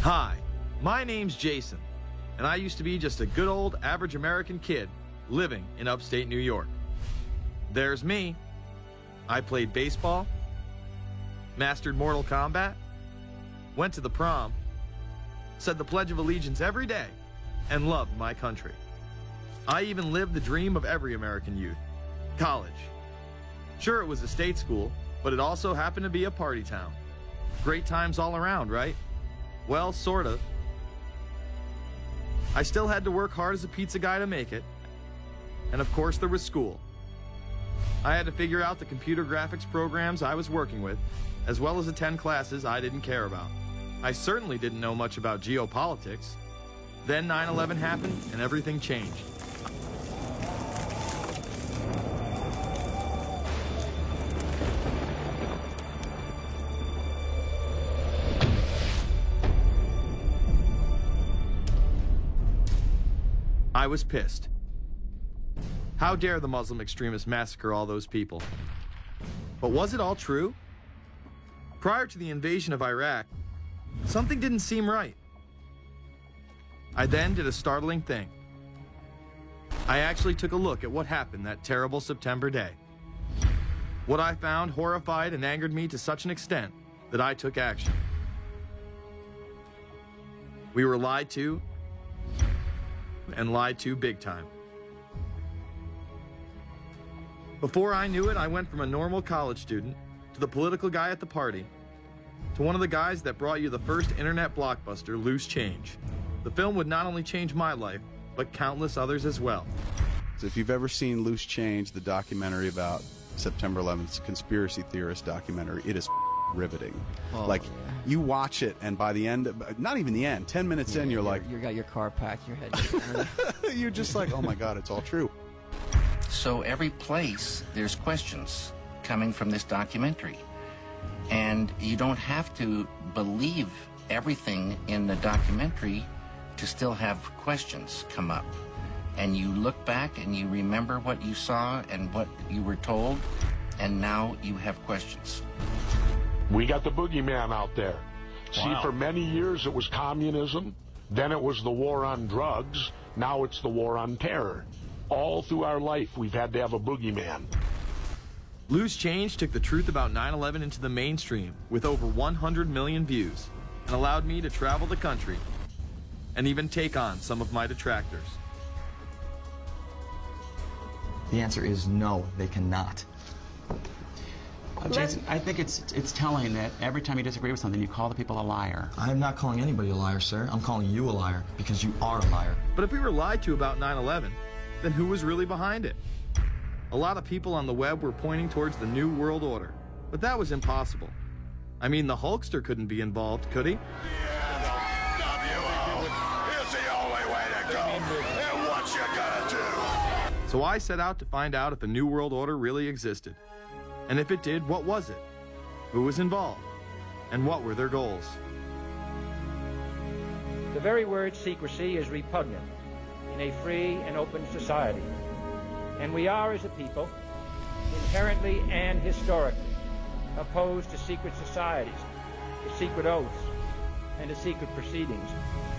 Hi, my name's Jason, and I used to be just a good old average American kid living in upstate New York. There's me. I played baseball, mastered Mortal Kombat, went to the prom, said the Pledge of Allegiance every day, and loved my country. I even lived the dream of every American youth, college. Sure, it was a state school, but it also happened to be a party town. Great times all around, right? Well, sort of. I still had to work hard as a pizza guy to make it. And of course there was school. I had to figure out the computer graphics programs I was working with, as well as attend classes I didn't care about. I certainly didn't know much about geopolitics. Then 9/11 happened and everything changed. I was pissed. How dare the Muslim extremists massacre all those people? But was it all true? Prior to the invasion of Iraq, something didn't seem right. I then did a startling thing. I actually took a look at what happened that terrible September day. What I found horrified and angered me to such an extent that I took action. We were lied to, and lied to big time. Before I knew it, I went from a normal college student to the political guy at the party to one of the guys that brought you the first internet blockbuster, Loose Change. The film would not only change my life, but countless others as well. So if you've ever seen Loose Change, the documentary about September 11th, conspiracy theorist documentary, it is riveting. Yeah. You watch it, and by the end, not even the end, 10 minutes in, you're like... You got your car packed, your head... You're just like, oh my God, it's all true. So every place, there's questions coming from this documentary. And you don't have to believe everything in the documentary to still have questions come up. And you look back and you remember what you saw and what you were told, and now you have questions. We got the boogeyman out there. Wow. See, for many years it was communism, then it was the war on drugs, now it's the war on terror. All through our life, we've had to have a boogeyman. Loose Change took the truth about 9/11 into the mainstream with over 100 million views and allowed me to travel the country and even take on some of my detractors. The answer is no, they cannot. Jason, I think it's telling that every time you disagree with something, you call the people a liar. I'm not calling anybody a liar, sir. I'm calling you a liar because you are a liar. But if we were lied to about 9/11, then who was really behind it? A lot of people on the web were pointing towards the New World Order, but that was impossible. I mean, the Hulkster couldn't be involved, could he? The NWO is the only way to go, and what you gonna do? So I set out to find out if a New World Order really existed. And if it did, what was it? Who was involved? And what were their goals? The very word secrecy is repugnant in a free and open society. And we are, as a people, inherently and historically opposed to secret societies, to secret oaths, and to secret proceedings.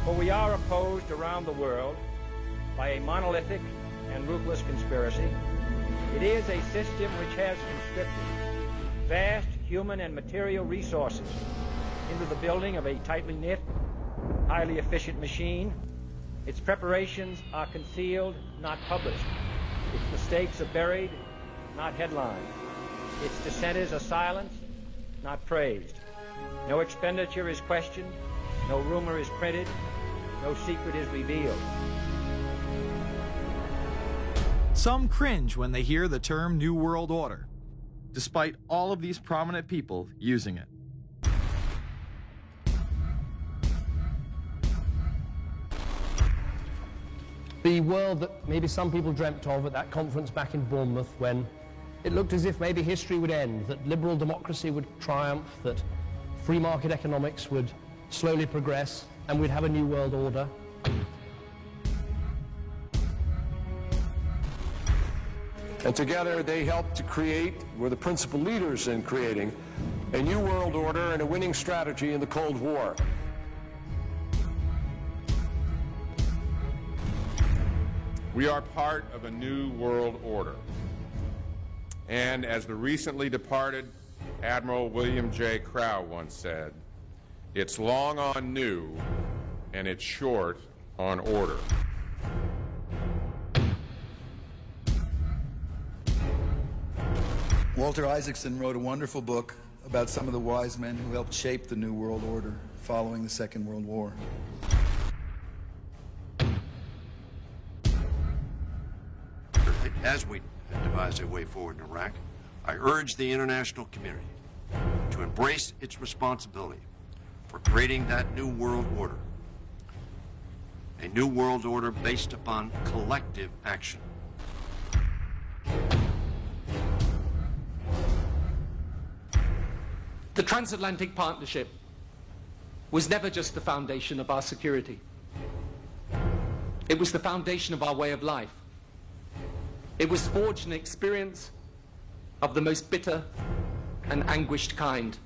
For we are opposed around the world by a monolithic and ruthless conspiracy. It is a system which has conscripted vast human and material resources into the building of a tightly knit, highly efficient machine. Its preparations are concealed, not published. Its mistakes are buried, not headlined. Its dissenters are silenced, not praised. No expenditure is questioned, no rumor is printed, no secret is revealed. Some cringe when they hear the term New World Order, despite all of these prominent people using it. The world that maybe some people dreamt of at that conference back in Bournemouth, when it looked as if maybe history would end, that liberal democracy would triumph, that free market economics would slowly progress, and we'd have a new world order. And together they helped to create, were the principal leaders in creating, a new world order and a winning strategy in the Cold War. We are part of a new world order. And as the recently departed Admiral William J. Crowe once said, it's long on new and it's short on order. Walter Isaacson wrote a wonderful book about some of the wise men who helped shape the New World Order following the Second World War. As we devise a way forward in Iraq, I urge the international community to embrace its responsibility for creating that new world order. A new world order based upon collective action. The transatlantic partnership was never just the foundation of our security. It was the foundation of our way of life. It was forged an experience of the most bitter and anguished kind.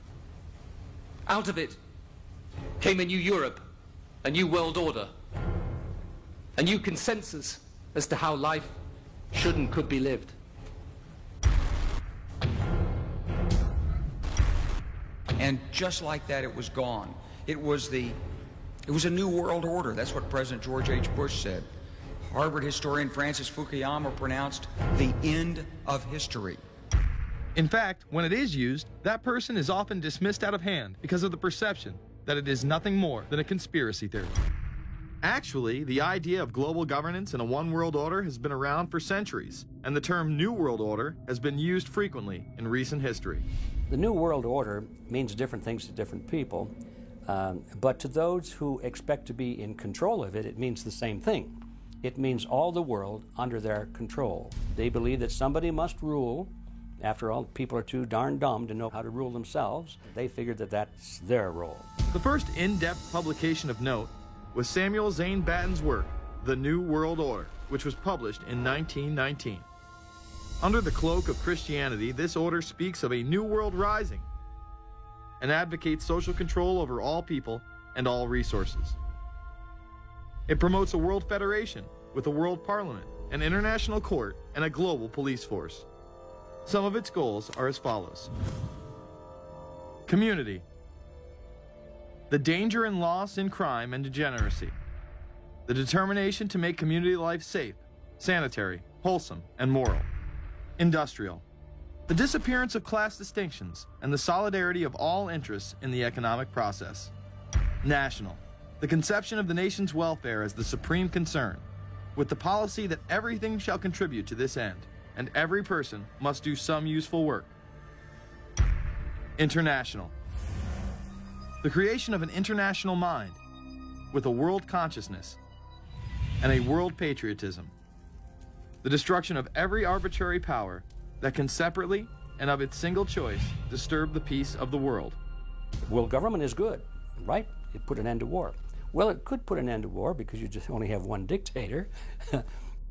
Out of it came a new Europe, a new world order, a new consensus as to how life should and could be lived. And just like that, it was gone. It was a new world order. That's what President George H. Bush said. Harvard historian Francis Fukuyama pronounced the end of history. In fact, when it is used, that person is often dismissed out of hand because of the perception that it is nothing more than a conspiracy theory. Actually, the idea of global governance and a one world order has been around for centuries, and the term New World Order has been used frequently in recent history. The New World Order means different things to different people, but to those who expect to be in control of it, it means the same thing. It means all the world under their control. They believe that somebody must rule. After all, people are too darn dumb to know how to rule themselves. They figured that that's their role. The first in-depth publication of note was Samuel Zane Batten's work, The New World Order, which was published in 1919. Under the cloak of Christianity, this order speaks of a new world rising and advocates social control over all people and all resources. It promotes a world federation with a world parliament, an international court, and a global police force. Some of its goals are as follows. Community. The danger and loss in crime and degeneracy. The determination to make community life safe, sanitary, wholesome, and moral. Industrial. The disappearance of class distinctions and the solidarity of all interests in the economic process. National. The conception of the nation's welfare as the supreme concern, with the policy that everything shall contribute to this end, and every person must do some useful work. International. The creation of an international mind, with a world consciousness and a world patriotism. The destruction of every arbitrary power that can separately and of its single choice disturb the peace of the world. Well, government is good, right? It put an end to war. Well, it could put an end to war because you just only have one dictator. I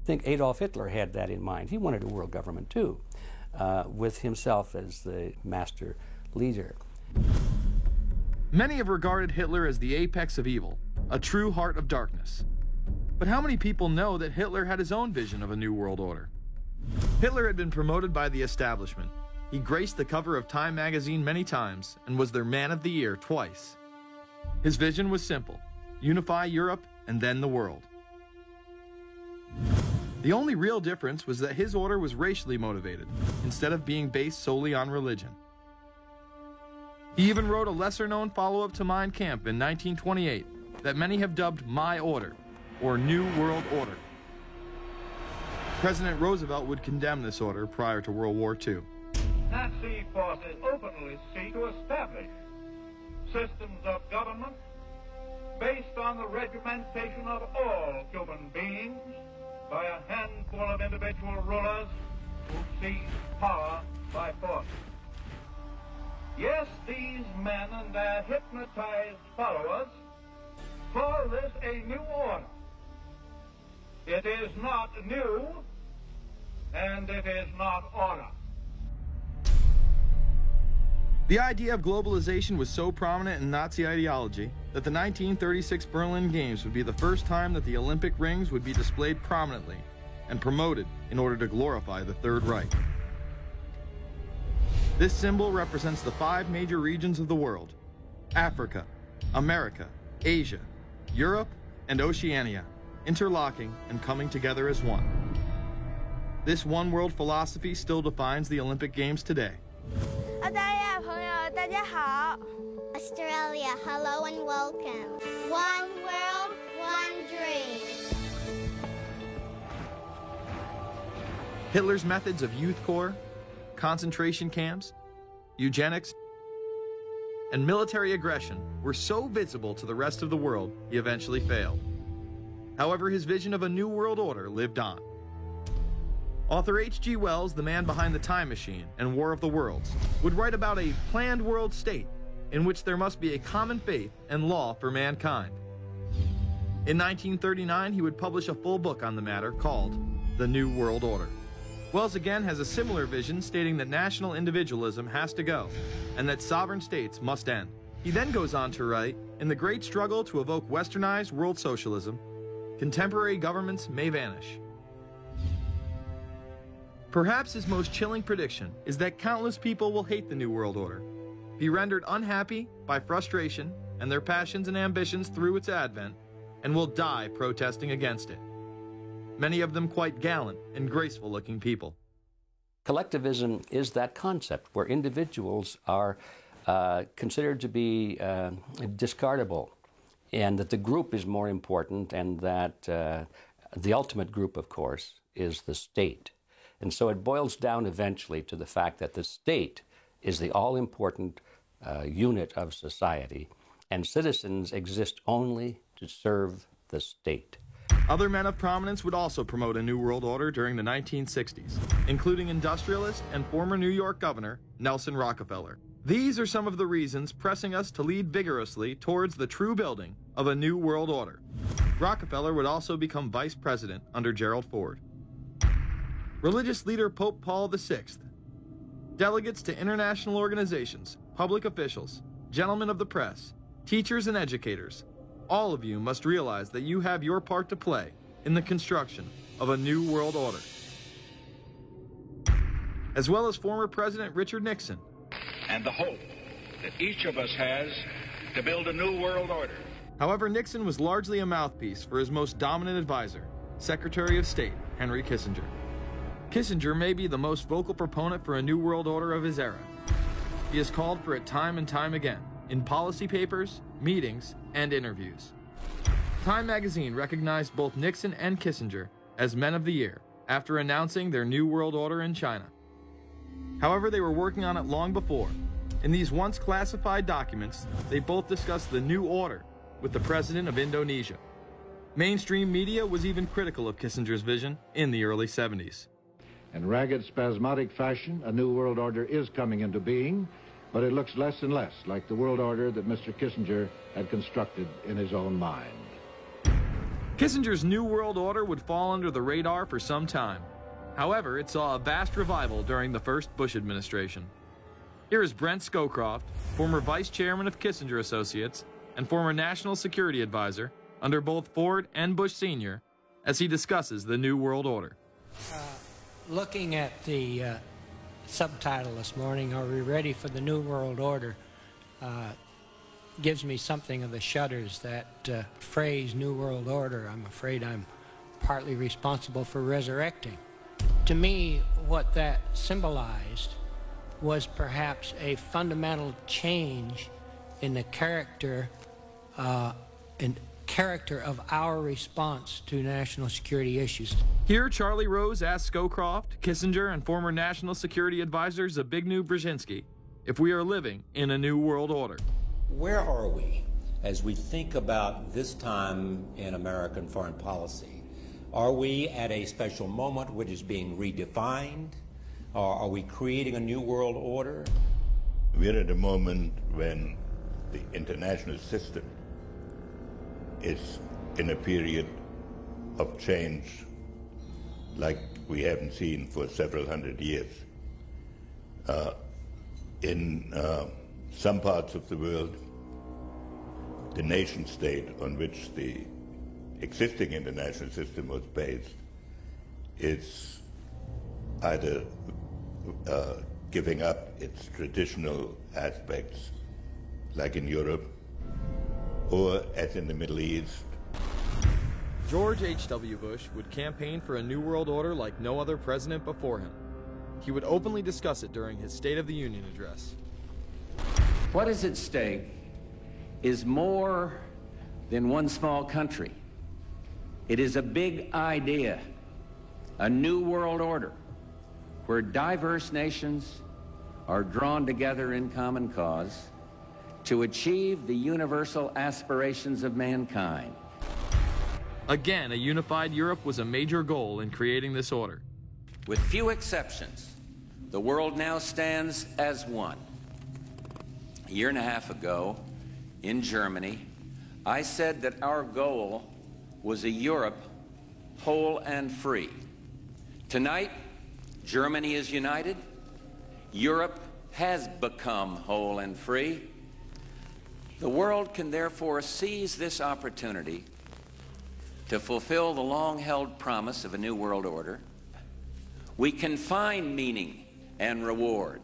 think Adolf Hitler had that in mind. He wanted a world government too, with himself as the master leader. Many have regarded Hitler as the apex of evil, a true heart of darkness. But how many people know that Hitler had his own vision of a new world order? Hitler had been promoted by the establishment. He graced the cover of Time magazine many times and was their Man of the Year twice. His vision was simple: unify Europe and then the world. The only real difference was that his order was racially motivated, instead of being based solely on religion. He even wrote a lesser-known follow-up to Mein Kampf in 1928 that many have dubbed My Order, or New World Order. President Roosevelt would condemn this order prior to World War II. Nazi forces openly seek to establish systems of government based on the regimentation of all human beings by a handful of individual rulers who seize power by force. Yes, these men and their hypnotized followers call this a new order. It is not new, and it is not order. The idea of globalization was so prominent in Nazi ideology that the 1936 Berlin Games would be the first time that the Olympic rings would be displayed prominently and promoted in order to glorify the Third Reich. This symbol represents the 5 major regions of the world: Africa, America, Asia, Europe, and Oceania, interlocking and coming together as one. This one world philosophy still defines the Olympic Games today. Australia, hello and welcome. One world, one dream. Hitler's methods of youth corps, concentration camps, eugenics, and military aggression were so visible to the rest of the world, he eventually failed. However, his vision of a new world order lived on. Author H.G. Wells, the man behind The Time Machine and War of the Worlds, would write about a planned world state in which there must be a common faith and law for mankind. In 1939, he would publish a full book on the matter called The New World Order. Wells again has a similar vision, stating that national individualism has to go and that sovereign states must end. He then goes on to write, in the great struggle to evoke westernized world socialism, contemporary governments may vanish. Perhaps his most chilling prediction is that countless people will hate the New World Order, be rendered unhappy by frustration and their passions and ambitions through its advent, and will die protesting against it. Many of them quite gallant and graceful-looking people. Collectivism is that concept where individuals are considered to be discardable, and that the group is more important, and that the ultimate group, of course, is the state. And so it boils down eventually to the fact that the state is the all-important unit of society, and citizens exist only to serve the state. Other men of prominence would also promote a New World Order during the 1960s, including industrialist and former New York Governor Nelson Rockefeller. These are some of the reasons pressing us to lead vigorously towards the true building of a New World Order. Rockefeller would also become vice president under Gerald Ford. Religious leader Pope Paul VI, delegates to international organizations, public officials, gentlemen of the press, teachers and educators, all of you must realize that you have your part to play in the construction of a new world order. As well as former President Richard Nixon. And the hope that each of us has to build a new world order. However, Nixon was largely a mouthpiece for his most dominant advisor, Secretary of State Henry Kissinger. Kissinger may be the most vocal proponent for a new world order of his era. He has called for it time and time again, in policy papers, meetings, and interviews. Time magazine recognized both Nixon and Kissinger as Men of the Year after announcing their New World Order in China. However, they were working on it long before. In these once classified documents, they both discussed the new order with the president of Indonesia. Mainstream media was even critical of Kissinger's vision in the early 70s. In ragged, spasmodic fashion, a new world order is coming into being, but it looks less and less like the world order that Mr. Kissinger had constructed in his own mind. Kissinger's New World Order would fall under the radar for some time. However, it saw a vast revival during the first Bush administration. Here is Brent Scowcroft, former vice chairman of Kissinger Associates and former national security advisor under both Ford and Bush Sr., as he discusses the New World Order. Looking at the subtitle this morning, Are We Ready for the New World Order? Gives me something of the shudders. That phrase, New World Order, I'm afraid I'm partly responsible for resurrecting. To me, what that symbolized was perhaps a fundamental change in the character of our response to national security issues. Here, Charlie Rose asked Scowcroft, Kissinger, and former National Security Advisor Zbigniew Brzezinski if we are living in a new world order. Where are we as we think about this time in American foreign policy? Are we at a special moment which is being redefined? Or are we creating a new world order? We're at a moment when the international system is in a period of change like we haven't seen for several hundred years. In some parts of the world, the nation state on which the existing international system was based is either giving up its traditional aspects, like in Europe, or as in the Middle East. George H.W. Bush would campaign for a new world order like no other president before him. He would openly discuss it during his State of the Union address. What is at stake is more than one small country. It is a big idea, a new world order, where diverse nations are drawn together in common cause to achieve the universal aspirations of mankind. Again, a unified Europe was a major goal in creating this order. With few exceptions, the world now stands as one. A year and a half ago, in Germany, I said that our goal was a Europe whole and free. Tonight, Germany is united. Europe has become whole and free. The world can therefore seize this opportunity to fulfill the long-held promise of a new world order. We can find meaning and reward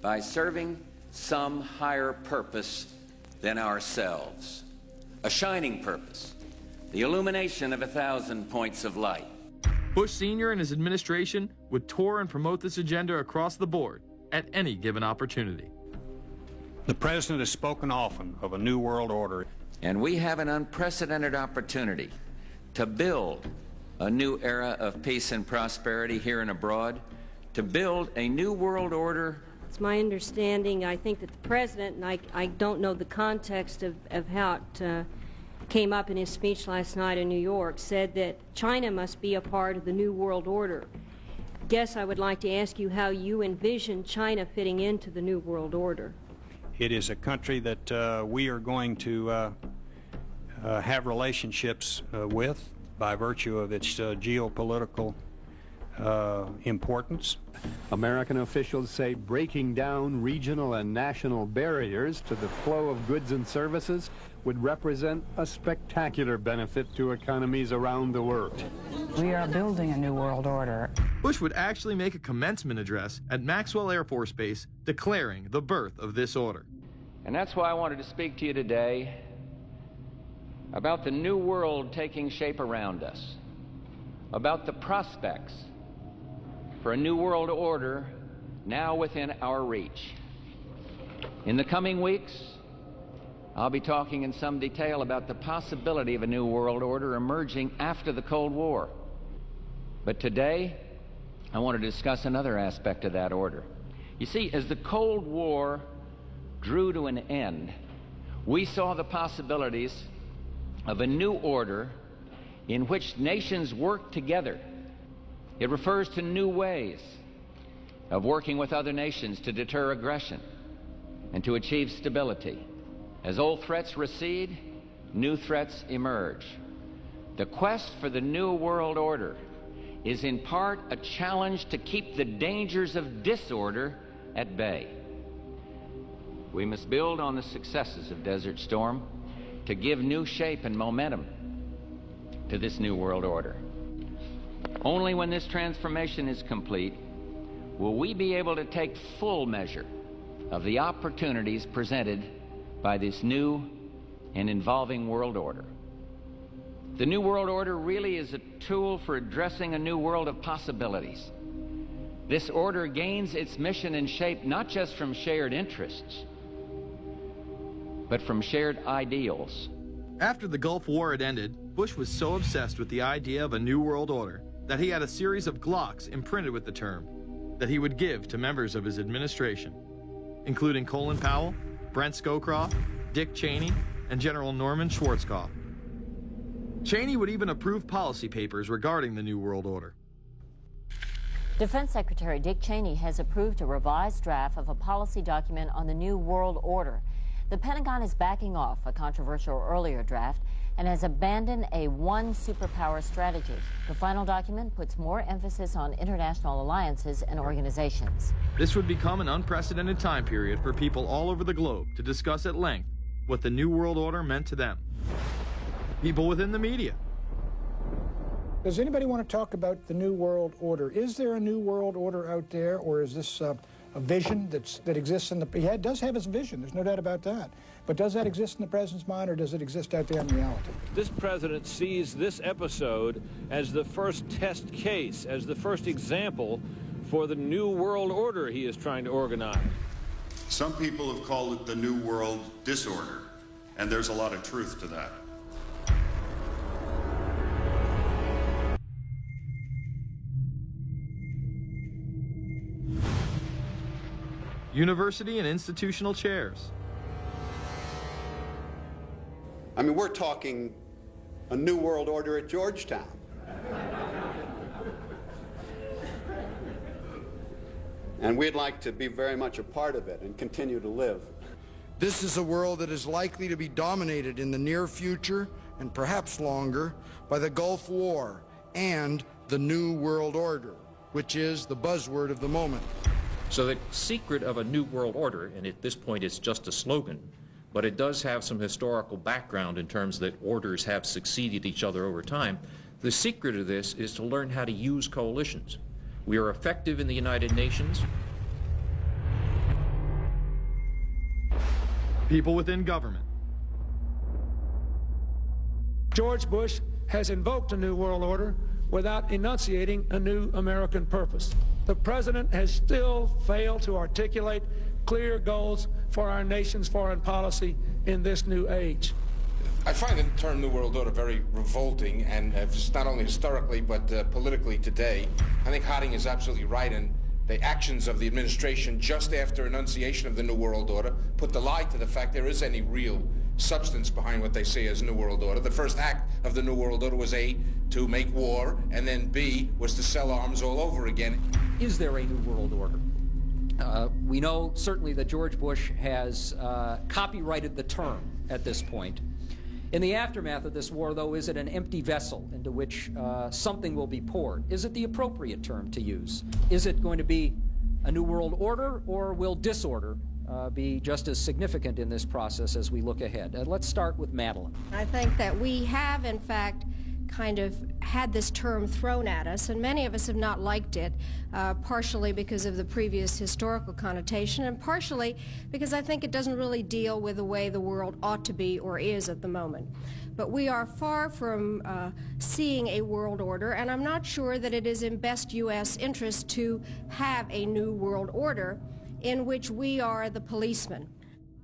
by serving some higher purpose than ourselves. A shining purpose, the illumination of 1,000 points of light. Bush Sr. and his administration would tour and promote this agenda across the board at any given opportunity. The President has spoken often of a new world order. And we have an unprecedented opportunity to build a new era of peace and prosperity here and abroad, to build a new world order. It's my understanding, I think, that the President, and I don't know the context of how it came up in his speech last night in New York, said that China must be a part of the new world order. Guess I would like to ask you how you envision China fitting into the new world order. It is a country that we are going to have relationships with by virtue of its geopolitical importance. American officials say breaking down regional and national barriers to the flow of goods and services would represent a spectacular benefit to economies around the world. We are building a new world order. Bush would actually make a commencement address at Maxwell Air Force Base declaring the birth of this order. And that's why I wanted to speak to you today about the new world taking shape around us, about the prospects for a new world order now within our reach. In the coming weeks, I'll be talking in some detail about the possibility of a new world order emerging after the Cold War. But today, I want to discuss another aspect of that order. You see, as the Cold War drew to an end, we saw the possibilities of a new order in which nations work together. It refers to new ways of working with other nations to deter aggression and to achieve stability. As old threats recede, new threats emerge. The quest for the new world order is in part a challenge to keep the dangers of disorder at bay. We must build on the successes of Desert Storm to give new shape and momentum to this new world order. Only when this transformation is complete will we be able to take full measure of the opportunities presented by this new and evolving world order. The new world order really is a tool for addressing a new world of possibilities. This order gains its mission and shape not just from shared interests, but from shared ideals. After the Gulf War had ended, Bush was so obsessed with the idea of a new world order that he had a series of Glocks imprinted with the term that he would give to members of his administration, including Colin Powell, Brent Scowcroft, Dick Cheney, and General Norman Schwarzkopf. Cheney would even approve policy papers regarding the New World Order. Defense Secretary Dick Cheney has approved a revised draft of a policy document on the New World Order. The Pentagon is backing off a controversial earlier draft and has abandoned a one superpower strategy. The final document puts more emphasis on international alliances and organizations. This would become an unprecedented time period for people all over the globe to discuss at length what the New World Order meant to them. People within the media, Does anybody want to talk about the New World Order? Is there a New World Order out there, or is this a vision that exists in the... He does have his vision, there's no doubt about that. But does that exist in the president's mind, or does it exist out there in reality? This president sees this episode as the first test case, as the first example for the New World Order he is trying to organize. Some people have called it the New World Disorder, and there's a lot of truth to that. University and institutional chairs. I mean, we're talking a New World Order at Georgetown. And we'd like to be very much a part of it and continue to live. This is a world that is likely to be dominated in the near future, and perhaps longer, by the Gulf War and the New World Order, which is the buzzword of the moment. So the secret of a New World Order, and at this point it's just a slogan, but it does have some historical background in terms that orders have succeeded each other over time. The secret of this is to learn how to use coalitions. We are effective in the United Nations. People within government. George Bush has invoked a New World Order without enunciating a new American purpose. The president has still failed to articulate clear goals for our nation's foreign policy in this new age. I find the term New World Order very revolting, and just not only historically but politically today. I think Harding is absolutely right, and the actions of the administration just after enunciation of the New World Order put the lie to the fact there is any real substance behind what they say as New World Order. The first act of the New World Order was A, to make war, and then B, was to sell arms all over again. Is there a New World Order? We know certainly that George Bush has copyrighted the term at this point. In the aftermath of this war, though, is it an empty vessel into which something will be poured? Is it the appropriate term to use? Is it going to be a New World Order, or will disorder be just as significant in this process as we look ahead? Let's start with Madeleine. I think that we have, in fact, kind of had this term thrown at us, and many of us have not liked it, partially because of the previous historical connotation, and partially because I think it doesn't really deal with the way the world ought to be or is at the moment. But we are far from seeing a world order, and I'm not sure that it is in best U.S. interest to have a new world order in which we are the policeman.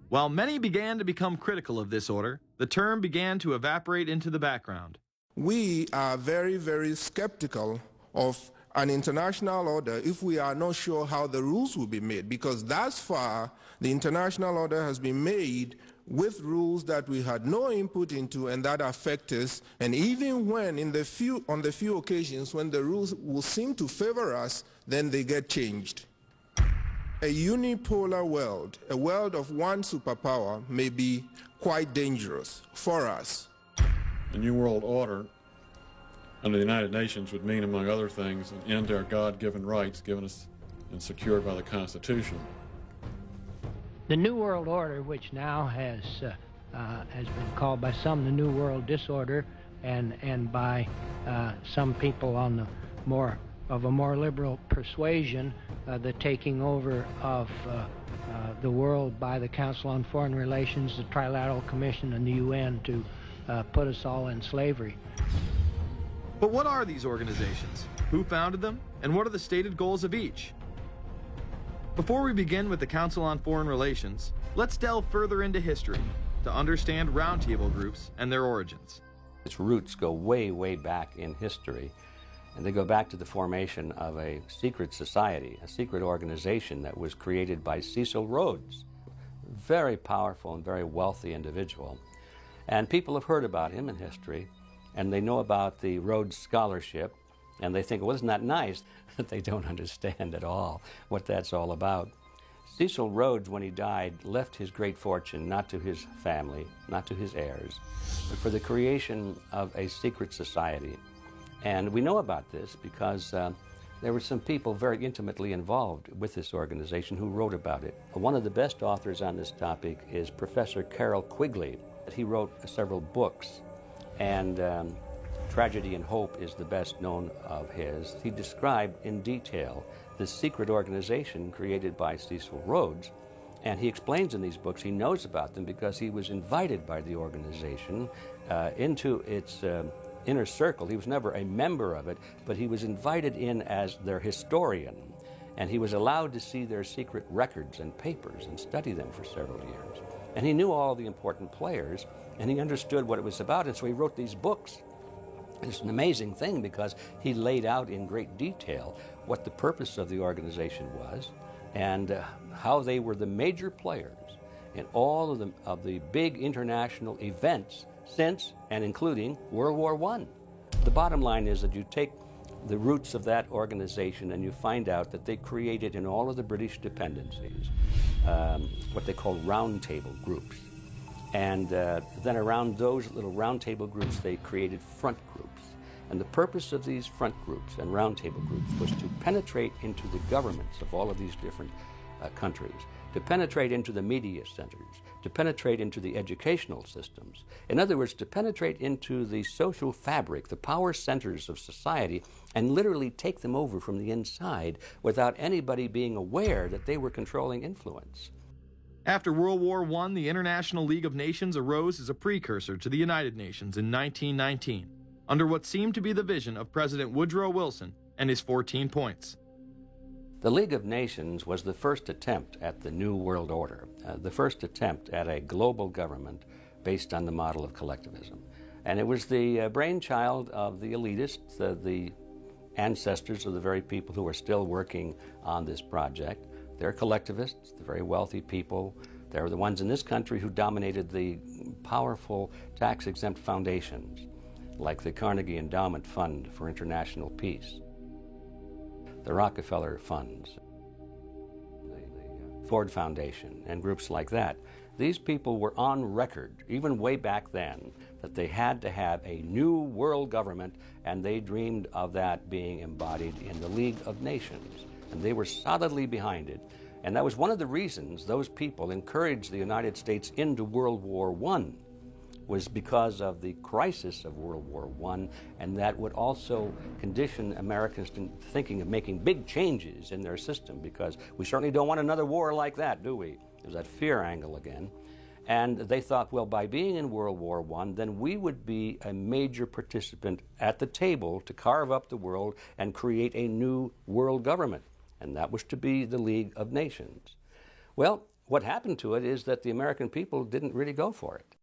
While many began to become critical of this order, the term began to evaporate into the background. We are very, very skeptical of an international order if we are not sure how the rules will be made, because thus far the international order has been made with rules that we had no input into and that affect us, and even when on the few occasions when the rules will seem to favor us, then they get changed. A unipolar world, a world of one superpower, may be quite dangerous for us. The New World Order under the United Nations would mean, among other things, an end to our God-given rights given us and secured by the Constitution. The New World Order, which now has been called by some the New World Disorder, and by some people on the more liberal persuasion, the taking over of the world by the Council on Foreign Relations, the Trilateral Commission, and the UN to put us all in slavery. But what are these organizations? Who founded them? And what are the stated goals of each? Before we begin with the Council on Foreign Relations, let's delve further into history to understand roundtable groups and their origins. Its roots go way, way back in history, and they go back to the formation of a secret society, a secret organization that was created by Cecil Rhodes, very powerful and very wealthy individual. And people have heard about him in history, and they know about the Rhodes Scholarship, and they think, well, isn't that nice? But they don't understand at all what that's all about. Cecil Rhodes, when he died, left his great fortune not to his family, not to his heirs, but for the creation of a secret society. And we know about this because there were some people very intimately involved with this organization who wrote about it. One of the best authors on this topic is Professor Carroll Quigley. He wrote several books, and Tragedy and Hope is the best known of his. He described in detail this secret organization created by Cecil Rhodes, and he explains in these books he knows about them because he was invited by the organization into its inner circle. He was never a member of it, but he was invited in as their historian, and he was allowed to see their secret records and papers and study them for several years. And he knew all the important players, and he understood what it was about, and so he wrote these books. It's an amazing thing because he laid out in great detail what the purpose of the organization was and how they were the major players in all of the big international events since and including World War I. The bottom line is that you take the roots of that organization and you find out that they created in all of the British dependencies what they call roundtable groups. And then around those little roundtable groups, they created front groups. And the purpose of these front groups and roundtable groups was to penetrate into the governments of all of these different countries, to penetrate into the media centers, to penetrate into the educational systems. In other words, to penetrate into the social fabric, the power centers of society, and literally take them over from the inside without anybody being aware that they were controlling influence. After World War I, the International League of Nations arose as a precursor to the United Nations in 1919, under what seemed to be the vision of President Woodrow Wilson and his 14 points. The League of Nations was the first attempt at the New World Order, the first attempt at a global government based on the model of collectivism. And it was the brainchild of the elitists, the ancestors of the very people who are still working on this project. They're collectivists, the very wealthy people. They're the ones in this country who dominated the powerful tax-exempt foundations, like the Carnegie Endowment Fund for International Peace, the Rockefeller Funds, the Ford Foundation, and groups like that. These people were on record, even way back then, that they had to have a new world government, and they dreamed of that being embodied in the League of Nations. And they were solidly behind it. And that was one of the reasons those people encouraged the United States into World War I, was because of the crisis of World War I, and that would also condition Americans to thinking of making big changes in their system, because we certainly don't want another war like that, do we? There's that fear angle again. And they thought, well, by being in World War I, then we would be a major participant at the table to carve up the world and create a new world government. And that was to be the League of Nations. Well, what happened to it is that the American people didn't really go for it.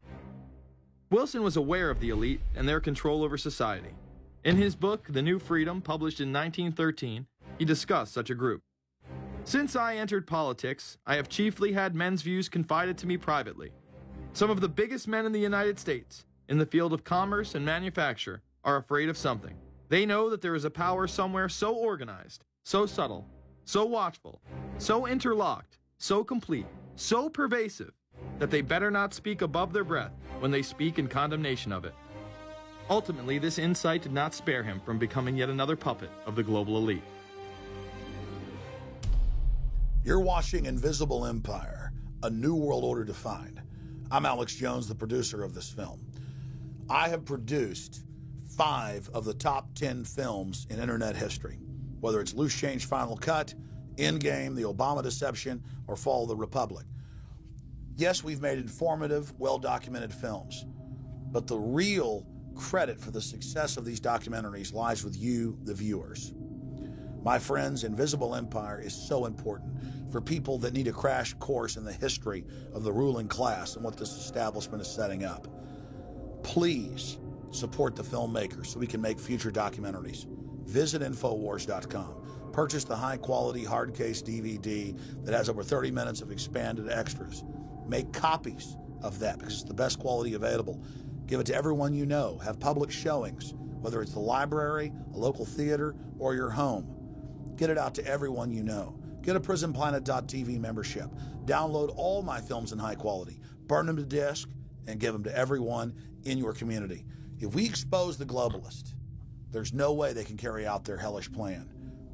Wilson was aware of the elite and their control over society. In his book, The New Freedom, published in 1913, he discussed such a group. Since I entered politics, I have chiefly had men's views confided to me privately. Some of the biggest men in the United States, in the field of commerce and manufacture, are afraid of something. They know that there is a power somewhere so organized, so subtle, so watchful, so interlocked, so complete, so pervasive, that they better not speak above their breath when they speak in condemnation of it. Ultimately, this insight did not spare him from becoming yet another puppet of the global elite. You're watching Invisible Empire, A New World Order Defined. I'm Alex Jones, the producer of this film. I have produced 5 of the top 10 films in internet history, whether it's Loose Change Final Cut, Endgame, The Obama Deception, or Fall of the Republic. Yes, we've made informative, well-documented films, but the real credit for the success of these documentaries lies with you, the viewers. My friends, Invisible Empire is so important for people that need a crash course in the history of the ruling class and what this establishment is setting up. Please support the filmmakers so we can make future documentaries. Visit Infowars.com. Purchase the high-quality hard case DVD that has over 30 minutes of expanded extras. Make copies of that because it's the best quality available. Give it to everyone you know. Have public showings, whether it's the library, a local theater, or your home. Get it out to everyone you know. Get a PrisonPlanet.tv membership. Download all my films in high quality. Burn them to disk and give them to everyone in your community. If we expose the globalist, there's no way they can carry out their hellish plan.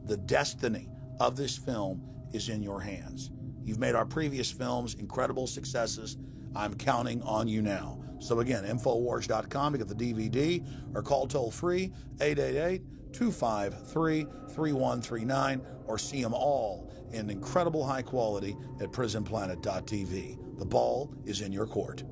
The destiny of this film is in your hands. You've made our previous films incredible successes. I'm counting on you now. So again, Infowars.com to get the DVD or call toll-free 888-253-3139 or see them all in incredible high quality at PrisonPlanet.tv. The ball is in your court.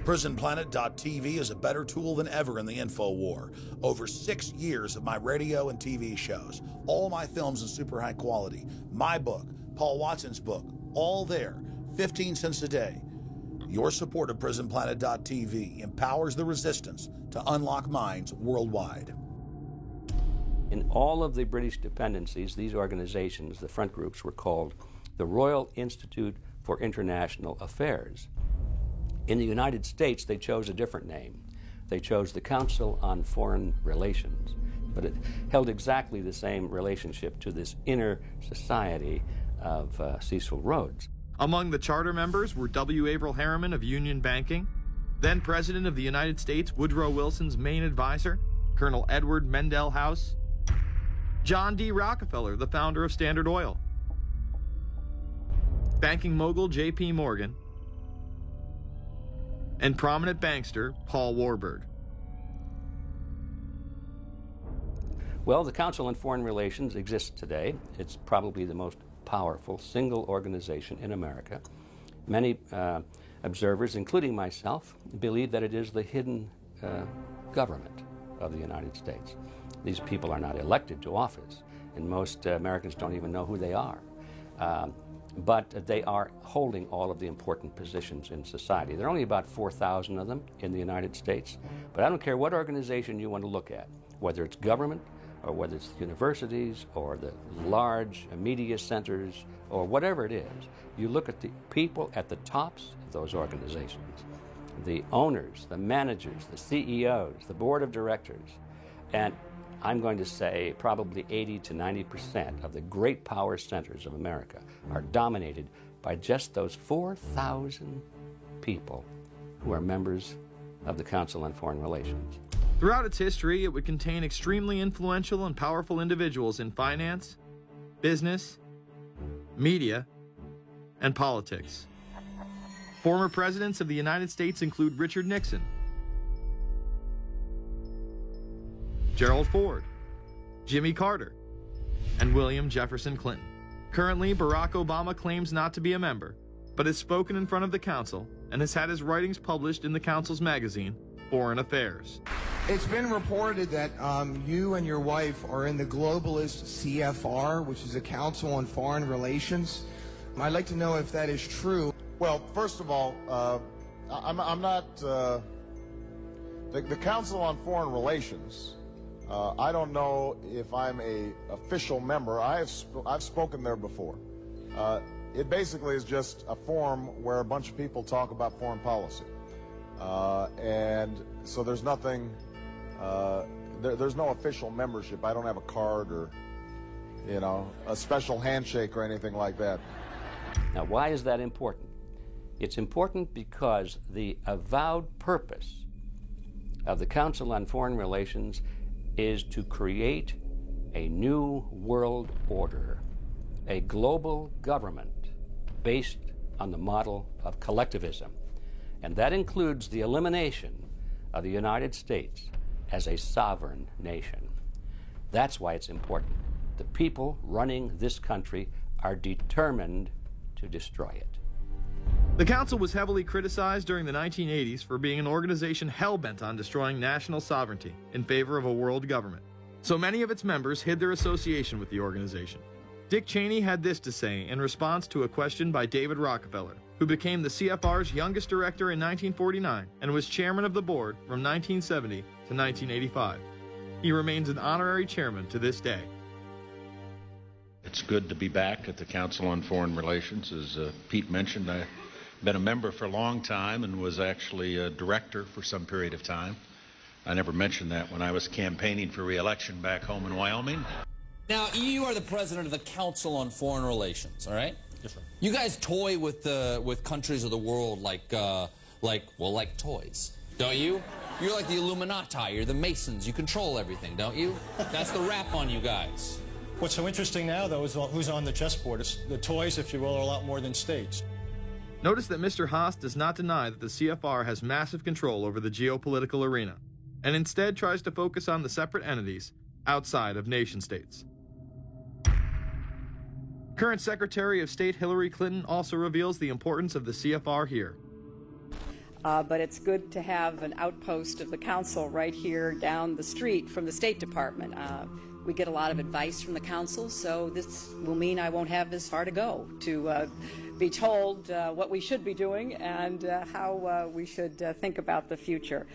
PrisonPlanet.tv is a better tool than ever in the info war. Over 6 years of my radio and TV shows, all my films in super high quality, my book, Paul Watson's book, all there, 15 cents a day. Your support of PrisonPlanet.tv empowers the resistance to unlock minds worldwide. In all of the British dependencies, these organizations, the front groups, were called the Royal Institute for International Affairs. In the United States, they chose a different name. They chose the Council on Foreign Relations, but it held exactly the same relationship to this inner society of Cecil Rhodes. Among the charter members were W. Averill Harriman of Union Banking, then President of the United States Woodrow Wilson's main advisor, Colonel Edward Mendell House, John D. Rockefeller, the founder of Standard Oil, banking mogul J.P. Morgan, and prominent bankster Paul Warburg. Well, the Council on Foreign Relations exists today. It's probably the most powerful single organization in America. Many observers, including myself, believe that it is the hidden government of the United States. These people are not elected to office, and most Americans don't even know who they are. But they are holding all of the important positions in society. There are only about 4,000 of them in the United States, but I don't care what organization you want to look at, whether it's government or whether it's universities or the large media centers or whatever it is. You look at the people at the tops of those organizations, the owners, the managers, the CEOs, the board of directors, and I'm going to say probably 80 to 90% of the great power centers of America are dominated by just those 4,000 people who are members of the Council on Foreign Relations. Throughout its history, it would contain extremely influential and powerful individuals in finance, business, media, and politics. Former presidents of the United States include Richard Nixon, Gerald Ford, Jimmy Carter, and William Jefferson Clinton. Currently, Barack Obama claims not to be a member, but has spoken in front of the Council and has had his writings published in the Council's magazine, Foreign Affairs. It's been reported that you and your wife are in the globalist CFR, which is the Council on Foreign Relations. I'd like to know if that is true. Well, first of all, I'm not... the Council on Foreign Relations, I don't know if I'm a official member. I've spoken there before. It basically is just a forum where a bunch of people talk about foreign policy. And so there's nothing... there's no official membership. I don't have a card or, you know, a special handshake or anything like that. Now, why is that important? It's important because the avowed purpose of the Council on Foreign Relations is to create a new world order, a global government based on the model of collectivism. And that includes the elimination of the United States as a sovereign nation. That's why it's important. The people running this country are determined to destroy it. The Council was heavily criticized during the 1980s for being an organization hell-bent on destroying national sovereignty in favor of a world government. So many of its members hid their association with the organization. Dick Cheney had this to say in response to a question by David Rockefeller, who became the CFR's youngest director in 1949 and was chairman of the board from 1970 to 1985. He remains an honorary chairman to this day. It's good to be back at the Council on Foreign Relations. As Pete mentioned, I've been a member for a long time and was actually a director for some period of time. I never mentioned that when I was campaigning for re-election back home in Wyoming. Now, you are the president of the Council on Foreign Relations, all right? Yes, sir. You guys toy with countries of the world like toys, don't you? You're like the Illuminati, you're the Masons, you control everything, don't you? That's the rap on you guys. What's so interesting now, though, is who's on the chessboard. It's the toys, if you will, are a lot more than states. Notice that Mr. Haas does not deny that the CFR has massive control over the geopolitical arena, and instead tries to focus on the separate entities outside of nation-states. Current Secretary of State Hillary Clinton also reveals the importance of the CFR here. But it's good to have an outpost of the council right here down the street from the State Department. We get a lot of advice from the council, so this will mean I won't have as far to go to be told what we should be doing and how we should think about the future.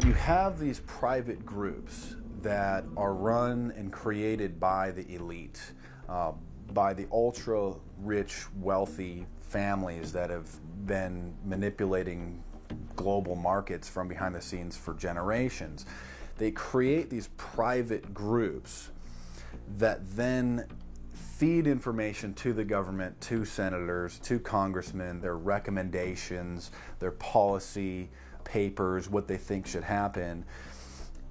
You have these private groups that are run and created by the elite, by the ultra-rich, wealthy families that have been manipulating global markets from behind the scenes for generations. They create these private groups that then feed information to the government, to senators, to congressmen, their recommendations, their policy papers, what they think should happen.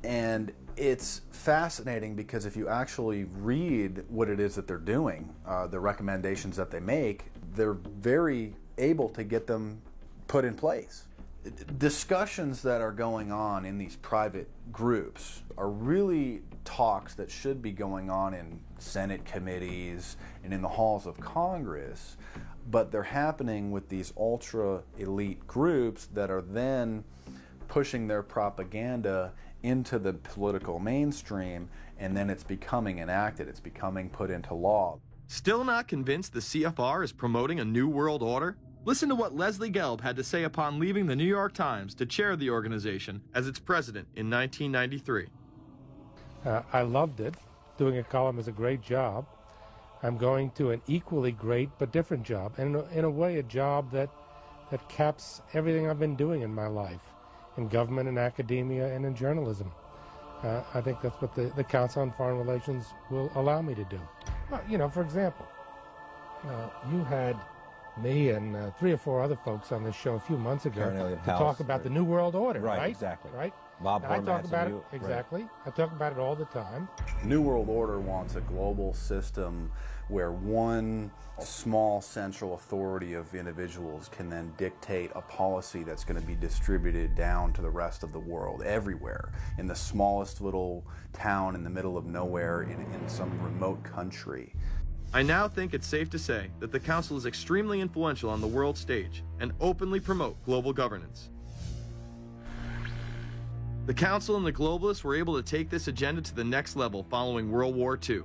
And it's fascinating because if you actually read what it is that they're doing, the recommendations that they make, they're very able to get them put in place. Discussions that are going on in these private groups are really talks that should be going on in Senate committees and in the halls of Congress, but they're happening with these ultra-elite groups that are then pushing their propaganda into the political mainstream, and then it's becoming enacted, it's becoming put into law. Still not convinced the CFR is promoting a new world order? Listen to what Leslie Gelb had to say upon leaving the New York Times to chair the organization as its president in 1993. I loved it. Doing a column is a great job. I'm going to an equally great but different job, and in a way a job that caps everything I've been doing in my life, in government and academia and in journalism. I think that's what the Council on Foreign Relations will allow me to do. Well, you know, for example, you had me and 3 or 4 other folks on this show a few months ago to talk about the New World Order, right? Exactly. Right? Bob I talk about it, you, exactly. Right. I talk about it all the time. New World Order wants a global system where one small central authority of individuals can then dictate a policy that's going to be distributed down to the rest of the world, everywhere, in the smallest little town in the middle of nowhere in some remote country. I now think it's safe to say that the Council is extremely influential on the world stage and openly promote global governance. The Council and the globalists were able to take this agenda to the next level following World War II.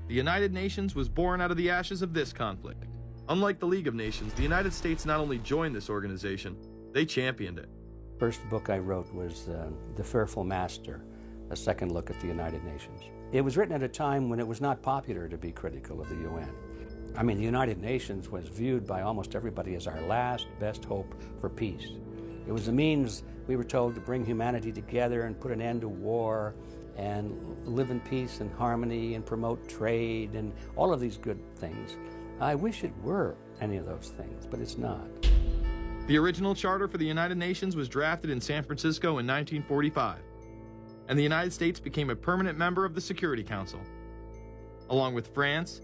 The United Nations was born out of the ashes of this conflict. Unlike the League of Nations, the United States not only joined this organization, they championed it. First book I wrote was The Fearful Master, a second look at the United Nations. It was written at a time when it was not popular to be critical of the UN. I mean, the United Nations was viewed by almost everybody as our last best hope for peace. It was a means, we were told, to bring humanity together and put an end to war and live in peace and harmony and promote trade and all of these good things. I wish it were any of those things, but it's not. The original charter for the United Nations was drafted in San Francisco in 1945, and the United States became a permanent member of the Security Council, along with France,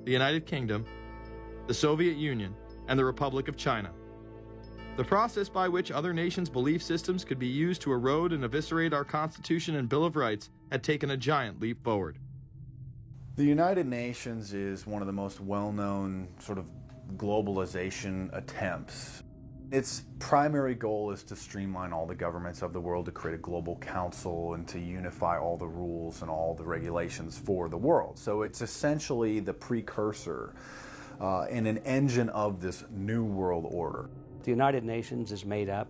the United Kingdom, the Soviet Union, and the Republic of China. The process by which other nations' belief systems could be used to erode and eviscerate our Constitution and Bill of Rights had taken a giant leap forward. The United Nations is one of the most well-known sort of globalization attempts. Its primary goal is to streamline all the governments of the world, to create a global council and to unify all the rules and all the regulations for the world. So it's essentially the precursor and an engine of this new world order. The United Nations is made up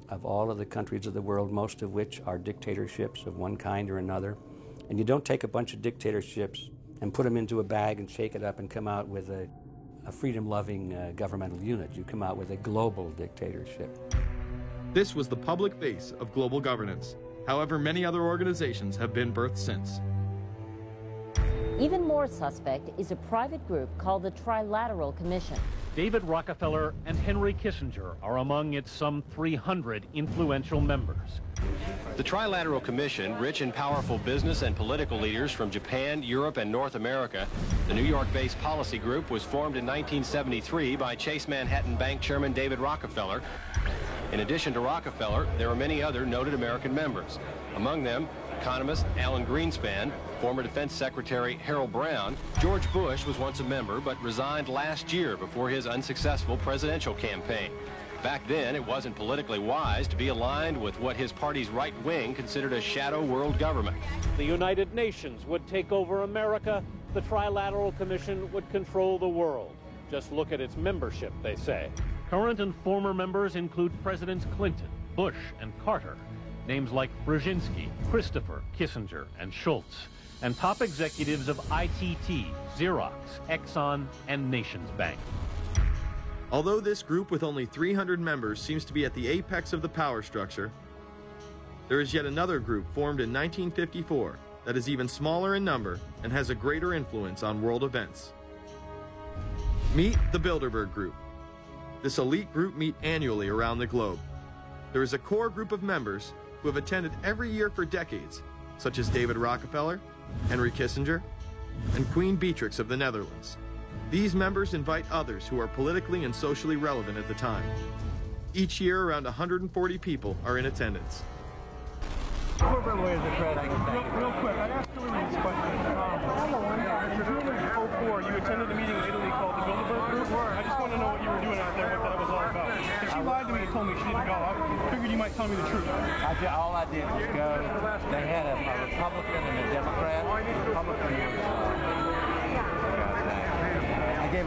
of all of the countries of the world, most of which are dictatorships of one kind or another. And you don't take a bunch of dictatorships and put them into a bag and shake it up and come out with a freedom-loving governmental unit. You come out with a global dictatorship. This was the public face of global governance. However, many other organizations have been birthed since. Even more suspect is a private group called the Trilateral Commission. David Rockefeller and Henry Kissinger are among its some 300 influential members. The Trilateral Commission, rich and powerful business and political leaders from Japan, Europe, and North America, the New York-based policy group was formed in 1973 by Chase Manhattan Bank Chairman David Rockefeller. In addition to Rockefeller, there are many other noted American members. Among them, economist Alan Greenspan, former Defense Secretary Harold Brown. George Bush was once a member, but resigned last year before his unsuccessful presidential campaign. Back then, it wasn't politically wise to be aligned with what his party's right wing considered a shadow world government. The United Nations would take over America. The Trilateral Commission would control the world. Just look at its membership, they say. Current and former members include Presidents Clinton, Bush, and Carter. Names like Brzezinski, Christopher, Kissinger, and Schultz. And top executives of ITT, Xerox, Exxon, and Nations Bank. Although this group with only 300 members seems to be at the apex of the power structure, there is yet another group formed in 1954 that is even smaller in number and has a greater influence on world events. Meet the Bilderberg Group. This elite group meet annually around the globe. There is a core group of members who have attended every year for decades, such as David Rockefeller, Henry Kissinger, and Queen Beatrix of the Netherlands. These members invite others who are politically and socially relevant at the time. Each year, around 140 people are in attendance. Real quick, I asked Hillary this question. In 2004, you attended a meeting in Italy called the Bilderberg Group. I just want to know what you were doing out there, what that was all about. Because she lied to me and told me she didn't go. I figured you might tell me the truth. All I did was go. They had a Republican and a Democrat.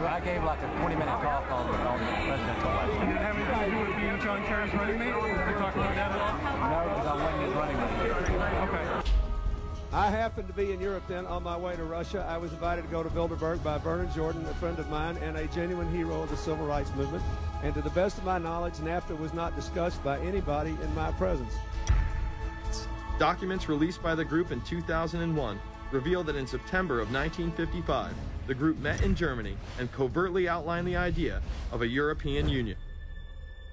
I gave like a 20-minute talk on the presidential election. You didn't have anything to do with being John Kerry's running mate? Did you talk about that at all? No, because I wasn't his running mate. Okay. I happened to be in Europe then on my way to Russia. I was invited to go to Bilderberg by Vernon Jordan, a friend of mine and a genuine hero of the civil rights movement. And to the best of my knowledge, NAFTA was not discussed by anybody in my presence. Documents released by the group in 2001 reveal that in September of 1955, the group met in Germany and covertly outlined the idea of a European Union.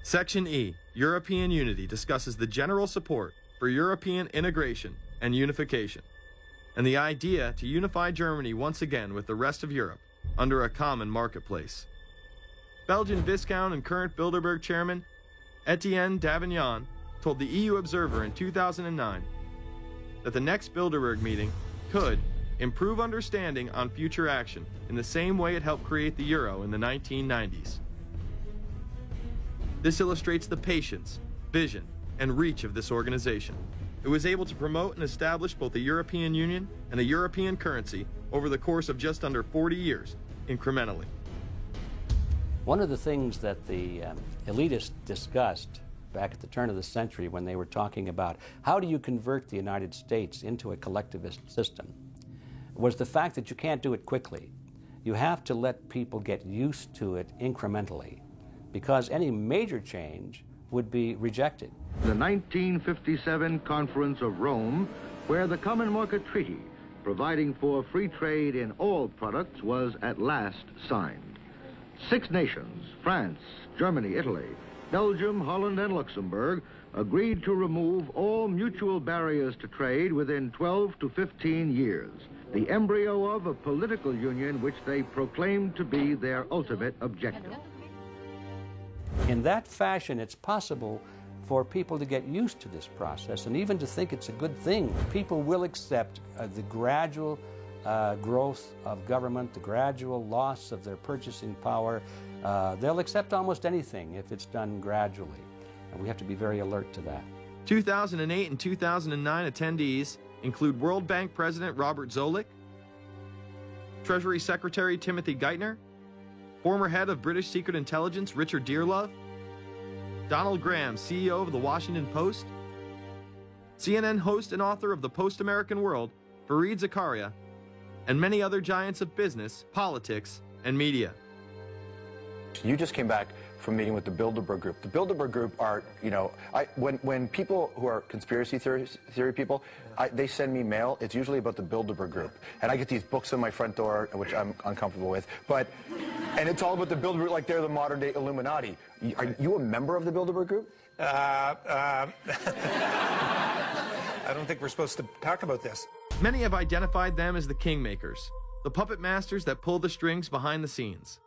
Section E, European Unity, discusses the general support for European integration and unification, and the idea to unify Germany once again with the rest of Europe under a common marketplace. Belgian Viscount and current Bilderberg chairman Etienne Davignon told the EU Observer in 2009 that the next Bilderberg meeting could improve understanding on future action in the same way it helped create the euro in the 1990s. This illustrates the patience, vision, and reach of this organization. It was able to promote and establish both a European Union and a European currency over the course of just under 40 years, incrementally. One of the things that the elitists discussed back at the turn of the century when they were talking about how do you convert the United States into a collectivist system was the fact that you can't do it quickly. You have to let people get used to it incrementally, because any major change would be rejected. The 1957 Conference of Rome, where the Common Market Treaty, providing for free trade in all products, was at last signed. 6 nations, France, Germany, Italy, Belgium, Holland, and Luxembourg, agreed to remove all mutual barriers to trade within 12 to 15 years, the embryo of a political union which they proclaimed to be their ultimate objective. In that fashion, it's possible for people to get used to this process and even to think it's a good thing. People will accept the gradual growth of government, the gradual loss of their purchasing power. They'll accept almost anything if it's done gradually, and we have to be very alert to that. 2008 and 2009 attendees include World Bank President Robert Zoellick, Treasury Secretary Timothy Geithner, former head of British Secret Intelligence Richard Dearlove, Donald Graham, CEO of the Washington Post, CNN host and author of The Post-American World, Fareed Zakaria, and many other giants of business, politics, and media. You just came back from meeting with the Bilderberg Group. The Bilderberg Group are, when people who are conspiracy theory people, they send me mail, it's usually about the Bilderberg Group. And I get these books on my front door, which I'm uncomfortable with. But And it's all about the Bilderberg, like they're the modern day Illuminati. Are you a member of the Bilderberg Group? I don't think we're supposed to talk about this. Many have identified them as the kingmakers, the puppet masters that pull the strings behind the scenes.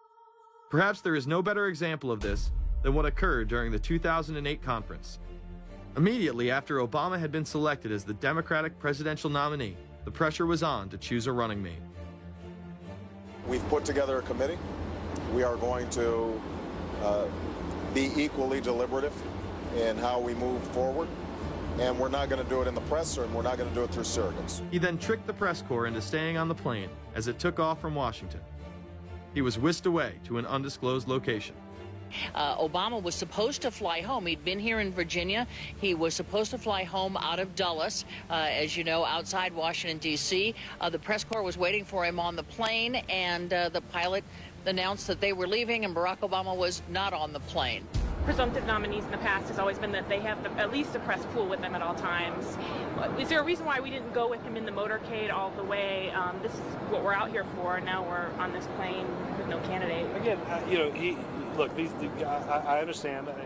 Perhaps there is no better example of this than what occurred during the 2008 conference. Immediately after Obama had been selected as the Democratic presidential nominee, the pressure was on to choose a running mate. We've put together a committee. We are going to be equally deliberative in how we move forward, and we're not going to do it in the press, and we're not going to do it through surrogates. He then tricked the press corps into staying on the plane as it took off from Washington. He was whisked away to an undisclosed location. Obama was supposed to fly home. He'd been here in Virginia. He was supposed to fly home out of Dulles, as you know, outside Washington, D.C. The press corps was waiting for him on the plane, and the pilot announced that they were leaving, and Barack Obama was not on the plane. Presumptive nominees in the past has always been that they have at least a press pool with them at all times. Is there a reason why we didn't go with him in the motorcade all the way? This is what we're out here for. Now we're on this plane with no candidate. Again, you know, look, I understand that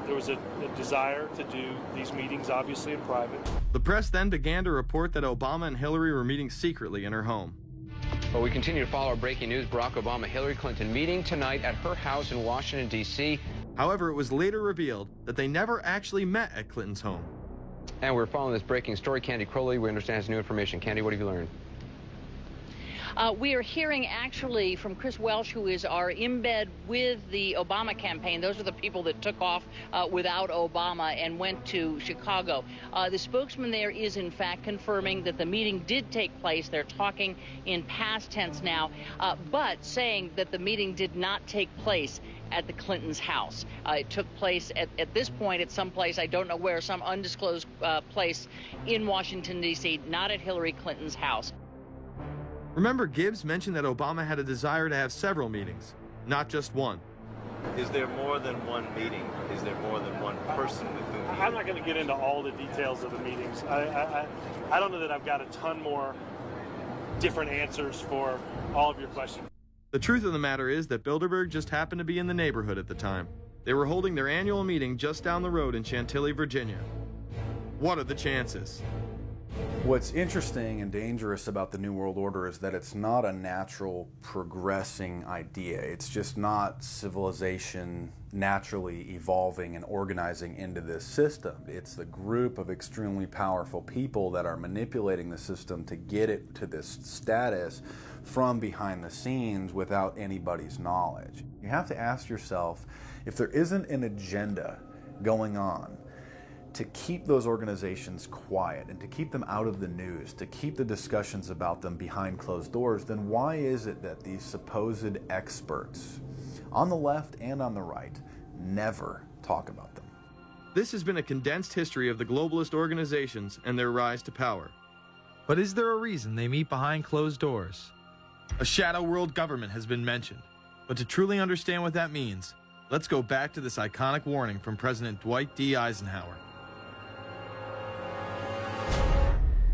there was a desire to do these meetings, obviously, in private. The press then began to report that Obama and Hillary were meeting secretly in her home. Well, we continue to follow our breaking news. Barack Obama, Hillary Clinton meeting tonight at her house in Washington, D.C. However, it was later revealed that they never actually met at Clinton's home. And we're following this breaking story. Candy Crowley, we understand, has new information. Candy, what have you learned? We are hearing actually from Chris Welch, who is our embed with the Obama campaign. Those are the people that took off without Obama and went to Chicago. The spokesman there is, in fact, confirming that the meeting did take place. They're talking in past tense now, but saying that the meeting did not take place at the Clintons' house. It took place at this point at some place, I don't know where, some undisclosed place in Washington, D.C., not at Hillary Clinton's house. Remember, Gibbs mentioned that Obama had a desire to have several meetings, not just one. Is there more than one meeting? Is there more than one person with whom you... I'm not going to get into all the details of the meetings. I don't know that I've got a ton more different answers for all of your questions. The truth of the matter is that Bilderberg just happened to be in the neighborhood at the time. They were holding their annual meeting just down the road in Chantilly, Virginia. What are the chances? What's interesting and dangerous about the New World Order is that it's not a natural progressing idea. It's just not civilization naturally evolving and organizing into this system. It's the group of extremely powerful people that are manipulating the system to get it to this status from behind the scenes without anybody's knowledge. You have to ask yourself, if there isn't an agenda going on to keep those organizations quiet and to keep them out of the news, to keep the discussions about them behind closed doors, then why is it that these supposed experts on the left and on the right never talk about them? This has been a condensed history of the globalist organizations and their rise to power. But is there a reason they meet behind closed doors? A shadow world government has been mentioned, but to truly understand what that means, let's go back to this iconic warning from President Dwight D. Eisenhower.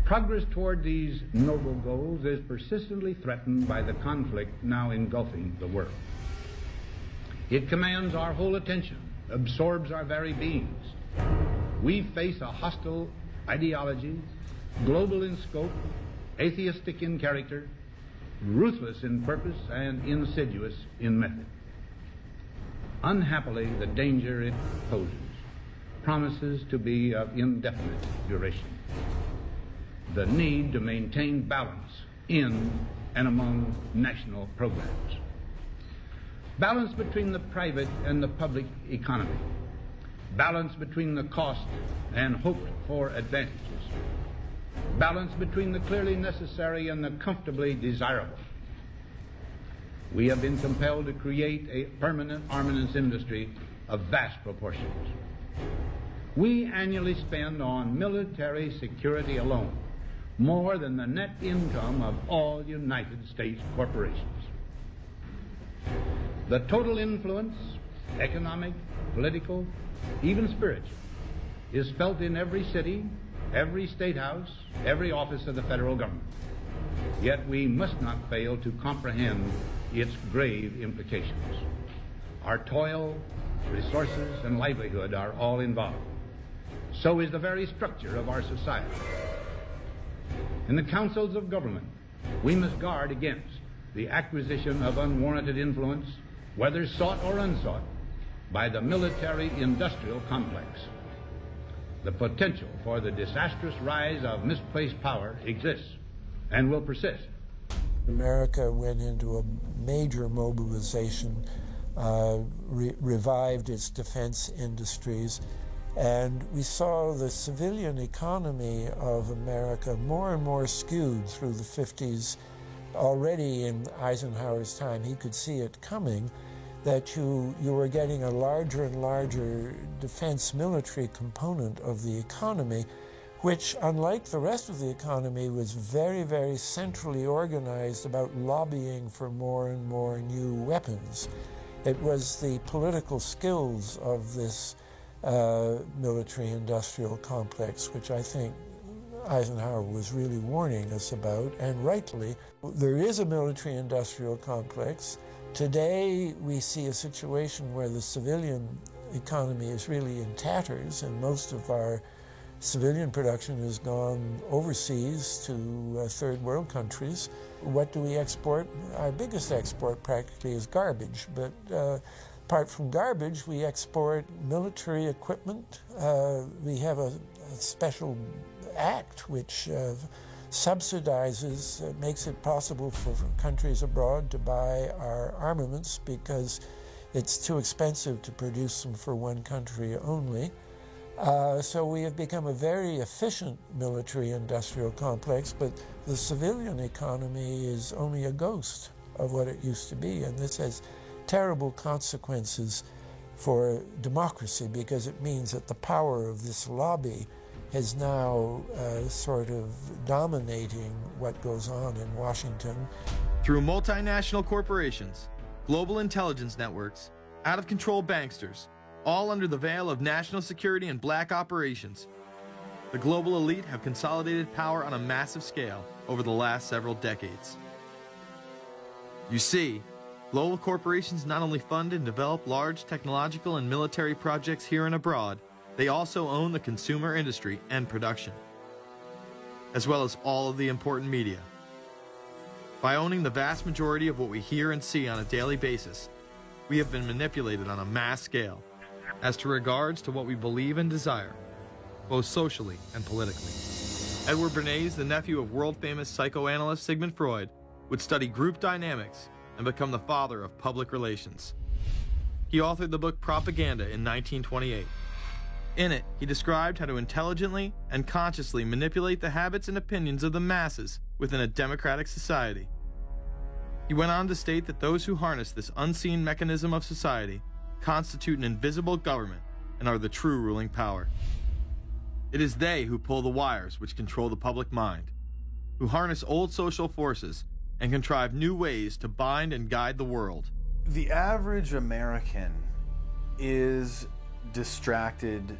Progress toward these noble goals is persistently threatened by the conflict now engulfing the world. It commands our whole attention, absorbs our very beings. We face a hostile ideology, global in scope, atheistic in character, ruthless in purpose, and insidious in method. Unhappily, the danger it poses promises to be of indefinite duration. The need to maintain balance in and among national programs. Balance between the private and the public economy. Balance between the cost and hoped for advantages. Balance between the clearly necessary and the comfortably desirable. We have been compelled to create a permanent armaments industry of vast proportions. We annually spend on military security alone more than the net income of all United States corporations. The total influence, economic, political, even spiritual, is felt in every city, every state house, every office of the federal government. yet we must not fail to comprehend its grave implications. Our toil, resources, and livelihood are all involved. So is the very structure of our society. In the councils of government, we must guard against the acquisition of unwarranted influence, whether sought or unsought, by the military-industrial complex. The potential for the disastrous rise of misplaced power exists and will persist. America went into a major mobilization, revived its defense industries, and we saw the civilian economy of America more and more skewed through the 50s. Already in Eisenhower's time, he could see it coming, that you were getting a larger and larger defense military component of the economy, which, unlike the rest of the economy, was very, very centrally organized about lobbying for more and more new weapons. It was the political skills of this military-industrial complex, which I think Eisenhower was really warning us about, and rightly. There is a military-industrial complex. Today, we see a situation where the civilian economy is really in tatters, and most of our civilian production has gone overseas to third world countries. What do we export? Our biggest export practically is garbage, but apart from garbage, we export military equipment. We have a special act which subsidizes, makes it possible for countries abroad to buy our armaments because it's too expensive to produce them for one country only. So we have become a very efficient military-industrial complex, but the civilian economy is only a ghost of what it used to be, and this has terrible consequences for democracy because it means that the power of this lobby is now sort of dominating what goes on in Washington. Through multinational corporations, global intelligence networks, out-of-control banksters, all under the veil of national security and black operations, the global elite have consolidated power on a massive scale over the last several decades. You see, global corporations not only fund and develop large technological and military projects here and abroad, they also own the consumer industry and production, as well as all of the important media. By owning the vast majority of what we hear and see on a daily basis, we have been manipulated on a mass scale as to regards to what we believe and desire, both socially and politically. Edward Bernays, the nephew of world-famous psychoanalyst Sigmund Freud, would study group dynamics and become the father of public relations. He authored the book Propaganda in 1928. In it, he described how to intelligently and consciously manipulate the habits and opinions of the masses within a democratic society. He went on to state that those who harness this unseen mechanism of society constitute an invisible government and are the true ruling power. It is they who pull the wires which control the public mind, who harness old social forces and contrive new ways to bind and guide the world. The average American is distracted,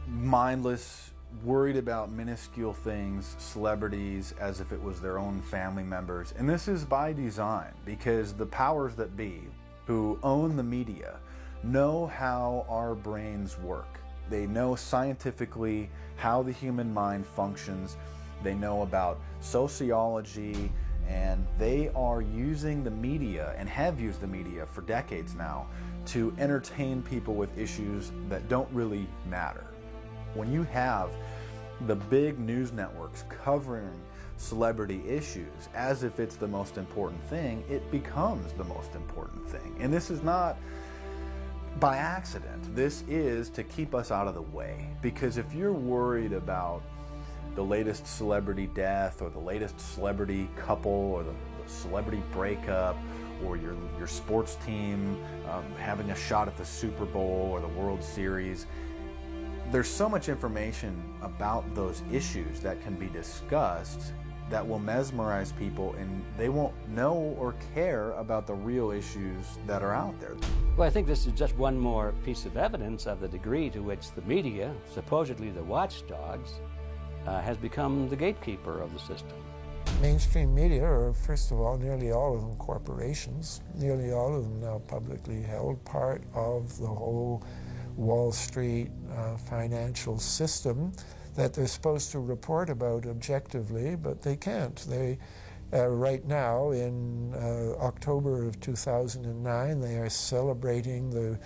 mindless, worried about minuscule things, celebrities, as if it was their own family members. And this is by design, because the powers that be, who own the media, know how our brains work. They know scientifically how the human mind functions. They know about sociology, and they are using the media, and have used the media for decades now, to entertain people with issues that don't really matter. When you have the big news networks covering celebrity issues as if it's the most important thing, it becomes the most important thing. And this is not by accident. This is to keep us out of the way. Because if you're worried about the latest celebrity death, or the latest celebrity couple, or the celebrity breakup, or your sports team having a shot at the Super Bowl or the World Series, there's so much information about those issues that can be discussed that will mesmerize people, and they won't know or care about the real issues that are out there. Well, I think this is just one more piece of evidence of the degree to which the media, supposedly the watchdogs, has become the gatekeeper of the system. Mainstream media are, first of all, nearly all of them corporations, nearly all of them now publicly held, part of the whole Wall Street financial system that they're supposed to report about objectively, but they can't. They, right now, in October of 2009, they are celebrating the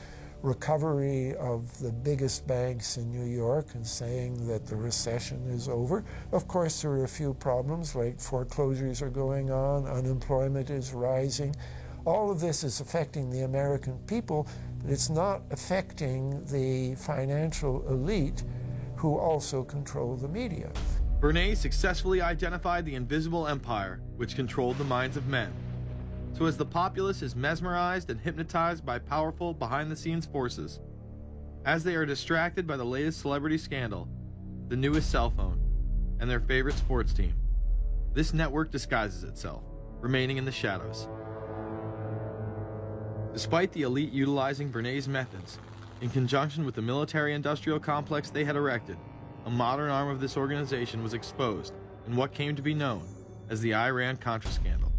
recovery of the biggest banks in New York and saying that the recession is over. Of course, there are a few problems, like foreclosures are going on, unemployment is rising. All of this is affecting the American people, but it's not affecting the financial elite who also control the media. Bernays successfully identified the invisible empire which controlled the minds of men. So as the populace is mesmerized and hypnotized by powerful behind-the-scenes forces, as they are distracted by the latest celebrity scandal, the newest cell phone, and their favorite sports team, this network disguises itself, remaining in the shadows. Despite the elite utilizing Bernays' methods, in conjunction with the military-industrial complex they had erected, a modern arm of this organization was exposed in what came to be known as the Iran-Contra scandal.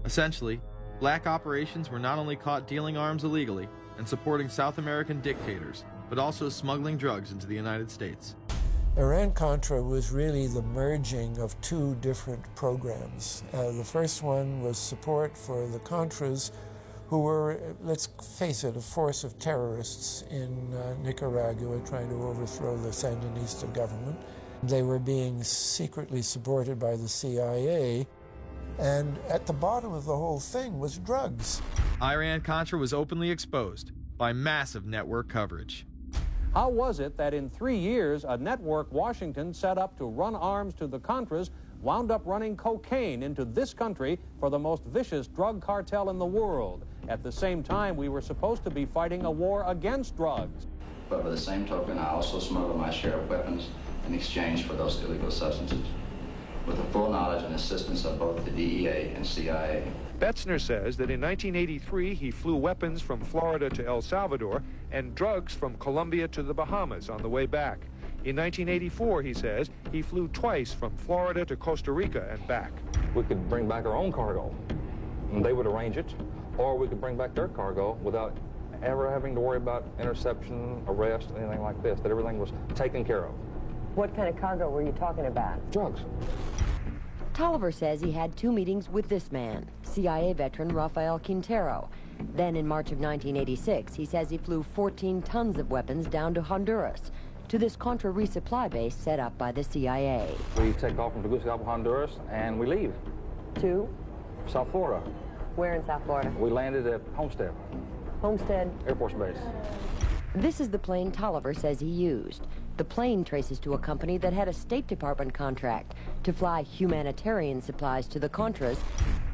Essentially, black operations were not only caught dealing arms illegally and supporting South American dictators, but also smuggling drugs into the United States. Iran-Contra was really the merging of two different programs. The first one was support for the Contras, who were, let's face it, a force of terrorists in Nicaragua trying to overthrow the Sandinista government. They were being secretly supported by the CIA. And at the bottom of the whole thing was drugs. Iran-Contra was openly exposed by massive network coverage. How was it that in 3 years, a network Washington set up to run arms to the Contras wound up running cocaine into this country for the most vicious drug cartel in the world? At the same time, we were supposed to be fighting a war against drugs. But by the same token, I also smuggled my share of weapons in exchange for those illegal substances, with the full knowledge and assistance of both the DEA and CIA. Betzner says that in 1983 he flew weapons from Florida to El Salvador and drugs from Colombia to the Bahamas on the way back. In 1984, he says, he flew twice from Florida to Costa Rica and back. We could bring back our own cargo, and they would arrange it, or we could bring back their cargo without ever having to worry about interception, arrest, anything like this, that everything was taken care of. What kind of cargo were you talking about? Drugs. Tolliver says he had 2 meetings with this man, CIA veteran Rafael Quintero. Then in March of 1986, he says he flew 14 tons of weapons down to Honduras, to this Contra resupply base set up by the CIA. We take off from Tegucigalpa, Honduras, and we leave. To? South Florida. Where in South Florida? We landed at Homestead. Homestead? Air Force Base. This is the plane Tolliver says he used. The plane traces to a company that had a State Department contract to fly humanitarian supplies to the Contras.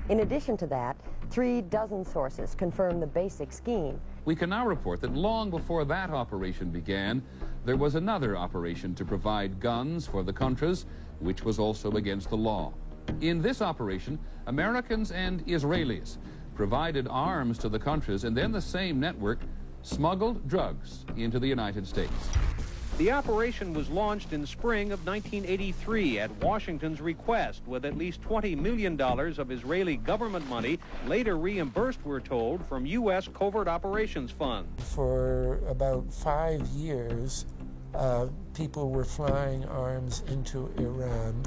In addition to that, 3 dozen sources confirm the basic scheme. We can now report that long before that operation began, there was another operation to provide guns for the Contras, which was also against the law. In this operation, Americans and Israelis provided arms to the Contras, and then the same network smuggled drugs into the United States. The operation was launched in spring of 1983 at Washington's request, with at least $20 million of Israeli government money later reimbursed, we're told, from U.S. Covert Operations Fund. For about 5 years, people were flying arms into Iran,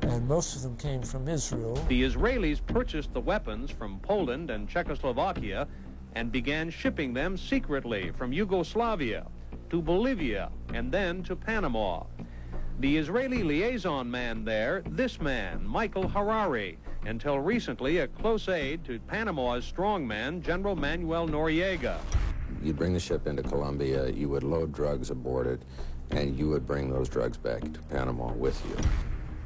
and most of them came from Israel. The Israelis purchased the weapons from Poland and Czechoslovakia and began shipping them secretly from Yugoslavia to Bolivia, and then to Panama. The Israeli liaison man there, this man, Michael Harari, until recently a close aide to Panama's strongman, General Manuel Noriega. You'd bring the ship into Colombia, you would load drugs aboard it, and you would bring those drugs back to Panama with you.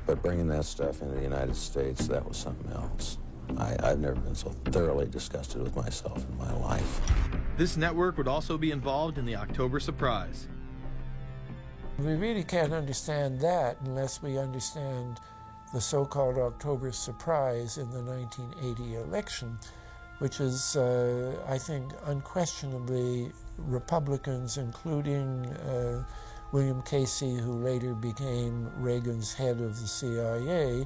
But bringing that stuff into the United States, that was something else. I've never been so thoroughly disgusted with myself in my life. This network would also be involved in the October surprise. We really can't understand that unless we understand the so-called October surprise in the 1980 election, which is, I think, unquestionably Republicans, including William Casey, who later became Reagan's head of the CIA,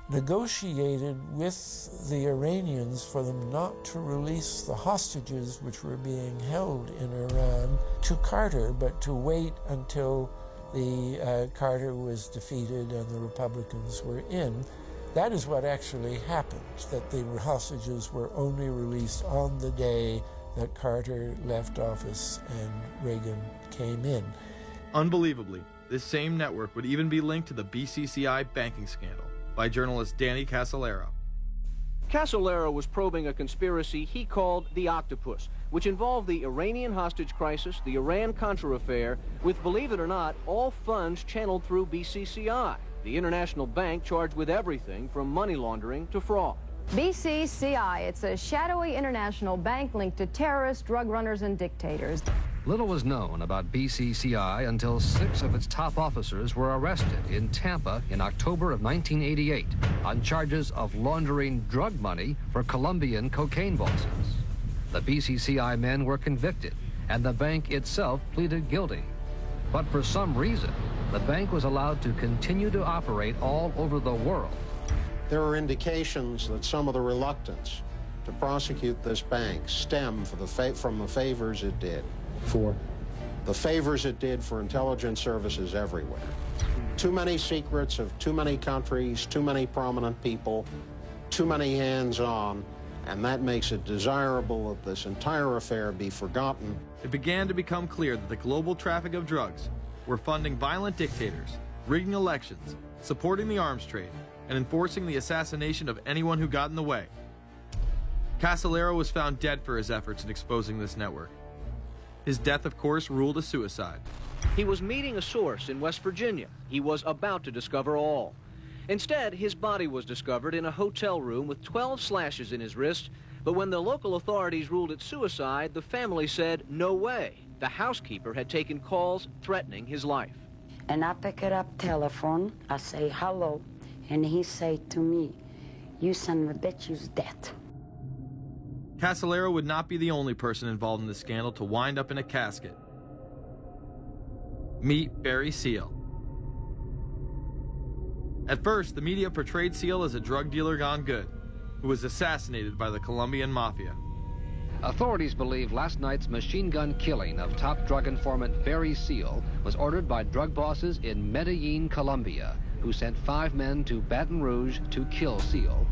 negotiated with the Iranians for them not to release the hostages which were being held in Iran to Carter, but to wait until Carter was defeated and the Republicans were in. That is what actually happened, that the hostages were only released on the day that Carter left office and Reagan came in. Unbelievably, this same network would even be linked to the BCCI banking scandal by journalist Danny Casolaro. Casolaro was probing a conspiracy he called the Octopus, which involved the Iranian hostage crisis, the Iran-Contra affair, with, believe it or not, all funds channeled through BCCI, the international bank charged with everything from money laundering to fraud. BCCI, it's a shadowy international bank linked to terrorists, drug runners, and dictators. Little was known about BCCI until 6 of its top officers were arrested in Tampa in October of 1988 on charges of laundering drug money for Colombian cocaine bosses. The BCCI men were convicted, and the bank itself pleaded guilty. But for some reason, the bank was allowed to continue to operate all over the world. There are indications that some of the reluctance to prosecute this bank stem from the favors it did. For? The favors it did for intelligence services everywhere. Too many secrets of too many countries, too many prominent people, too many hands-on, and that makes it desirable that this entire affair be forgotten. It began to become clear that the global traffic of drugs were funding violent dictators, rigging elections, supporting the arms trade, and enforcing the assassination of anyone who got in the way. Casolaro was found dead for his efforts in exposing this network. His death, of course, ruled a suicide. He was meeting a source in West Virginia. He was about to discover all. Instead, his body was discovered in a hotel room with 12 slashes in his wrist, but when the local authorities ruled it suicide, the family said, no way. The housekeeper had taken calls threatening his life. And I pick it up telephone, I say hello, and he say to me, you son of a bitch, you's dead. Casolaro would not be the only person involved in the scandal to wind up in a casket. Meet Barry Seal. At first, the media portrayed Seal as a drug dealer gone good, who was assassinated by the Colombian mafia. Authorities believe last night's machine gun killing of top drug informant Barry Seal was ordered by drug bosses in Medellin, Colombia, who sent 5 men to Baton Rouge to kill Seal.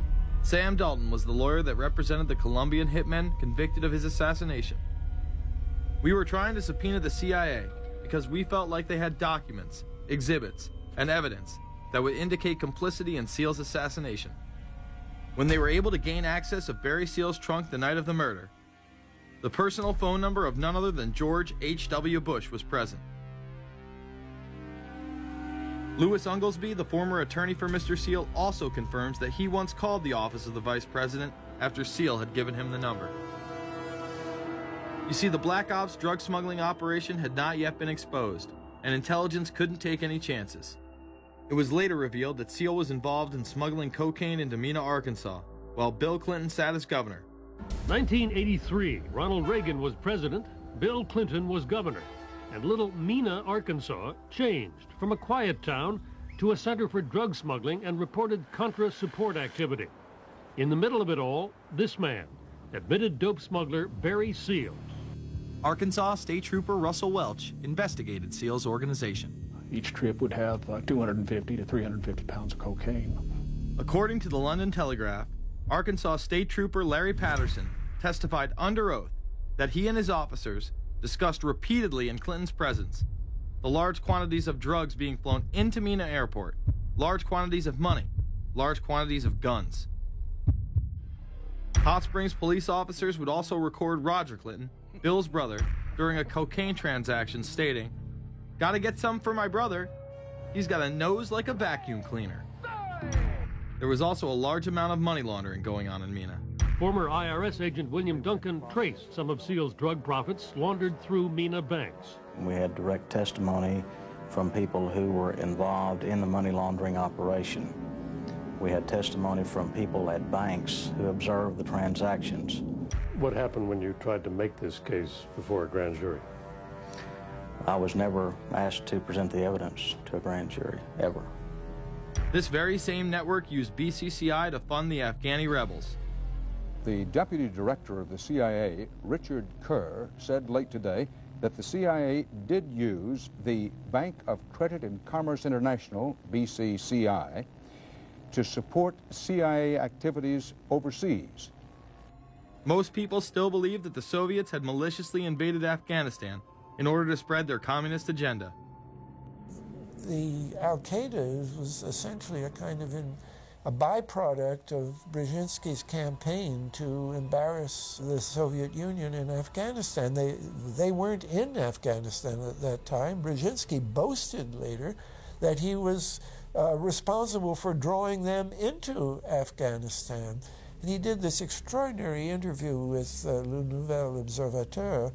Sam Dalton was the lawyer that represented the Colombian hitmen convicted of his assassination. We were trying to subpoena the CIA because we felt like they had documents, exhibits, and evidence that would indicate complicity in Seal's assassination. When they were able to gain access of Barry Seal's trunk the night of the murder, the personal phone number of none other than George H.W. Bush was present. Louis Unglesby, the former attorney for Mr. Seal, also confirms that he once called the office of the vice president after Seal had given him the number. You see, the Black Ops drug smuggling operation had not yet been exposed, and intelligence couldn't take any chances. It was later revealed that Seal was involved in smuggling cocaine into Mena, Arkansas, while Bill Clinton sat as governor. 1983, Ronald Reagan was president, Bill Clinton was governor. And little Mena, Arkansas, changed from a quiet town to a center for drug smuggling and reported Contra support activity. In the middle of it all, this man, admitted dope smuggler Barry Seal. Arkansas State Trooper Russell Welch investigated Seal's organization. Each trip would have 250 to 350 pounds of cocaine. According to the London Telegraph, Arkansas State Trooper Larry Patterson testified under oath that he and his officers discussed repeatedly in Clinton's presence the large quantities of drugs being flown into Mena Airport, large quantities of money, large quantities of guns. Hot Springs police officers would also record Roger Clinton, Bill's brother, during a cocaine transaction stating, "Gotta get some for my brother. He's got a nose like a vacuum cleaner." There was also a large amount of money laundering going on in Mena. Former IRS agent William Duncan traced some of Seal's drug profits laundered through Mena banks. We had direct testimony from people who were involved in the money laundering operation. We had testimony from people at banks who observed the transactions. What happened when you tried to make this case before a grand jury? I was never asked to present the evidence to a grand jury, ever. This very same network used BCCI to fund the Afghani rebels. The deputy director of the CIA, Richard Kerr, said late today that the CIA did use the Bank of Credit and Commerce International, BCCI, to support CIA activities overseas. Most people still believe that the Soviets had maliciously invaded Afghanistan in order to spread their communist agenda. The Al-Qaeda was essentially a kind of a byproduct of Brzezinski's campaign to embarrass the Soviet Union in Afghanistan. They weren't in Afghanistan at that time. Brzezinski boasted later that he was responsible for drawing them into Afghanistan. And he did this extraordinary interview with Le Nouvel Observateur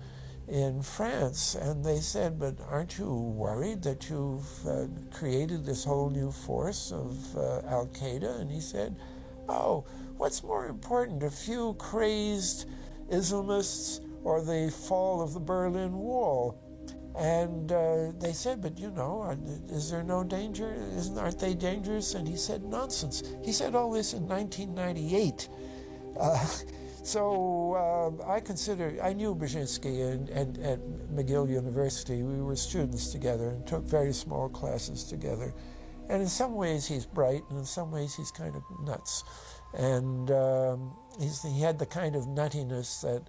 in France, and they said, but aren't you worried that you've created this whole new force of Al-Qaeda? And he said, oh, what's more important, a few crazed Islamists or the fall of the Berlin Wall? And they said, but you know, is there no danger? Aren't they dangerous? And he said, nonsense. He said all this in 1998. So I knew Brzezinski at McGill University. We were students together and took very small classes together. And in some ways he's bright, and in some ways he's kind of nuts. And he had the kind of nuttiness that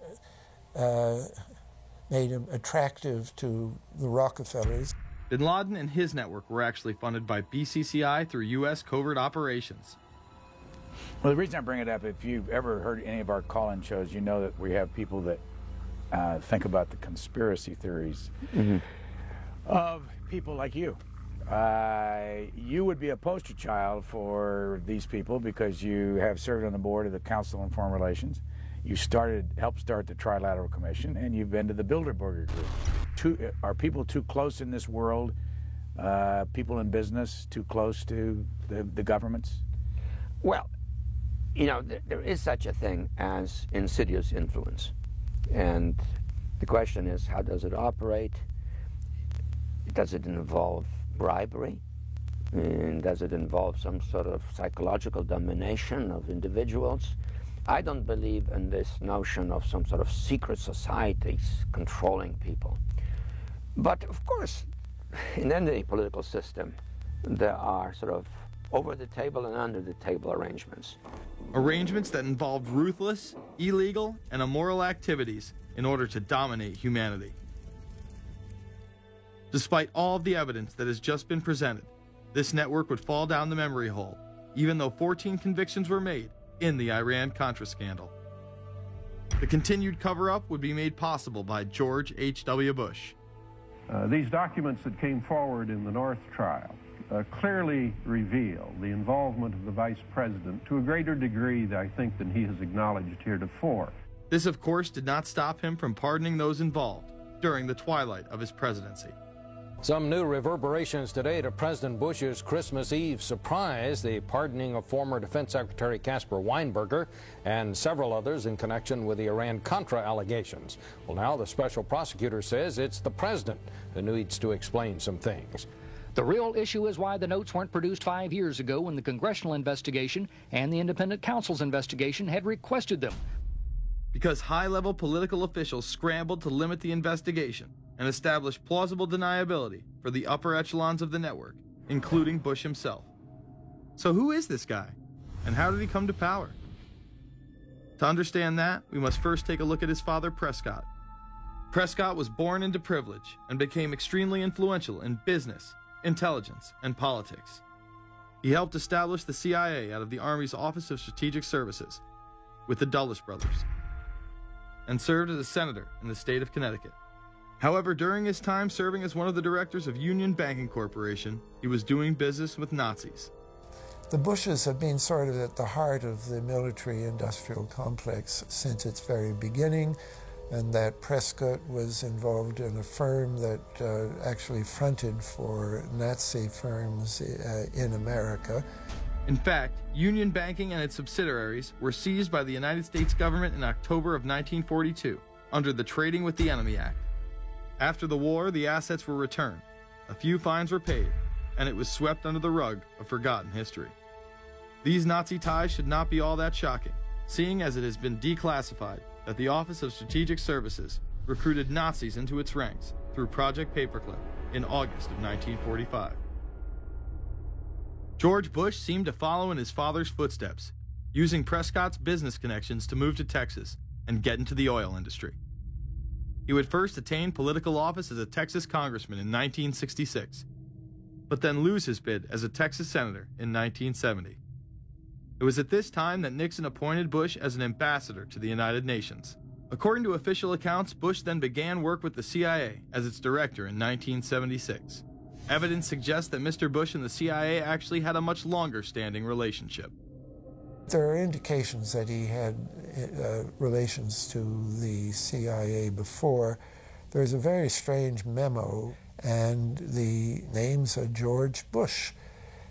made him attractive to the Rockefellers. Bin Laden and his network were actually funded by BCCI through U.S. covert operations. Well, the reason I bring it up, if you've ever heard any of our call-in shows, you know that we have people that think about the conspiracy theories of people like you. You would be a poster child for these people because you have served on the board of the Council on Foreign Relations. You helped start the Trilateral Commission, and you've been to the Bilderberger Group. Are people too close in this world, people in business, too close to the governments? Well, you know, there is such a thing as insidious influence. And the question is, how does it operate? Does it involve bribery? And does it involve some sort of psychological domination of individuals? I don't believe in this notion of some sort of secret societies controlling people. But of course, in any political system, there are sort of over-the-table and under-the-table arrangements. Arrangements that involved ruthless, illegal, and immoral activities in order to dominate humanity. Despite all of the evidence that has just been presented, this network would fall down the memory hole, even though 14 convictions were made in the Iran-Contra scandal. The continued cover-up would be made possible by George H.W. Bush. These documents that came forward in the North trial clearly reveal the involvement of the Vice President to a greater degree, I think, than he has acknowledged heretofore. This, of course, did not stop him from pardoning those involved during the twilight of his presidency. Some new reverberations today to President Bush's Christmas Eve surprise, the pardoning of former Defense Secretary Caspar Weinberger and several others in connection with the Iran-Contra allegations. Well, now the special prosecutor says it's the president who needs to explain some things. The real issue is why the notes weren't produced 5 years ago when the congressional investigation and the independent counsel's investigation had requested them. Because high-level political officials scrambled to limit the investigation and establish plausible deniability for the upper echelons of the network, including Bush himself. So who is this guy, and how did he come to power? To understand that, we must first take a look at his father, Prescott. Prescott was born into privilege and became extremely influential in business, intelligence, and politics. He helped establish the CIA out of the Army's Office of Strategic Services with the Dulles brothers, and served as a senator in the state of Connecticut. However, during his time serving as one of the directors of Union Banking Corporation, he was doing business with Nazis. The Bushes have been sort of at the heart of the military-industrial complex since its very beginning, and that Prescott was involved in a firm that actually fronted for Nazi firms in America. In fact, Union Banking and its subsidiaries were seized by the United States government in October of 1942 under the Trading with the Enemy Act. After the war, the assets were returned, a few fines were paid, and it was swept under the rug of forgotten history. These Nazi ties should not be all that shocking, seeing as it has been declassified that the Office of Strategic Services recruited Nazis into its ranks through Project Paperclip in August of 1945. George Bush seemed to follow in his father's footsteps, using Prescott's business connections to move to Texas and get into the oil industry. He would first attain political office as a Texas congressman in 1966, but then lose his bid as a Texas senator in 1970. It was at this time that Nixon appointed Bush as an ambassador to the United Nations. According to official accounts, Bush then began work with the CIA as its director in 1976. Evidence suggests that Mr. Bush and the CIA actually had a much longer-standing relationship. There are indications that he had relations to the CIA before. There's a very strange memo, and the name's George Bush.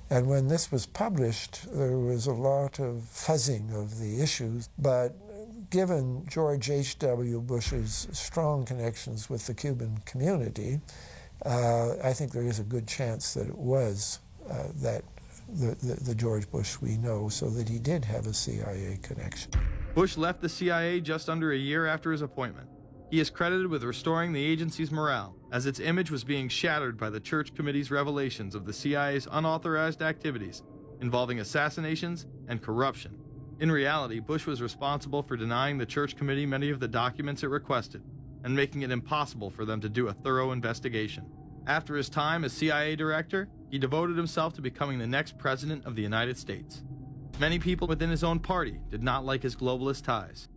And when this was published, there was a lot of fuzzing of the issues, but given George H.W. Bush's strong connections with the Cuban community, I think there is a good chance that it was the George Bush we know, so that he did have a CIA connection. Bush left the CIA just under a year after his appointment. He is credited with restoring the agency's morale, as its image was being shattered by the Church Committee's revelations of the CIA's unauthorized activities involving assassinations and corruption. In reality, Bush was responsible for denying the Church Committee many of the documents it requested and making it impossible for them to do a thorough investigation. After his time as CIA director, he devoted himself to becoming the next president of the United States. Many people within his own party did not like his globalist ties.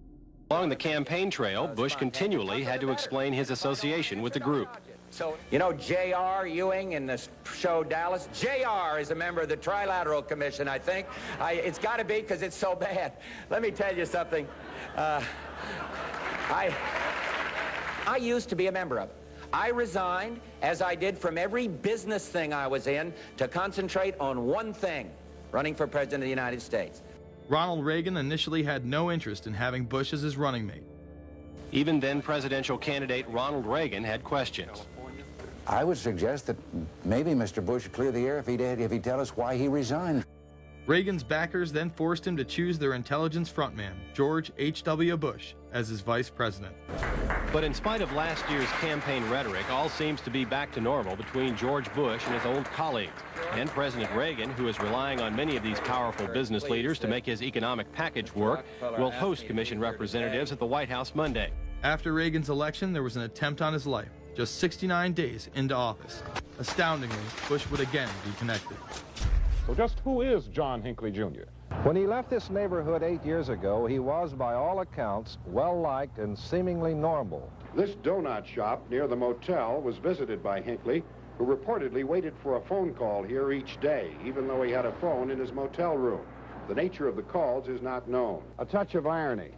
Along the campaign trail, Bush continually had to explain his association with the group. So, you know, J.R. Ewing in the show Dallas? J.R. is a member of the Trilateral Commission, I think. It's got to be because it's so bad. Let me tell you something. I used to be a member of it. I resigned, as I did from every business thing I was in, to concentrate on one thing, running for President of the United States. Ronald Reagan initially had no interest in having Bush as his running mate. Even then presidential candidate Ronald Reagan had questions. I would suggest that maybe Mr. Bush would clear the air if he'd tell us why he resigned. Reagan's backers then forced him to choose their intelligence frontman, George H.W. Bush, as his vice president. But in spite of last year's campaign rhetoric, all seems to be back to normal between George Bush and his old colleagues. And President Reagan, who is relying on many of these powerful business leaders to make his economic package work, will host commission representatives at the White House Monday. After Reagan's election, there was an attempt on his life, just 69 days into office. Astoundingly, Bush would again be connected. So just who is John Hinckley, Jr.? When he left this neighborhood 8 years ago, he was, by all accounts, well-liked and seemingly normal. This donut shop near the motel was visited by Hinckley, who reportedly waited for a phone call here each day, even though he had a phone in his motel room. The nature of the calls is not known. A touch of irony.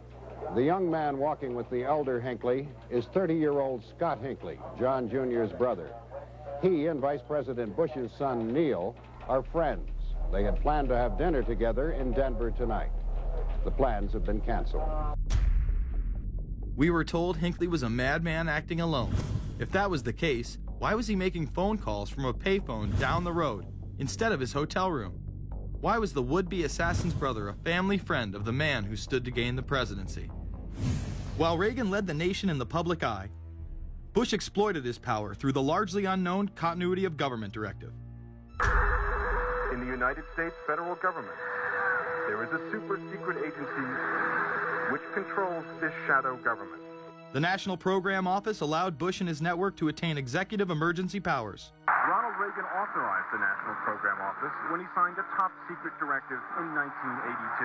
The young man walking with the elder Hinckley is 30-year-old Scott Hinckley, John Jr.'s brother. He and Vice President Bush's son, Neil, are friends. They had planned to have dinner together in Denver tonight. The plans have been canceled. We were told Hinckley was a madman acting alone. If that was the case, why was he making phone calls from a payphone down the road instead of his hotel room? Why was the would-be assassin's brother a family friend of the man who stood to gain the presidency? While Reagan led the nation in the public eye, Bush exploited his power through the largely unknown Continuity of Government Directive. In the United States federal government, there is a super-secret agency which controls this shadow government. The National Program Office allowed Bush and his network to attain executive emergency powers. Ronald Reagan authorized the National Program Office when he signed a top-secret directive in 1982.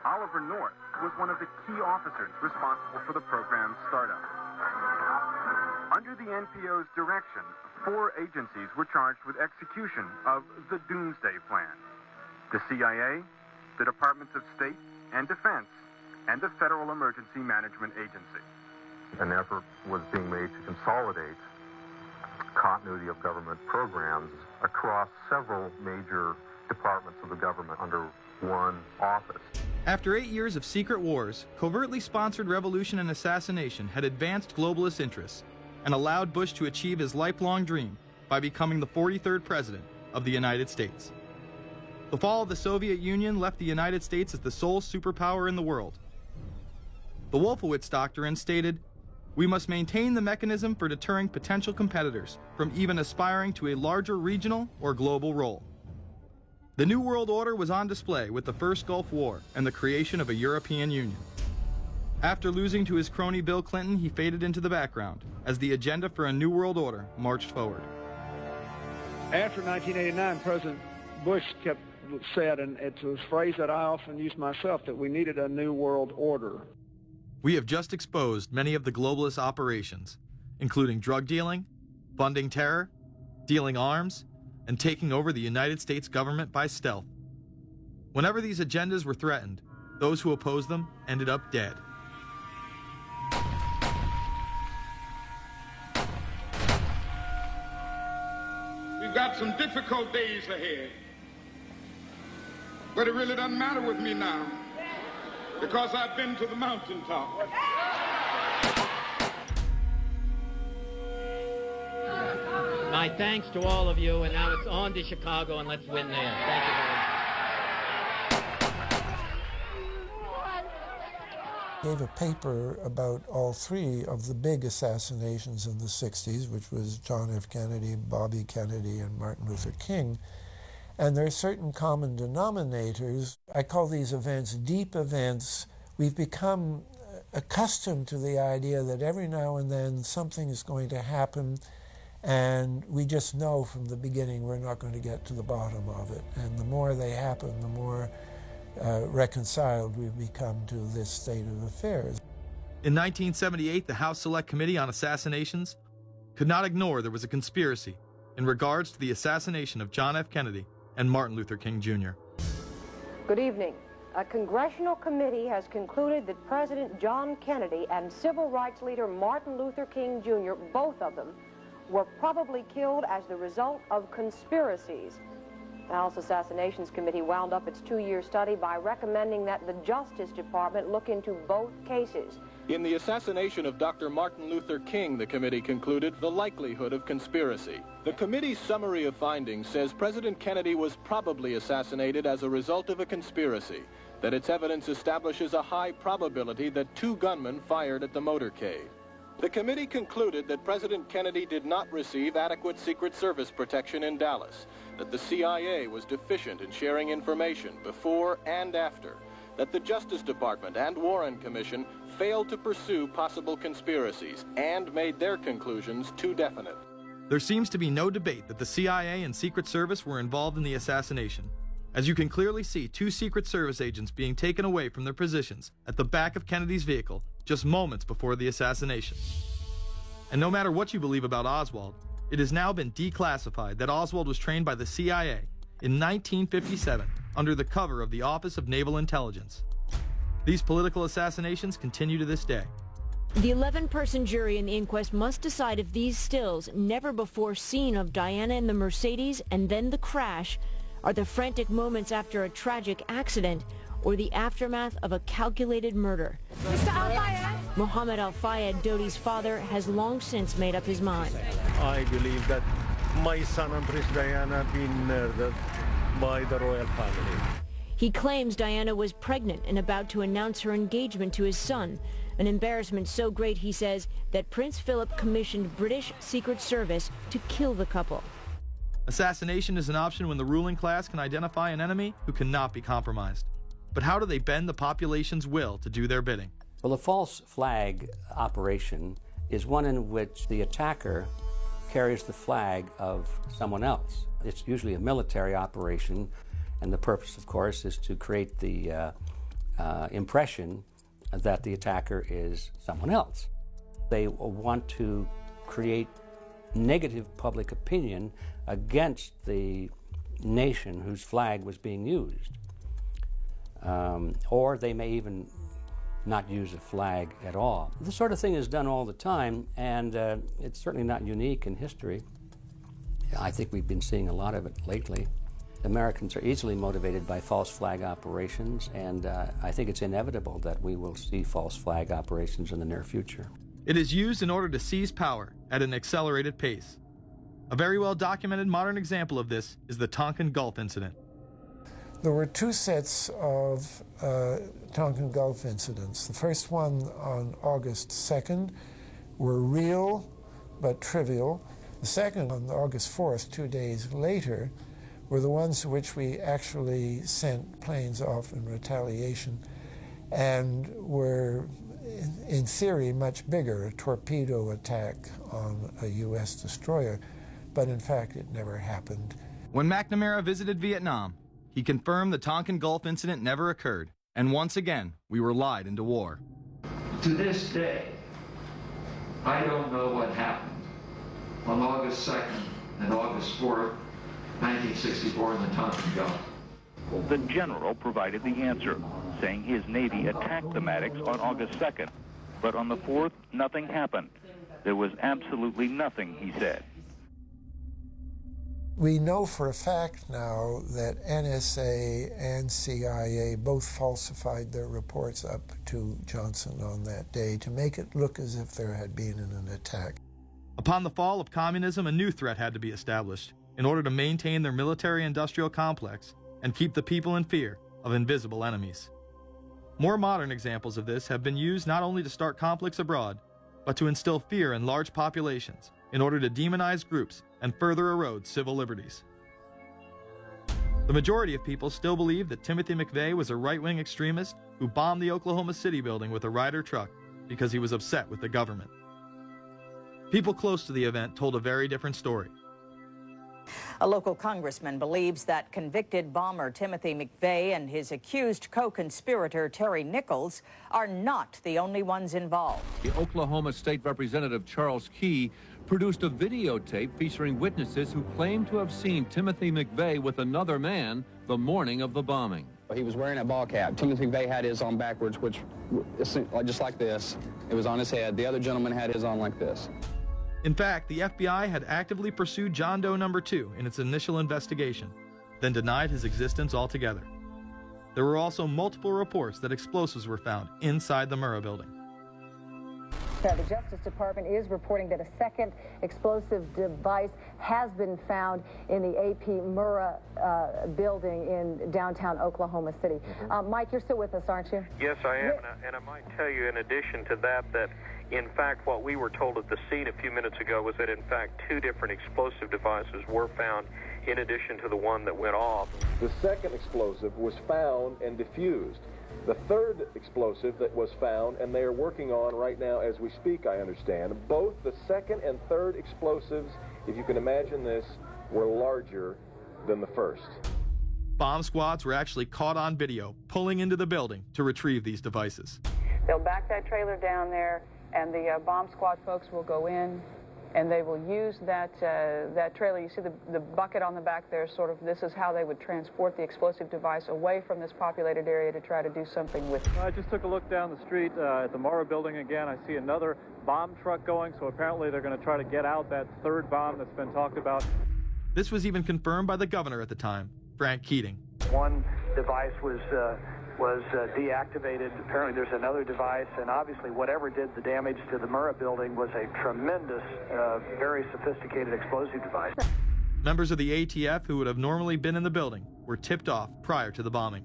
Oliver North was one of the key officers responsible for the program's startup. Under the NPO's direction, 4 agencies were charged with execution of the Doomsday Plan: the CIA, the Departments of State and Defense, and the Federal Emergency Management Agency. An effort was being made to consolidate continuity of government programs across several major departments of the government under one office. After 8 years of secret wars, covertly sponsored revolution and assassination had advanced globalist interests and allowed Bush to achieve his lifelong dream by becoming the 43rd president of the United States. The fall of the Soviet Union left the United States as the sole superpower in the world. The Wolfowitz Doctrine stated, "We must maintain the mechanism for deterring potential competitors from even aspiring to a larger regional or global role." The New World Order was on display with the first Gulf War and the creation of a European Union. After losing to his crony Bill Clinton, he faded into the background as the agenda for a New World Order marched forward. After 1989, President Bush said, and it's a phrase that I often use myself, that we needed a New World Order. We have just exposed many of the globalist operations, including drug dealing, funding terror, dealing arms, and taking over the United States government by stealth. Whenever these agendas were threatened, those who opposed them ended up dead. We've got some difficult days ahead, but it really doesn't matter with me now, because I've been to the mountaintop. My thanks to all of you, and now it's on to Chicago, and let's win there. Thank you very much. Gave a paper about all three of the big assassinations in the 60s, which was John F. Kennedy, Bobby Kennedy, and Martin Luther King. And there are certain common denominators. I call these events deep events. We've become accustomed to the idea that every now and then something is going to happen, and we just know from the beginning we're not going to get to the bottom of it. And the more they happen, the more reconciled we've become to this state of affairs. In 1978, the House Select Committee on Assassinations could not ignore there was a conspiracy in regards to the assassination of John F. Kennedy and Martin Luther King Jr. Good evening. A congressional committee has concluded that President John Kennedy and civil rights leader Martin Luther King Jr., both of them, were probably killed as the result of conspiracies. The House Assassinations Committee wound up its 2-year study by recommending that the Justice Department look into both cases. In the assassination of Dr. Martin Luther King, the committee concluded the likelihood of conspiracy. The committee's summary of findings says President Kennedy was probably assassinated as a result of a conspiracy, that its evidence establishes a high probability that 2 gunmen fired at the motorcade. The committee concluded that President Kennedy did not receive adequate Secret Service protection in Dallas, that the CIA was deficient in sharing information before and after, that the Justice Department and Warren Commission failed to pursue possible conspiracies and made their conclusions too definite. There seems to be no debate that the CIA and Secret Service were involved in the assassination, as you can clearly see 2 Secret Service agents being taken away from their positions at the back of Kennedy's vehicle just moments before the assassination. And no matter what you believe about Oswald, it has now been declassified that Oswald was trained by the CIA in 1957 under the cover of the Office of Naval Intelligence. These political assassinations continue to this day. The 11-person jury in the inquest must decide if these stills, never before seen of Diana in the Mercedes and then the crash, are the frantic moments after a tragic accident or the aftermath of a calculated murder. Mr. Al-Fayed? Mohammed Al-Fayed, Dodi's father, has long since made up his mind. I believe that my son and Princess Diana have been murdered by the royal family. He claims Diana was pregnant and about to announce her engagement to his son, an embarrassment so great, he says, that Prince Philip commissioned British Secret Service to kill the couple. Assassination is an option when the ruling class can identify an enemy who cannot be compromised. But how do they bend the population's will to do their bidding? Well, the false flag operation is one in which the attacker carries the flag of someone else. It's usually a military operation, and the purpose, of course, is to create the impression that the attacker is someone else. They want to create negative public opinion against the nation whose flag was being used. Or they may even not use a flag at all. This sort of thing is done all the time, and it's certainly not unique in history. I think we've been seeing a lot of it lately. Americans are easily motivated by false flag operations, and I think it's inevitable that we will see false flag operations in the near future. It is used in order to seize power at an accelerated pace. A very well-documented modern example of this is the Tonkin Gulf incident. There were two sets of Tonkin Gulf incidents. The first one on August 2nd were real but trivial. The second on August 4th, 2 days later, were the ones to which we actually sent planes off in retaliation and were, in theory, much bigger, a torpedo attack on a U.S. destroyer, but in fact it never happened. When McNamara visited Vietnam, he confirmed the Tonkin Gulf incident never occurred, and once again, we were lied into war. To this day, I don't know what happened on August 2nd and August 4th, 1964 in the Tonkin Gulf. The general provided the answer, saying his Navy attacked the Maddox on August 2nd, but on the 4th, nothing happened. There was absolutely nothing, he said. We know for a fact now that NSA and CIA both falsified their reports up to Johnson on that day to make it look as if there had been an attack. Upon the fall of communism, a new threat had to be established in order to maintain their military-industrial complex and keep the people in fear of invisible enemies. More modern examples of this have been used not only to start conflicts abroad, but to instill fear in large populations in order to demonize groups and further erode civil liberties. The majority of people still believe that Timothy McVeigh was a right-wing extremist who bombed the Oklahoma City building with a Ryder truck because he was upset with the government. People close to the event told a very different story. A local congressman believes that convicted bomber Timothy McVeigh and his accused co-conspirator Terry Nichols are not the only ones involved. The Oklahoma State Representative Charles Key produced a videotape featuring witnesses who claim to have seen Timothy McVeigh with another man the morning of the bombing. He was wearing a ball cap. Timothy McVeigh had his on backwards, which just like this. It was on his head. The other gentleman had his on like this. In fact, the FBI had actively pursued John Doe No. 2 in its initial investigation, then denied his existence altogether. There were also multiple reports that explosives were found inside the Murrah building. The Justice Department is reporting that a second explosive device has been found in the AP Murrah building in downtown Oklahoma City. Mike, you're still with us, aren't you? Yes, I am, and I might tell you in addition to that, in fact, what we were told at the scene a few minutes ago was that, in fact, 2 different explosive devices were found in addition to the one that went off. The second explosive was found and defused. The third explosive that was found, and they are working on right now as we speak, I understand, both the second and third explosives, if you can imagine this, were larger than the first. Bomb squads were actually caught on video pulling into the building to retrieve these devices. They'll back that trailer down there, and the bomb squad folks will go in, and they will use that trailer. You see the bucket on the back there, sort of, this is how they would transport the explosive device away from this populated area to try to do something with it. I just took a look down the street at the Murrah building again. I see another bomb truck going, so apparently they're going to try to get out that third bomb that's been talked about. This was even confirmed by the governor at the time, Frank Keating. One device was deactivated. Apparently there's another device, and obviously whatever did the damage to the Murrah building was a tremendous, very sophisticated explosive device. Members of the ATF who would have normally been in the building were tipped off prior to the bombing.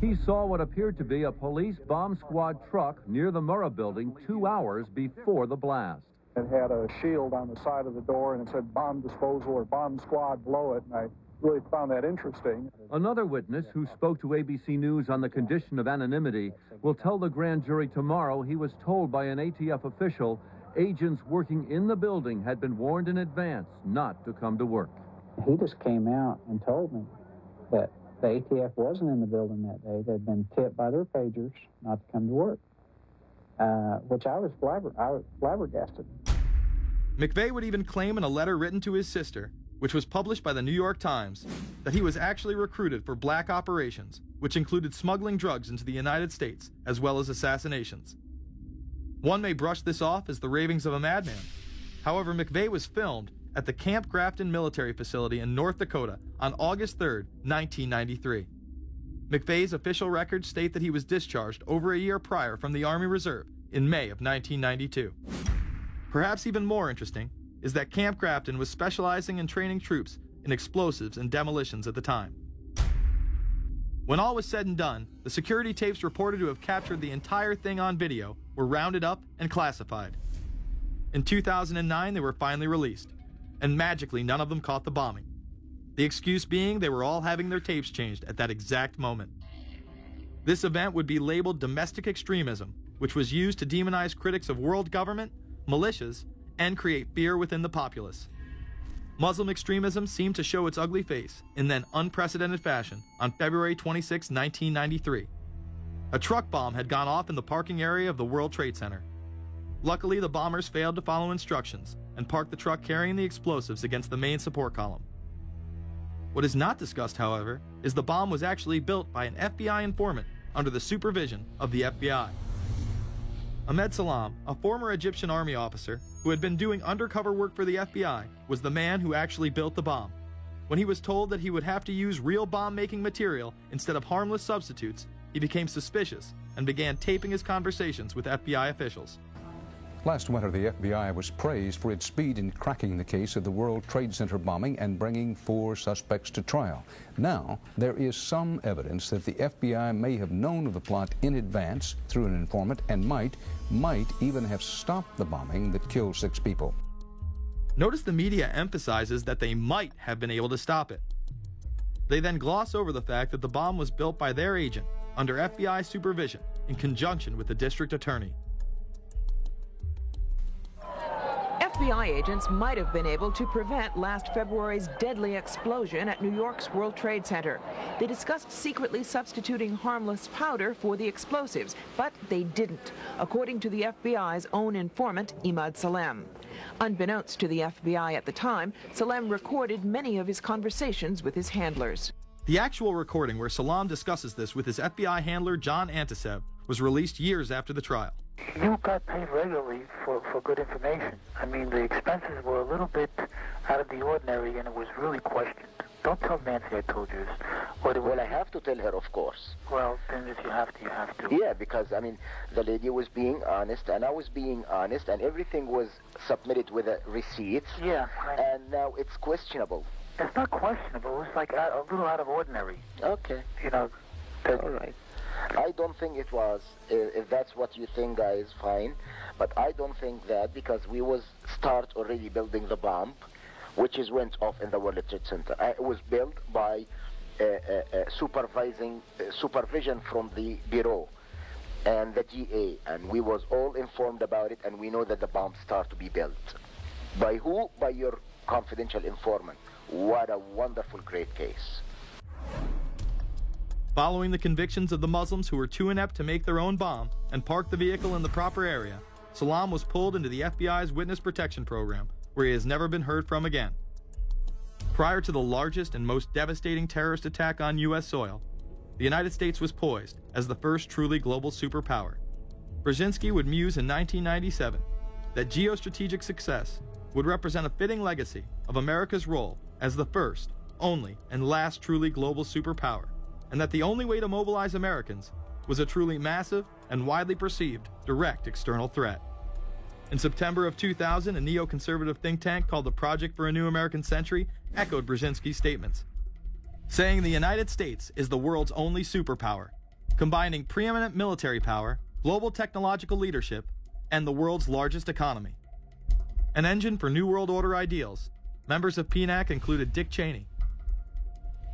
He saw what appeared to be a police bomb squad truck near the Murrah building 2 hours before the blast. It had a shield on the side of the door, and it said bomb disposal or bomb squad below it, and I really found that interesting. Another witness who spoke to ABC News on the condition of anonymity will tell the grand jury tomorrow he was told by an ATF official agents working in the building had been warned in advance not to come to work. He just came out and told me that the ATF wasn't in the building that day. They'd been tipped by their pagers not to come to work, which I was flabbergasted. McVeigh would even claim in a letter written to his sister, which was published by the New York Times, that he was actually recruited for black operations, which included smuggling drugs into the United States, as well as assassinations. One may brush this off as the ravings of a madman. However, McVeigh was filmed at the Camp Grafton military facility in North Dakota on August 3, 1993. McVeigh's official records state that he was discharged over a year prior from the Army Reserve in May of 1992. Perhaps even more interesting is that Camp Grafton was specializing in training troops in explosives and demolitions at the time. When all was said and done, the security tapes reported to have captured the entire thing on video were rounded up and classified. In 2009, they were finally released, and magically none of them caught the bombing. The excuse being they were all having their tapes changed at that exact moment. This event would be labeled domestic extremism, which was used to demonize critics of world government, militias, and create fear within the populace. Muslim extremism seemed to show its ugly face in then unprecedented fashion on February 26, 1993. A truck bomb had gone off in the parking area of the World Trade Center. Luckily, the bombers failed to follow instructions and parked the truck carrying the explosives against the main support column. What is not discussed, however, is the bomb was actually built by an FBI informant under the supervision of the FBI. Ahmed Salam, a former Egyptian army officer who had been doing undercover work for the FBI, was the man who actually built the bomb. When he was told that he would have to use real bomb-making material instead of harmless substitutes, he became suspicious and began taping his conversations with FBI officials. Last winter, the FBI was praised for its speed in cracking the case of the World Trade Center bombing and bringing 4 suspects to trial. Now, there is some evidence that the FBI may have known of the plot in advance through an informant and might even have stopped the bombing that killed 6 people. Notice the media emphasizes that they might have been able to stop it. They then gloss over the fact that the bomb was built by their agent under FBI supervision in conjunction with the district attorney. FBI agents might have been able to prevent last February's deadly explosion at New York's World Trade Center. They discussed secretly substituting harmless powder for the explosives, but they didn't, according to the FBI's own informant, Imad Salem. Unbeknownst to the FBI at the time, Salem recorded many of his conversations with his handlers. The actual recording where Salam discusses this with his FBI handler, John Antisev, was released years after the trial. You got paid regularly for good information. I mean, the expenses were a little bit out of the ordinary, and it was really questioned. Don't tell Nancy I told you this. Well, I have to tell her, of course. Well, then if you have to, you have to. Yeah, because, I mean, the lady was being honest, and I was being honest, and everything was submitted with a receipt. Yeah. And now it's questionable. It's not questionable. It's like a little out of ordinary. Okay. You know. All right. I don't think it was. If that's what you think, guys, fine. But I don't think that, because we was start already building the bomb, which is went off in the World Trade Center. It was built by supervision from the Bureau and the GA, and we was all informed about it, and we know that the bomb start to be built. By who? By your confidential informant. What a wonderful, great case. Following the convictions of the Muslims who were too inept to make their own bomb and park the vehicle in the proper area, Salam was pulled into the FBI's Witness Protection Program, where he has never been heard from again. Prior to the largest and most devastating terrorist attack on U.S. soil, the United States was poised as the first truly global superpower. Brzezinski would muse in 1997 that geostrategic success would represent a fitting legacy of America's role as the first, only, and last truly global superpower, and that the only way to mobilize Americans was a truly massive and widely perceived direct external threat. In September of 2000, a neoconservative think tank called the Project for a New American Century echoed Brzezinski's statements, saying the United States is the world's only superpower, combining preeminent military power, global technological leadership, and the world's largest economy. An engine for New World Order ideals, members of PNAC included Dick Cheney,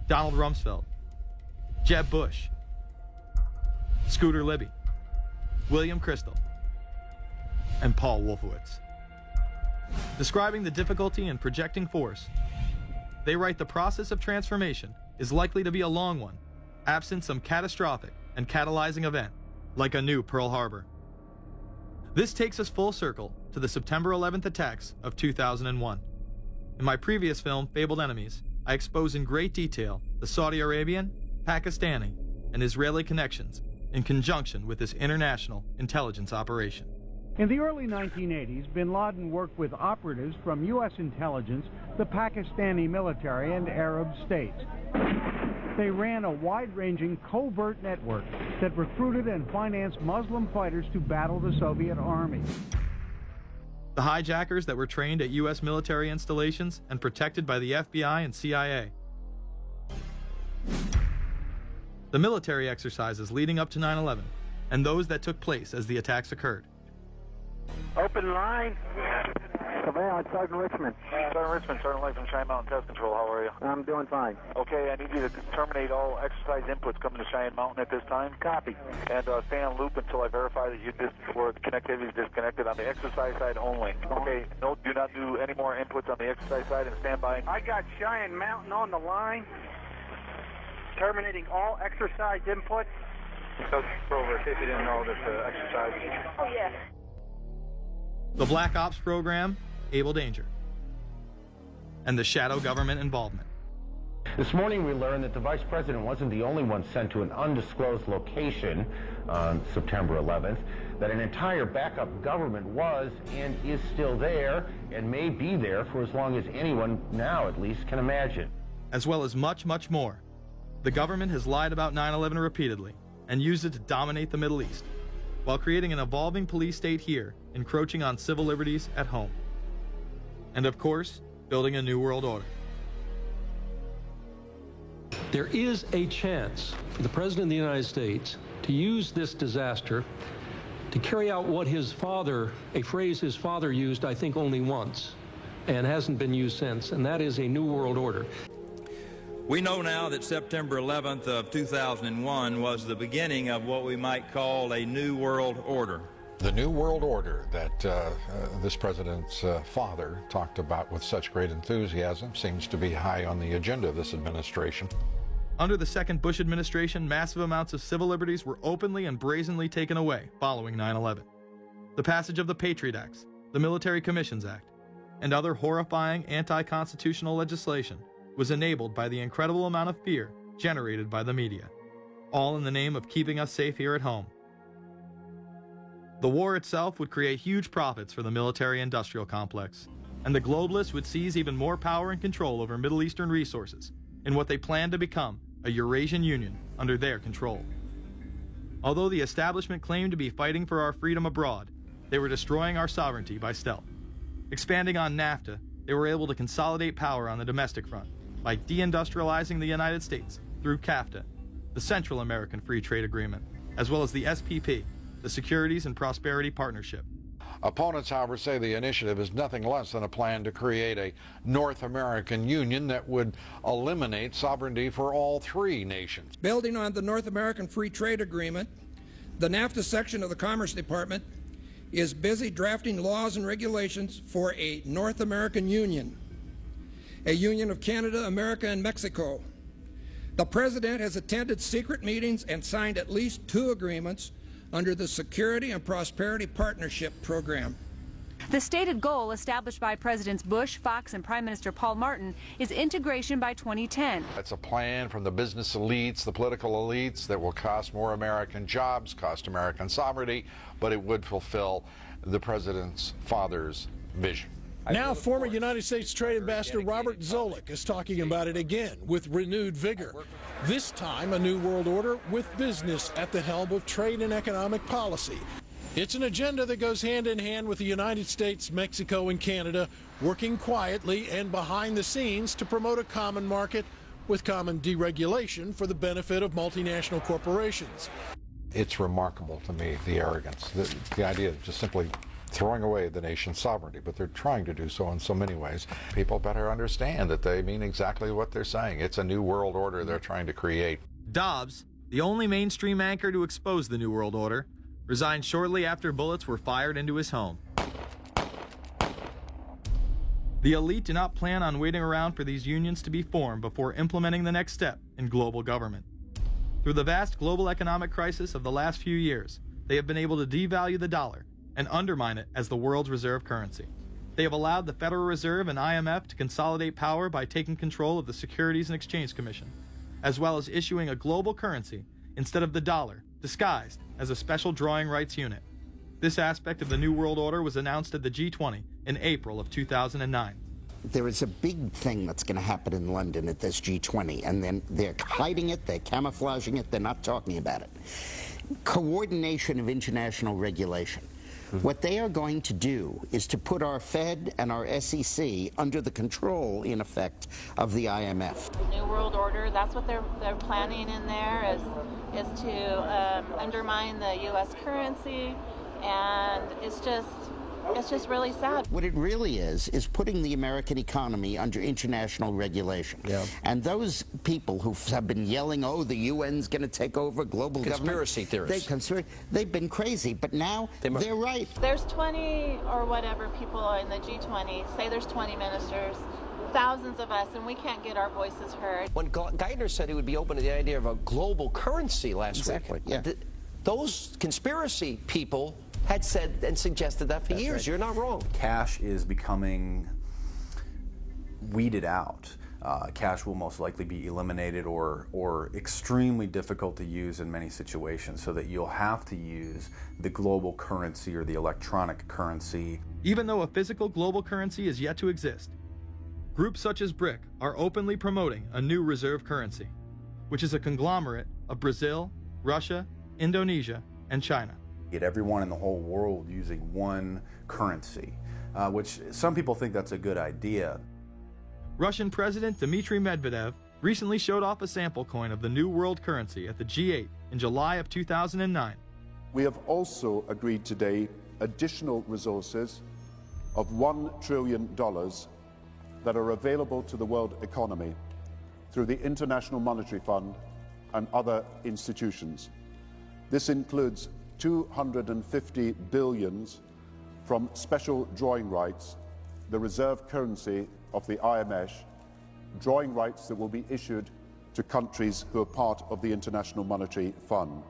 Donald Rumsfeld, Jeb Bush, Scooter Libby, William Kristol, and Paul Wolfowitz. Describing the difficulty in projecting force, they write the process of transformation is likely to be a long one, absent some catastrophic and catalyzing event, like a new Pearl Harbor. This takes us full circle to the September 11th attacks of 2001. In my previous film, Fabled Enemies, I expose in great detail the Saudi Arabian, Pakistani, and Israeli connections in conjunction with this international intelligence operation. In the early 1980s, bin Laden worked with operatives from U.S. intelligence, the Pakistani military, and Arab states. They ran a wide-ranging covert network that recruited and financed Muslim fighters to battle the Soviet army. The hijackers that were trained at U.S. military installations and protected by the FBI and CIA. The military exercises leading up to 9/11, and those that took place as the attacks occurred. Open line. Surveillance, Sergeant Richmond. Sergeant Richmond, Sergeant Light from Cheyenne Mountain Test Control. How are you? I'm doing fine. Okay, I need you to terminate all exercise inputs coming to Cheyenne Mountain at this time. Copy. And stay on loop until I verify that the connectivity is disconnected on the exercise side only. Okay, no, do not do any more inputs on the exercise side and stand by. I got Cheyenne Mountain on the line. Terminating all exercise inputs. So, Grover, if you didn't know that exercise. Oh, yeah. The Black Ops program, Able Danger, and the shadow government involvement. This morning we learned that the Vice President wasn't the only one sent to an undisclosed location on September 11th, that an entire backup government was and is still there and may be there for as long as anyone now at least can imagine. As well as much, much more. The government has lied about 9/11 repeatedly and used it to dominate the Middle East, while creating an evolving police state here, encroaching on civil liberties at home. And of course, building a new world order. There is a chance for the President of the United States to use this disaster to carry out what his father, a phrase his father used, I think, only once, and hasn't been used since, and that is a new world order. We know now that September 11th of 2001 was the beginning of what we might call a new world order. The new world order that this president's father talked about with such great enthusiasm seems to be high on the agenda of this administration. Under the second Bush administration, massive amounts of civil liberties were openly and brazenly taken away following 9/11. The passage of the Patriot Acts, the Military Commissions Act, and other horrifying anti-constitutional legislation was enabled by the incredible amount of fear generated by the media, all in the name of keeping us safe here at home. The war itself would create huge profits for the military-industrial complex, and the globalists would seize even more power and control over Middle Eastern resources in what they planned to become a Eurasian Union under their control. Although the establishment claimed to be fighting for our freedom abroad, they were destroying our sovereignty by stealth. Expanding on NAFTA, they were able to consolidate power on the domestic front by deindustrializing the United States through CAFTA, the Central American Free Trade Agreement, as well as the SPP, the Securities and Prosperity Partnership. Opponents, however, say the initiative is nothing less than a plan to create a North American Union that would eliminate sovereignty for all three nations. Building on the North American Free Trade Agreement, the NAFTA section of the Commerce Department is busy drafting laws and regulations for a North American Union, a union of Canada, America, and Mexico. The President has attended secret meetings and signed at least 2 agreements under the Security and Prosperity Partnership Program. The stated goal established by Presidents Bush, Fox, and Prime Minister Paul Martin is integration by 2010. It's a plan from the business elites, the political elites, that will cost more American jobs, cost American sovereignty, but it would fulfill the President's father's vision. Now, former United States Trade Ambassador Robert Zoellick is talking about it again with renewed vigor. This time, a new world order with business at the helm of trade and economic policy. It's an agenda that goes hand in hand with the United States, Mexico, and Canada working quietly and behind the scenes to promote a common market with common deregulation for the benefit of multinational corporations. It's remarkable to me, the arrogance, the idea of just simply throwing away the nation's sovereignty, but they're trying to do so in so many ways. People better understand that they mean exactly what they're saying. It's a new world order they're trying to create. Dobbs, the only mainstream anchor to expose the new world order, resigned shortly after bullets were fired into his home. The elite do not plan on waiting around for these unions to be formed before implementing the next step in global government. Through the vast global economic crisis of the last few years, they have been able to devalue the dollar and undermine it as the world's reserve currency. They have allowed the Federal Reserve and IMF to consolidate power by taking control of the Securities and Exchange Commission, as well as issuing a global currency instead of the dollar, disguised as a special drawing rights unit. This aspect of the New World Order was announced at the G20 in April of 2009. There is a big thing that's going to happen in London at this G20, and then they're hiding it, they're camouflaging it, they're not talking about it. Coordination of international regulation. What they are going to do is to put our Fed and our SEC under the control, in effect, of the IMF. New World Order, that's what they're planning in there, is to undermine the U.S. currency, and it's just really sad. What it really is putting the American economy under international regulation. Yeah. And those people who have been yelling, oh, the UN's going to take over global conspiracy government. Theorists. They've been crazy, but now they're right. There's 20 or whatever people in the G20, say there's 20 ministers, thousands of us, and we can't get our voices heard. When Geithner said he would be open to the idea of a global currency last week, those conspiracy people had said and suggested that for years. Right. You're not wrong. Cash is becoming weeded out. Cash will most likely be eliminated or extremely difficult to use in many situations, so that you'll have to use the global currency or the electronic currency. Even though a physical global currency is yet to exist, groups such as BRIC are openly promoting a new reserve currency, which is a conglomerate of Brazil, Russia, Indonesia, and China. Get everyone in the whole world using one currency, which some people think that's a good idea. Russian President Dmitry Medvedev recently showed off a sample coin of the new world currency at the G8 in July of 2009. We have also agreed today additional resources of $1 trillion that are available to the world economy through the International Monetary Fund and other institutions. This includes 250 billion from special drawing rights, the reserve currency of the IMF, drawing rights that will be issued to countries who are part of the International Monetary Fund.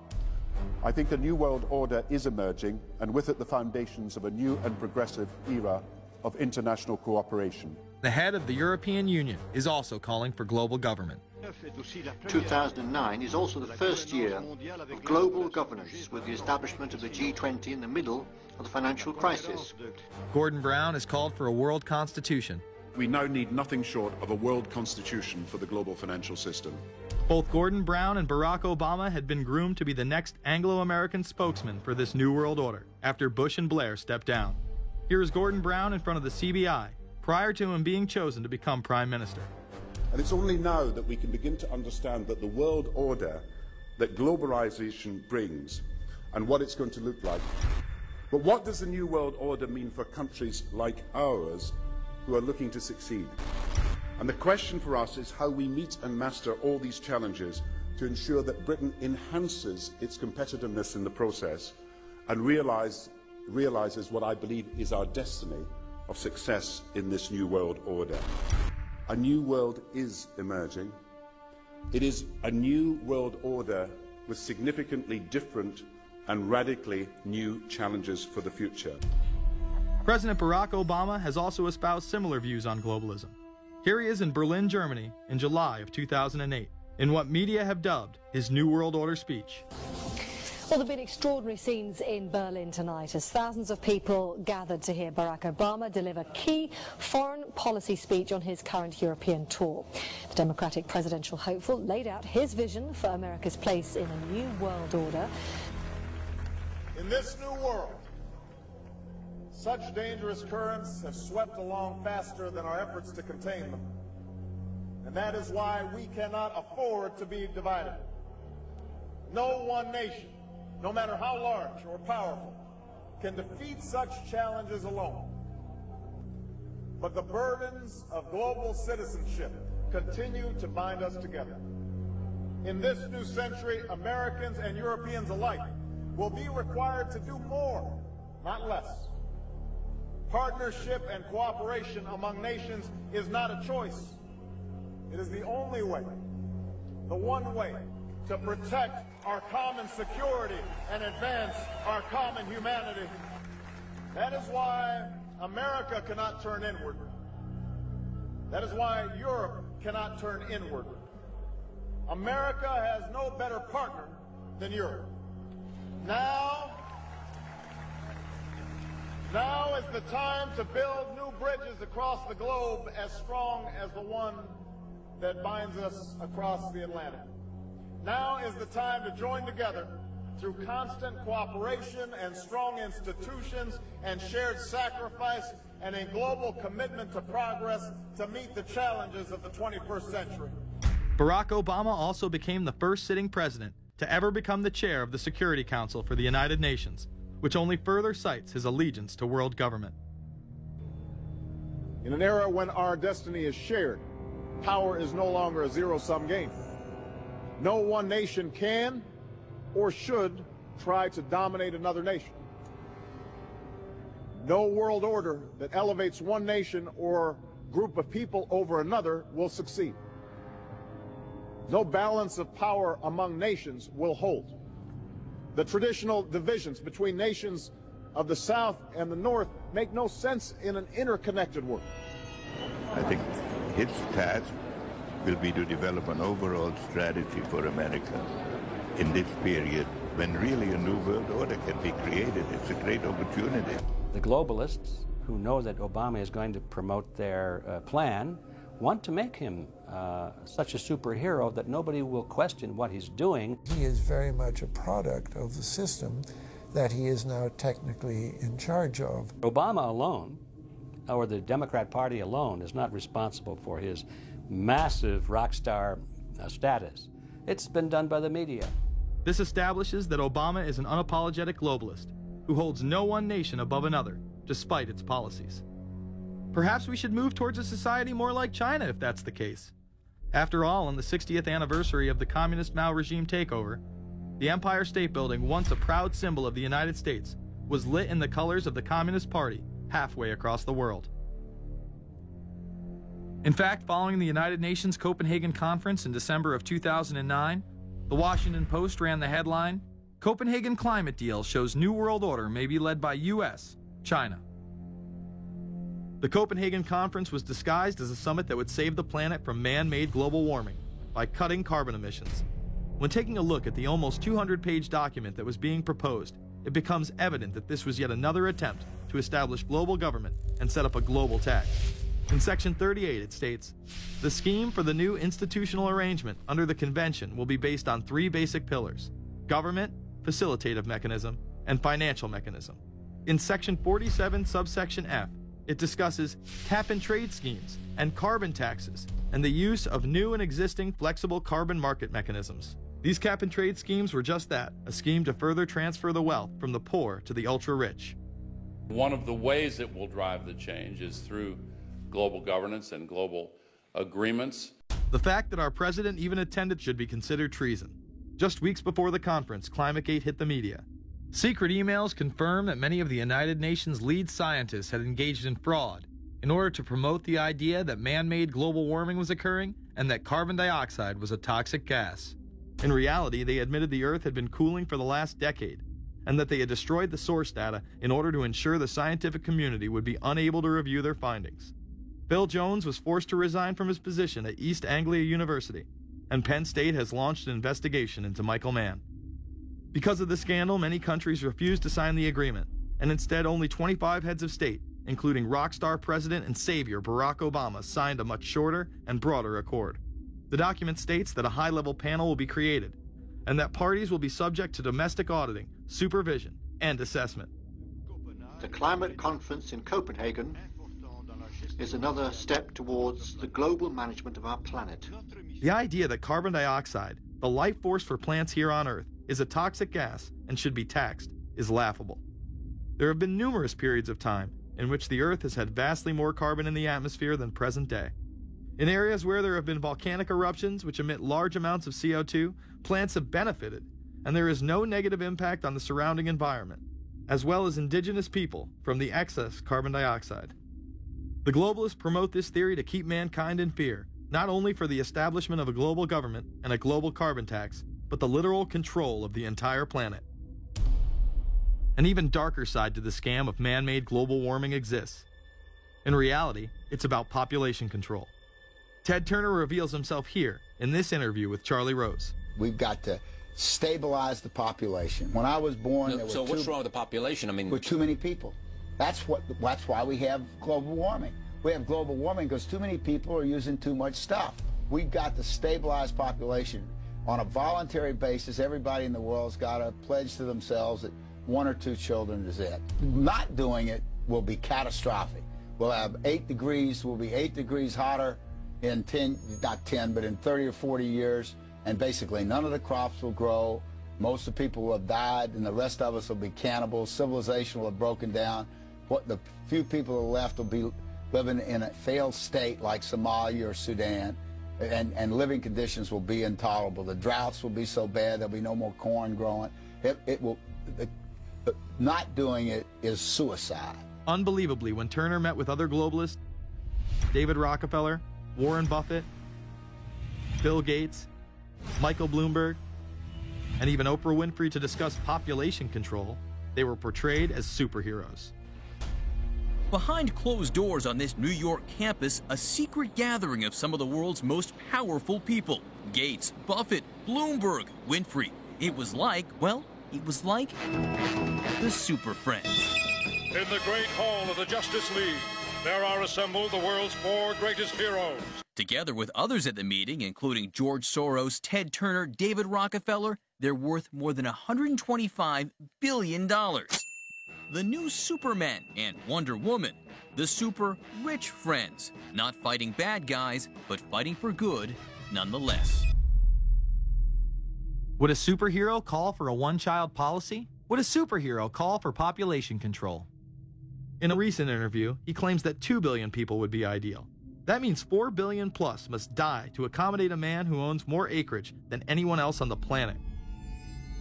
I think a new world order is emerging, and with it the foundations of a new and progressive era of international cooperation. The head of the European Union is also calling for global government. 2009 is also the first year of global governance, with the establishment of the G20 in the middle of the financial crisis. Gordon Brown has called for a world constitution. We now need nothing short of a world constitution for the global financial system. Both Gordon Brown and Barack Obama had been groomed to be the next Anglo-American spokesman for this new world order after Bush and Blair stepped down. Here is Gordon Brown in front of the CBI prior to him being chosen to become Prime Minister. And it's only now that we can begin to understand that the world order that globalization brings and what it's going to look like. But what does the new world order mean for countries like ours who are looking to succeed? And the question for us is how we meet and master all these challenges to ensure that Britain enhances its competitiveness in the process and realizes what I believe is our destiny of success in this new world order. A new world is emerging. It is a new world order with significantly different and radically new challenges for the future. President Barack Obama has also espoused similar views on globalism. Here he is in Berlin, Germany, in July of 2008, in what media have dubbed his New World Order speech. Well, there have been extraordinary scenes in Berlin tonight as thousands of people gathered to hear Barack Obama deliver key foreign policy speech on his current European tour. The Democratic presidential hopeful laid out his vision for America's place in a new world order. In this new world, such dangerous currents have swept along faster than our efforts to contain them. And that is why we cannot afford to be divided. No one nation, no matter how large or powerful, can defeat such challenges alone. But the burdens of global citizenship continue to bind us together. In this new century, Americans and Europeans alike will be required to do more, not less. Partnership and cooperation among nations is not a choice. It is the only way, the one way, to protect our common security and advance our common humanity. That is why America cannot turn inward. That is why Europe cannot turn inward. America has no better partner than Europe. Now Now is the time to build new bridges across the globe as strong as the one that binds us across the Atlantic. Now is the time to join together through constant cooperation and strong institutions and shared sacrifice and a global commitment to progress to meet the challenges of the 21st century. Barack Obama also became the first sitting president to ever become the chair of the Security Council for the United Nations, which only further cites his allegiance to world government. In an era when our destiny is shared, power is no longer a zero-sum game. No one nation can or should try to dominate another nation. No world order that elevates one nation or group of people over another will succeed. No balance of power among nations will hold. The traditional divisions between nations of the South and the North make no sense in an interconnected world. I think its task will be to develop an overall strategy for America in this period when really a new world order can be created. It's a great opportunity. The globalists, who know that Obama is going to promote their plan, want to make him such a superhero that nobody will question what he's doing. He is very much a product of the system that he is now technically in charge of. Obama alone, or the Democrat Party alone, is not responsible for his massive rock star status. It's been done by the media. This establishes that Obama is an unapologetic globalist who holds no one nation above another, despite its policies. Perhaps we should move towards a society more like China if that's the case. After all, on the 60th anniversary of the communist Mao regime takeover, the Empire State Building, once a proud symbol of the United States, was lit in the colors of the Communist Party halfway across the world. In fact, following the United Nations Copenhagen Conference in December of 2009, the Washington Post ran the headline, "Copenhagen Climate Deal Shows New World Order May Be Led by US, China." The Copenhagen Conference was disguised as a summit that would save the planet from man-made global warming by cutting carbon emissions. When taking a look at the almost 200-page document that was being proposed, it becomes evident that this was yet another attempt to establish global government and set up a global tax. In Section 38, it states, "The scheme for the new institutional arrangement under the Convention will be based on three basic pillars: government, facilitative mechanism, and financial mechanism." In Section 47, subsection F, it discusses cap-and-trade schemes and carbon taxes and the use of new and existing flexible carbon market mechanisms. These cap-and-trade schemes were just that, a scheme to further transfer the wealth from the poor to the ultra-rich. One of the ways it will drive the change is through global governance and global agreements. The fact that our president even attended should be considered treason. Just weeks before the conference, ClimateGate hit the media. Secret emails confirm that many of the United Nations lead scientists had engaged in fraud in order to promote the idea that man-made global warming was occurring and that carbon dioxide was a toxic gas. In reality, they admitted the Earth had been cooling for the last decade and that they had destroyed the source data in order to ensure the scientific community would be unable to review their findings. Bill Jones was forced to resign from his position at East Anglia University, and Penn State has launched an investigation into Michael Mann. Because of the scandal, many countries refused to sign the agreement, and instead only 25 heads of state, including rock star president and savior Barack Obama, signed a much shorter and broader accord. The document states that a high-level panel will be created, and that parties will be subject to domestic auditing, supervision, and assessment. The climate conference in Copenhagen is another step towards the global management of our planet. The idea that carbon dioxide, the life force for plants here on Earth, is a toxic gas and should be taxed is laughable. There have been numerous periods of time in which the Earth has had vastly more carbon in the atmosphere than present day. In areas where there have been volcanic eruptions which emit large amounts of CO2, plants have benefited, and there is no negative impact on the surrounding environment, as well as indigenous people from the excess carbon dioxide. The globalists promote this theory to keep mankind in fear, not only for the establishment of a global government and a global carbon tax, but the literal control of the entire planet. An even darker side to the scam of man-made global warming exists. In reality, it's about population control. Ted Turner reveals himself here in this interview with Charlie Rose. We've got to stabilize the population. When I was born, there were what's wrong with the population? I mean, with too many people. That's why we have global warming. We have global warming because too many people are using too much stuff. We've got to stabilize population on a voluntary basis. Everybody in the world's got to pledge to themselves that 1 or 2 children is it. Not doing it will be catastrophic. We'll have 8 degrees, we'll be 8 degrees hotter in 30 or 40 years, and basically none of the crops will grow. Most of the people will have died, and the rest of us will be cannibals. Civilization will have broken down. What the few people who are left will be living in a failed state like Somalia or Sudan, and living conditions will be intolerable. The droughts will be so bad there'll be no more corn growing. Not doing it is suicide. Unbelievably, when Turner met with other globalists, David Rockefeller, Warren Buffett, Bill Gates, Michael Bloomberg, and even Oprah Winfrey to discuss population control, they were portrayed as superheroes. Behind closed doors on this New York campus, a secret gathering of some of the world's most powerful people. Gates, Buffett, Bloomberg, Winfrey. It was like, well, it was like the Super Friends. In the great hall of the Justice League, there are assembled the world's 4 greatest heroes. Together with others at the meeting, including George Soros, Ted Turner, David Rockefeller, they're worth more than $125 billion. The new Superman and Wonder Woman, the super rich friends, not fighting bad guys, but fighting for good nonetheless. Would a superhero call for a one-child policy? Would a superhero call for population control? In a recent interview, he claims that 2 billion people would be ideal. That means 4 billion plus must die to accommodate a man who owns more acreage than anyone else on the planet.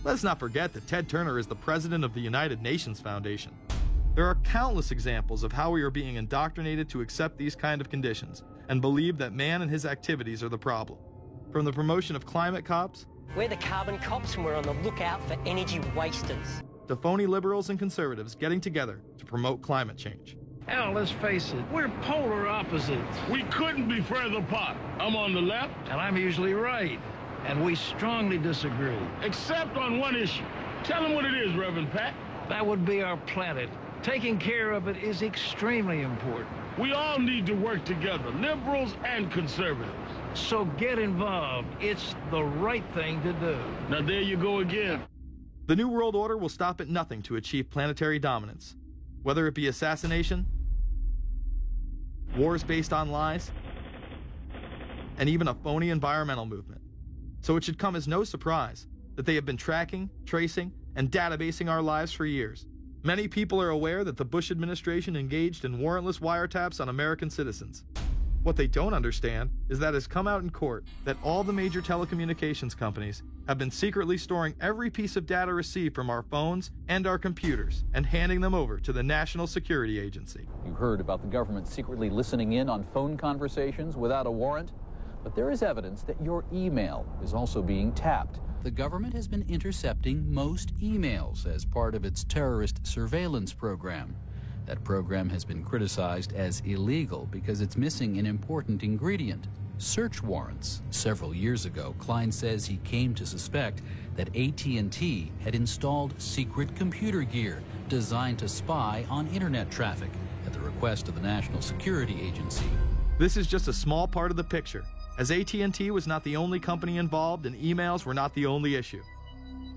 Let's not forget that Ted Turner is the president of the United Nations Foundation. There are countless examples of how we are being indoctrinated to accept these kind of conditions and believe that man and his activities are the problem. From the promotion of climate cops, we're the carbon cops and we're on the lookout for energy wasters, to phony liberals and conservatives getting together to promote climate change. Hell, let's face it, we're polar opposites. We couldn't be further apart. I'm on the left, and I'm usually right. And we strongly disagree. Except on one issue. Tell them what it is, Reverend Pat. That would be our planet. Taking care of it is extremely important. We all need to work together, liberals and conservatives. So get involved. It's the right thing to do. Now there you go again. The New World Order will stop at nothing to achieve planetary dominance, whether it be assassination, wars based on lies, and even a phony environmental movement. So it should come as no surprise that they have been tracking, tracing, and databasing our lives for years. Many people are aware that the Bush administration engaged in warrantless wiretaps on American citizens. What they don't understand is that it has come out in court that all the major telecommunications companies have been secretly storing every piece of data received from our phones and our computers and handing them over to the National Security Agency. You heard about the government secretly listening in on phone conversations without a warrant, but there is evidence that your email is also being tapped. The government has been intercepting most emails as part of its terrorist surveillance program. That program has been criticized as illegal because it's missing an important ingredient: search warrants. Several years ago, Klein says he came to suspect that AT&T had installed secret computer gear designed to spy on internet traffic at the request of the National Security Agency. This is just a small part of the picture, as AT&T was not the only company involved and emails were not the only issue.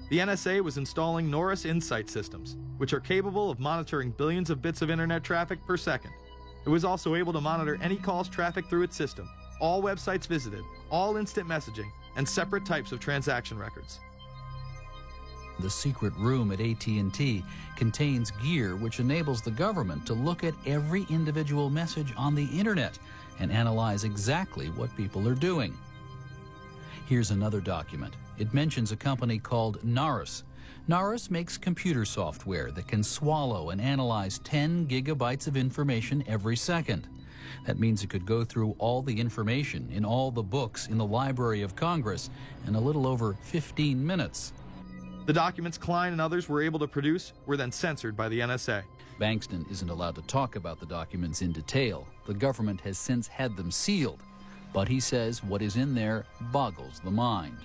The NSA was installing Norris Insight systems, which are capable of monitoring billions of bits of internet traffic per second. It was also able to monitor any calls trafficked through its system, all websites visited, all instant messaging, and separate types of transaction records. The secret room at AT&T contains gear which enables the government to look at every individual message on the internet and analyze exactly what people are doing. Here's another document. It mentions a company called Narus. Narus makes computer software that can swallow and analyze 10 gigabytes of information every second. That means it could go through all the information in all the books in the Library of Congress in a little over 15 minutes. The documents Klein and others were able to produce were then censored by the NSA. Bankston isn't allowed to talk about the documents in detail. The government has since had them sealed. But he says what is in there boggles the mind.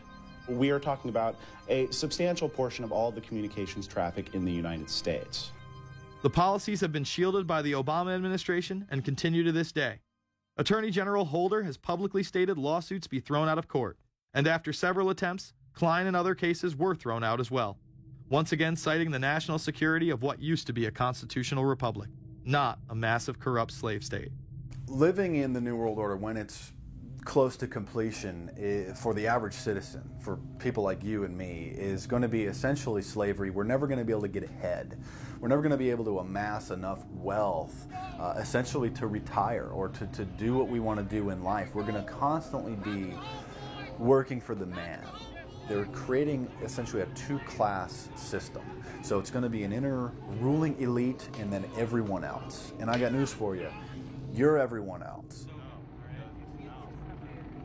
We are talking about a substantial portion of all the communications traffic in the United States. The policies have been shielded by the Obama administration and continue to this day. Attorney General Holder has publicly stated lawsuits be thrown out of court, and after several attempts, Klein and other cases were thrown out as well, once again citing the national security of what used to be a constitutional republic, not a massive corrupt slave state. Living in the New World Order, when it's close to completion, for the average citizen, for people like you and me, is going to be essentially slavery. We're never going to be able to get ahead. We're never going to be able to amass enough wealth, essentially to retire or to do what we want to do in life. We're going to constantly be working for the man. They're creating essentially a two-class system. So it's going to be an inner ruling elite and then everyone else. And I got news for you. You're everyone else.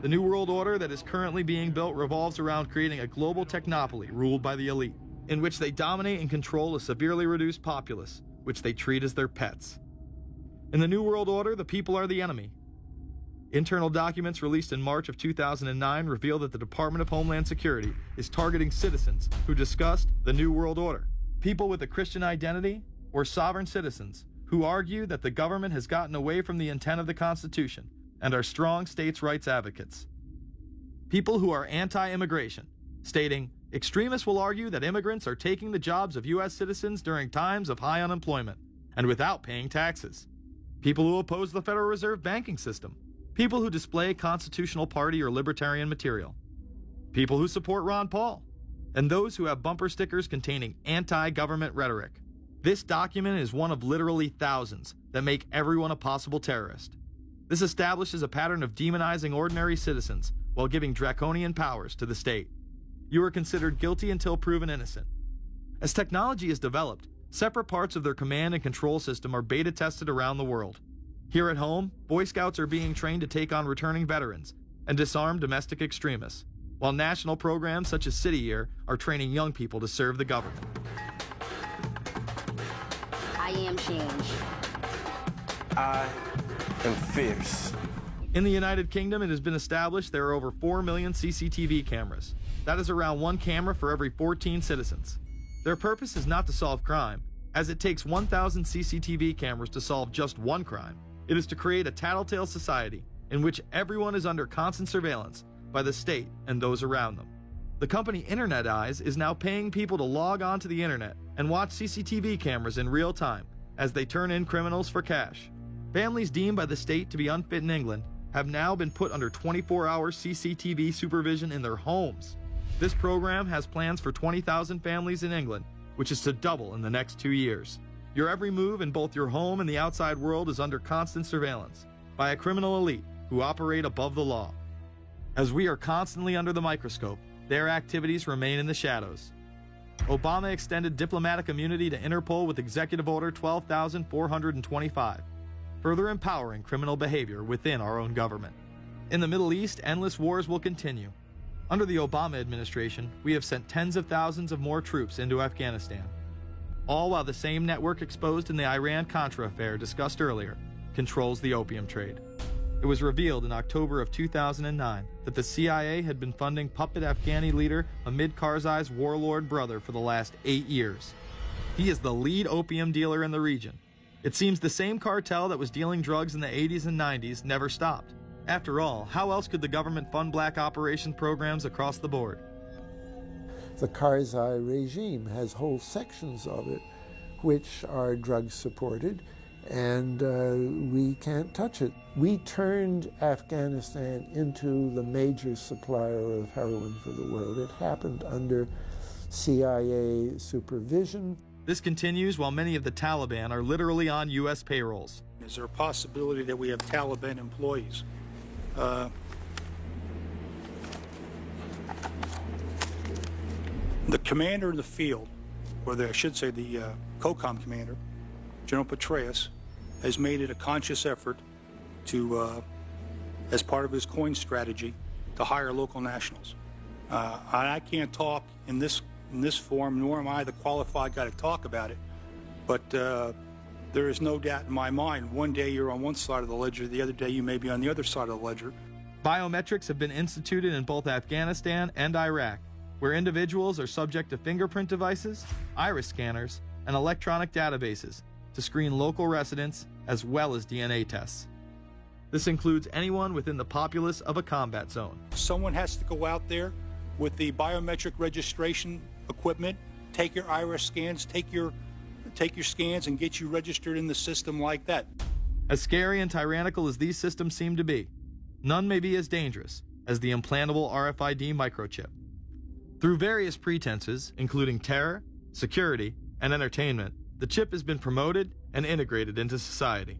The New World Order that is currently being built revolves around creating a global technopoly ruled by the elite, in which they dominate and control a severely reduced populace, which they treat as their pets. In the New World Order, the people are the enemy. Internal documents released in March of 2009 reveal that the Department of Homeland Security is targeting citizens who discussed the New World Order, people with a Christian identity or sovereign citizens who argue that the government has gotten away from the intent of the Constitution and are strong states' rights advocates. People who are anti-immigration, stating, extremists will argue that immigrants are taking the jobs of U.S. citizens during times of high unemployment and without paying taxes. People who oppose the Federal Reserve banking system. People who display constitutional party or libertarian material. People who support Ron Paul. And those who have bumper stickers containing anti-government rhetoric. This document is one of literally thousands that make everyone a possible terrorist. This establishes a pattern of demonizing ordinary citizens while giving draconian powers to the state. You are considered guilty until proven innocent. As technology is developed, separate parts of their command and control system are beta tested around the world. Here at home, Boy Scouts are being trained to take on returning veterans and disarm domestic extremists, while national programs such as City Year are training young people to serve the government. I am change. I am fierce. In the United Kingdom, it has been established there are over 4 million CCTV cameras. That is around one camera for every 14 citizens. Their purpose is not to solve crime, as it takes 1,000 CCTV cameras to solve just one crime. It is to create a tattletale society in which everyone is under constant surveillance by the state and those around them. The company Internet Eyes is now paying people to log onto the internet and watch CCTV cameras in real time as they turn in criminals for cash. Families deemed by the state to be unfit in England have now been put under 24-hour CCTV supervision in their homes. This program has plans for 20,000 families in England, which is to double in the next 2 years. Your every move in both your home and the outside world is under constant surveillance by a criminal elite who operate above the law. As we are constantly under the microscope, their activities remain in the shadows. Obama extended diplomatic immunity to Interpol with Executive Order 12,425, further empowering criminal behavior within our own government. In the Middle East, endless wars will continue. Under the Obama administration, we have sent tens of thousands of more troops into Afghanistan, all while the same network exposed in the Iran-Contra affair discussed earlier controls the opium trade. It was revealed in October of 2009 that the CIA had been funding puppet Afghani leader Hamid Karzai's warlord brother for the last 8 years. He is the lead opium dealer in the region. It seems the same cartel that was dealing drugs in the 80s and 90s never stopped. After all, how else could the government fund black operation programs across the board? The Karzai regime has whole sections of it which are drug-supported, and we can't touch it. We turned Afghanistan into the major supplier of heroin for the world. It happened under CIA supervision. This continues while many of the Taliban are literally on U.S. payrolls. Is there a possibility that we have Taliban employees? The commander in the field, or I should say the COCOM commander, General Petraeus, has made it a conscious effort to, as part of his coin strategy, to hire local nationals. I can't talk in this form, nor am I the qualified guy to talk about it, but there is no doubt in my mind, one day you're on one side of the ledger, the other day you may be on the other side of the ledger. Biometrics have been instituted in both Afghanistan and Iraq, where individuals are subject to fingerprint devices, iris scanners, and electronic databases to screen local residents as well as DNA tests. This includes anyone within the populace of a combat zone. Someone has to go out there with the biometric registration equipment, take your iris scans, take your scans and get you registered in the system like that. As scary and tyrannical as these systems seem to be, none may be as dangerous as the implantable RFID microchip. Through various pretenses, including terror, security, and entertainment, the chip has been promoted and integrated into society.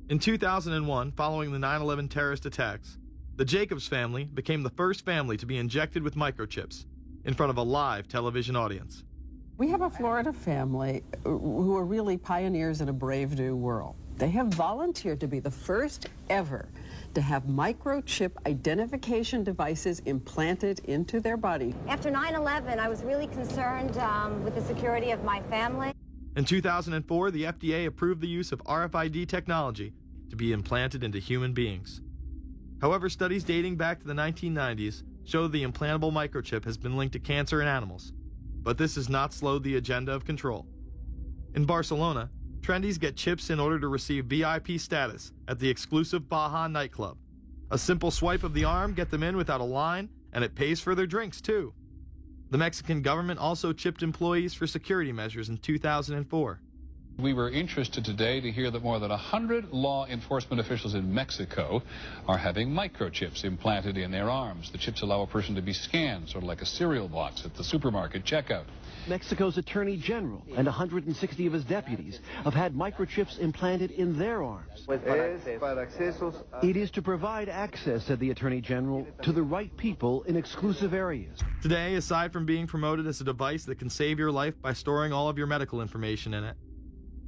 In 2001, following the 9/11 terrorist attacks, the Jacobs family became the first family to be injected with microchips in front of a live television audience. We have a Florida family who are really pioneers in a brave new world. They have volunteered to be the first ever to have microchip identification devices implanted into their body. After 9/11, I was really concerned with the security of my family. In 2004, the FDA approved the use of RFID technology to be implanted into human beings. However, studies dating back to the 1990s show the implantable microchip has been linked to cancer in animals, but this has not slowed the agenda of control. In Barcelona, trendies get chips in order to receive VIP status at the exclusive Baja nightclub. A simple swipe of the arm gets them in without a line, and it pays for their drinks too. The Mexican government also chipped employees for security measures in 2004. We were interested today to hear that more than 100 law enforcement officials in Mexico are having microchips implanted in their arms. The chips allow a person to be scanned, sort of like a cereal box at the supermarket checkout. Mexico's Attorney General and 160 of his deputies have had microchips implanted in their arms. It is to provide access, said the Attorney General, to the right people in exclusive areas. Today, aside from being promoted as a device that can save your life by storing all of your medical information in it,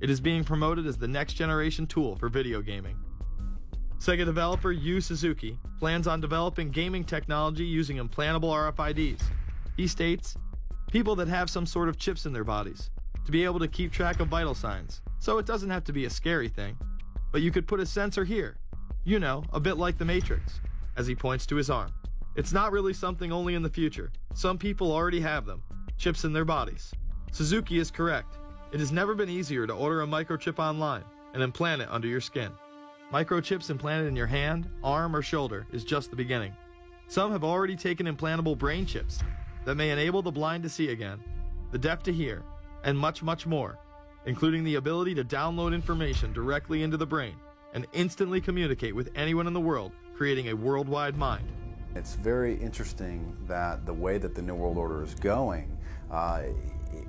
it is being promoted as the next generation tool for video gaming. Sega developer Yu Suzuki plans on developing gaming technology using implantable RFIDs. He states, people that have some sort of chips in their bodies, to be able to keep track of vital signs, so it doesn't have to be a scary thing. But you could put a sensor here, you know, a bit like the Matrix, as he points to his arm. It's not really something only in the future. Some people already have them, chips in their bodies. Suzuki is correct. It has never been easier to order a microchip online and implant it under your skin. Microchips implanted in your hand, arm, or shoulder is just the beginning. Some have already taken implantable brain chips that may enable the blind to see again, the deaf to hear, and much, much more, including the ability to download information directly into the brain and instantly communicate with anyone in the world, creating a worldwide mind. It's very interesting that the way that the New World Order is going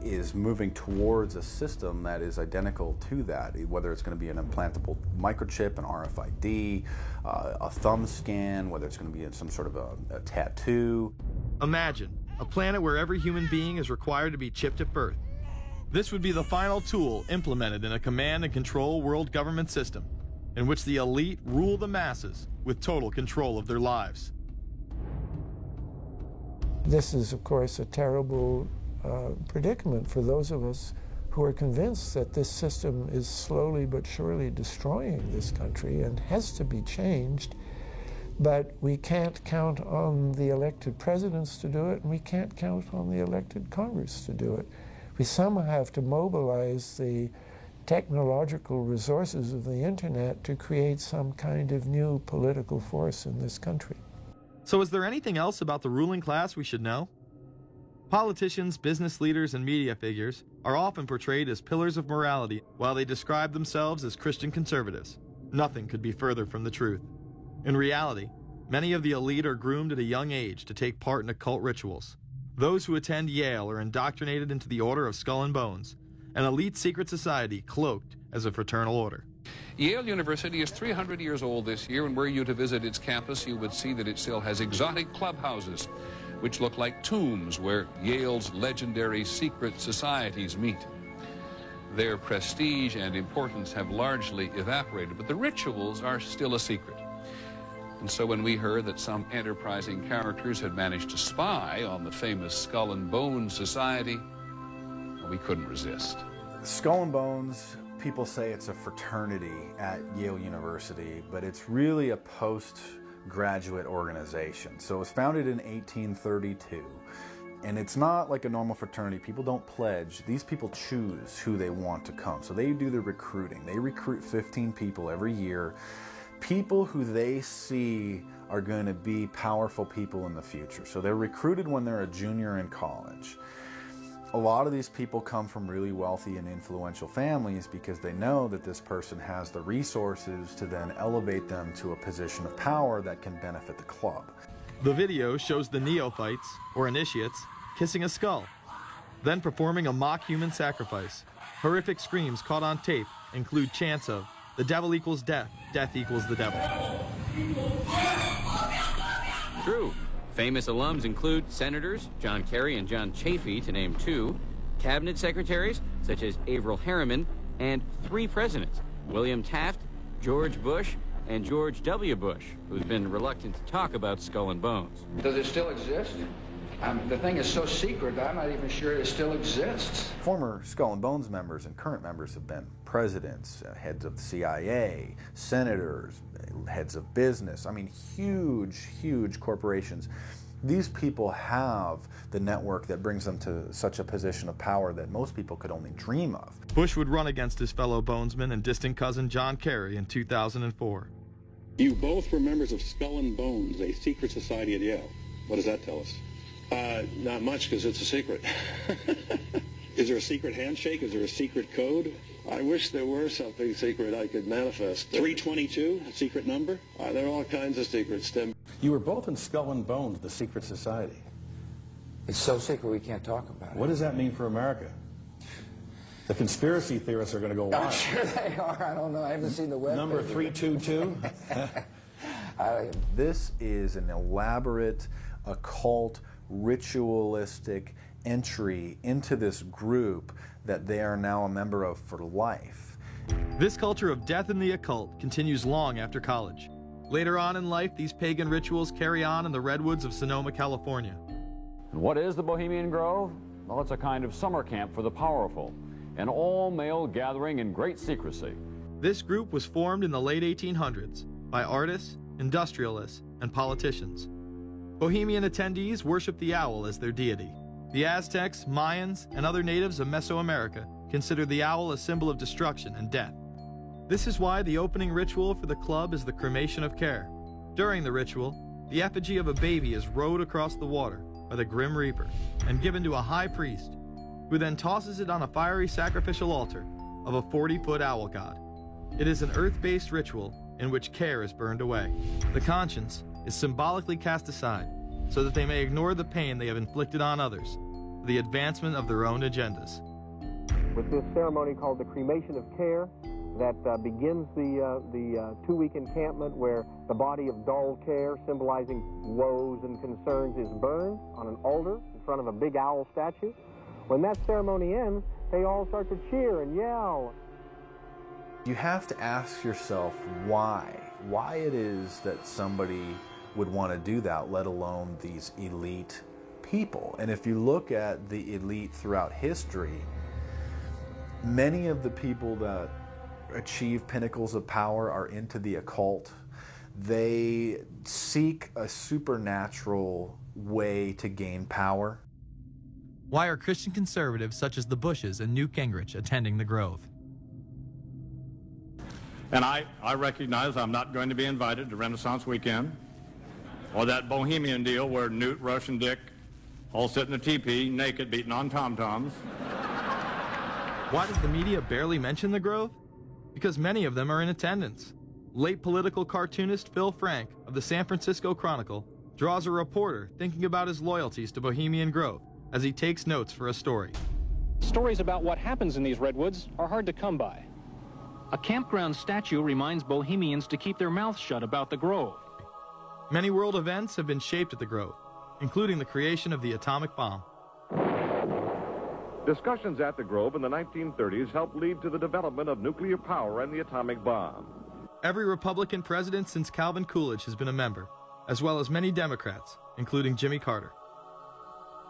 is moving towards a system that is identical to that, whether it's going to be an implantable microchip, an RFID, a thumb scan, whether it's going to be some sort of a tattoo. Imagine a planet where every human being is required to be chipped at birth. This would be the final tool implemented in a command and control world government system in which the elite rule the masses with total control of their lives. This is, of course, a terrible predicament for those of us who are convinced that this system is slowly but surely destroying this country and has to be changed. But we can't count on the elected presidents to do it, and we can't count on the elected Congress to do it. We somehow have to mobilize the technological resources of the internet to create some kind of new political force in this country. So is there anything else about the ruling class we should know? Politicians, business leaders, and media figures are often portrayed as pillars of morality while they describe themselves as Christian conservatives. Nothing could be further from the truth. In reality, many of the elite are groomed at a young age to take part in occult rituals. Those who attend Yale are indoctrinated into the Order of Skull and Bones, an elite secret society cloaked as a fraternal order. Yale University is 300 years old this year, and were you to visit its campus, you would see that it still has exotic clubhouses, which look like tombs where Yale's legendary secret societies meet. Their prestige and importance have largely evaporated, but the rituals are still a secret. And so when we heard that some enterprising characters had managed to spy on the famous Skull and Bones Society, we couldn't resist. Skull and Bones, people say it's a fraternity at Yale University, but it's really a postgraduate organization. So it was founded in 1832, And it's not like a normal fraternity. People don't pledge. These people choose who they want to come. So they do the recruiting. They recruit 15 people every year, people who they see are going to be powerful people in the future. So they're recruited when they're a junior in college. A lot of these people come from really wealthy and influential families because they know that this person has the resources to then elevate them to a position of power that can benefit the club. The video shows the neophytes, or initiates, kissing a skull, then performing a mock human sacrifice. Horrific screams caught on tape include chants of, "The devil equals death, death equals the devil." True. Famous alums include Senators John Kerry and John Chafee, to name two, cabinet secretaries such as Averell Harriman, and 3 presidents, William Taft, George Bush, and George W. Bush, who's been reluctant to talk about Skull and Bones. Does it still exist? The thing is so secret that I'm not even sure it still exists. Former Skull and Bones members and current members have been presidents, heads of the CIA, senators, heads of business. I mean, huge, huge corporations. These people have the network that brings them to such a position of power that most people could only dream of. Bush would run against his fellow Bonesman and distant cousin John Kerry in 2004. You both were members of Skull and Bones, a secret society at Yale. What does that tell us? Not much, because it's a secret. Is there a secret handshake? Is there a secret code? I wish there were something secret I could manifest. 322, a secret number? There are all kinds of secrets, Tim. You were both in Skull and Bones, the secret society. It's so secret we can't talk about it. What does that mean for America? The conspiracy theorists are going to go wild. I'm sure they are. I don't know. I haven't seen the web. Number 322? This is an elaborate, occult, ritualistic entry into this group that they are now a member of for life. This culture of death and the occult continues long after college. Later on in life, these pagan rituals carry on in the redwoods of Sonoma, California. And what is the Bohemian Grove? Well, it's a kind of summer camp for the powerful, an all-male gathering in great secrecy. This group was formed in the late 1800s by artists, industrialists, and politicians. Bohemian attendees worship the owl as their deity. The Aztecs, Mayans, and other natives of Mesoamerica consider the owl a symbol of destruction and death. This is why the opening ritual for the club is the cremation of care. During the ritual, the effigy of a baby is rowed across the water by the Grim Reaper and given to a high priest, who then tosses it on a fiery sacrificial altar of a 40-foot owl god. It is an earth-based ritual in which care is burned away. The conscience is symbolically cast aside so that they may ignore the pain they have inflicted on others for the advancement of their own agendas. With this ceremony called the cremation of care, that begins the 2-week encampment where the body of dull care, symbolizing woes and concerns, is burned on an altar in front of a big owl statue. When that ceremony ends, they all start to cheer and yell. You have to ask yourself why it is that somebody would want to do that, let alone these elite people. And if you look at the elite throughout history, many of the people that achieve pinnacles of power are into the occult. They seek a supernatural way to gain power. Why are Christian conservatives such as the Bushes and Newt Gingrich attending the Grove? And I recognize I'm not going to be invited to Renaissance Weekend or that Bohemian deal where Newt, Rush, and Dick all sit in a teepee naked beating on tom-toms. Why does the media barely mention the Grove? Because many of them are in attendance. Late political cartoonist Phil Frank of the San Francisco Chronicle draws a reporter thinking about his loyalties to Bohemian Grove as he takes notes for a story. Stories about what happens in these redwoods are hard to come by. A campground statue reminds Bohemians to keep their mouths shut about the Grove. Many world events have been shaped at the Grove, including the creation of the atomic bomb. Discussions at the Grove in the 1930s helped lead to the development of nuclear power and the atomic bomb. Every Republican president since Calvin Coolidge has been a member, as well as many Democrats, including Jimmy Carter.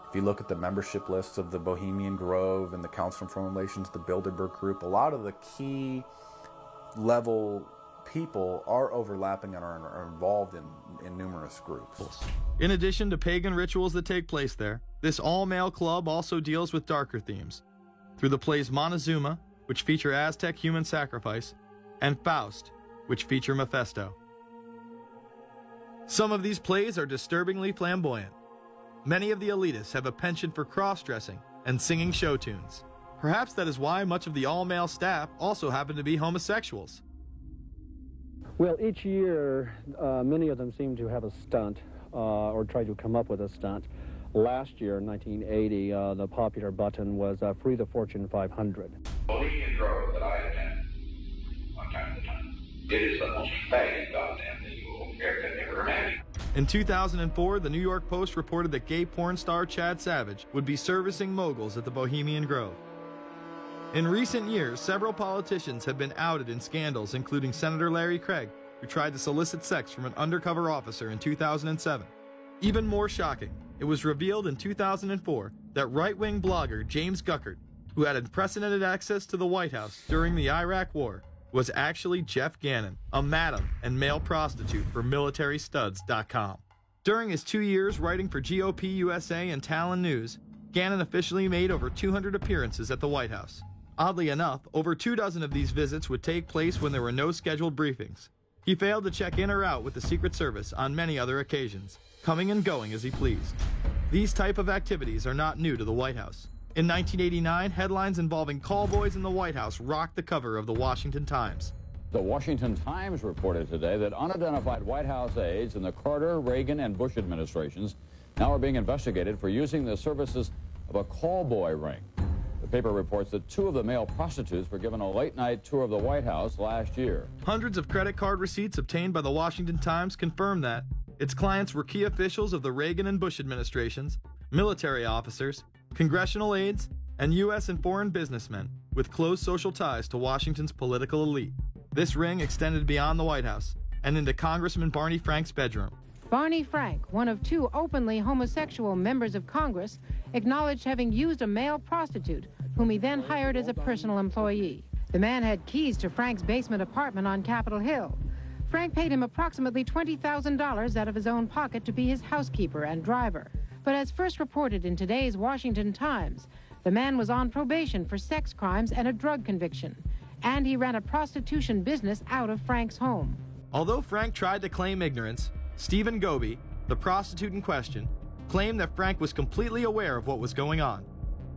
If you look at the membership lists of the Bohemian Grove and the Council on Foreign Relations, the Bilderberg Group, a lot of the key level people are overlapping and are involved in numerous groups. In addition to pagan rituals that take place there, this all-male club also deals with darker themes through the plays Montezuma, which feature Aztec human sacrifice, and Faust, which feature Mephisto. Some of these plays are disturbingly flamboyant. Many of the elitists have a penchant for cross-dressing and singing show tunes. Perhaps that is why much of the all-male staff also happen to be homosexuals. Well, each year, many of them seem to have a stunt or try to come up with a stunt. Last year, in 1980, the popular button was Free the Fortune 500. Bohemian Grove that I attend one time at a time. It is the most faggot goddamn thing you will ever imagine. In 2004, the New York Post reported that gay porn star Chad Savage would be servicing moguls at the Bohemian Grove. In recent years, several politicians have been outed in scandals, including Senator Larry Craig, who tried to solicit sex from an undercover officer in 2007. Even more shocking, it was revealed in 2004 that right-wing blogger James Guckert, who had unprecedented access to the White House during the Iraq War, was actually Jeff Gannon, a madam and male prostitute for MilitaryStuds.com. During his 2 years writing for GOP USA and Talon News, Gannon officially made over 200 appearances at the White House. Oddly enough, over 24 of these visits would take place when there were no scheduled briefings. He failed to check in or out with the Secret Service on many other occasions, coming and going as he pleased. These type of activities are not new to the White House. In 1989, headlines involving callboys in the White House rocked the cover of the Washington Times. The Washington Times reported today that unidentified White House aides in the Carter, Reagan, and Bush administrations now are being investigated for using the services of a callboy ring. The paper reports that 2 of the male prostitutes were given a late-night tour of the White House last year. Hundreds of credit card receipts obtained by the Washington Times confirm that its clients were key officials of the Reagan and Bush administrations, military officers, congressional aides, and U.S. and foreign businessmen with close social ties to Washington's political elite. This ring extended beyond the White House and into Congressman Barney Frank's bedroom. Barney Frank, one of 2 openly homosexual members of Congress, acknowledged having used a male prostitute, whom he then hired as a personal employee. The man had keys to Frank's basement apartment on Capitol Hill. Frank paid him approximately $20,000 out of his own pocket to be his housekeeper and driver. But as first reported in today's Washington Times, the man was on probation for sex crimes and a drug conviction, and he ran a prostitution business out of Frank's home. Although Frank tried to claim ignorance, Stephen Goby, the prostitute in question, claimed that Frank was completely aware of what was going on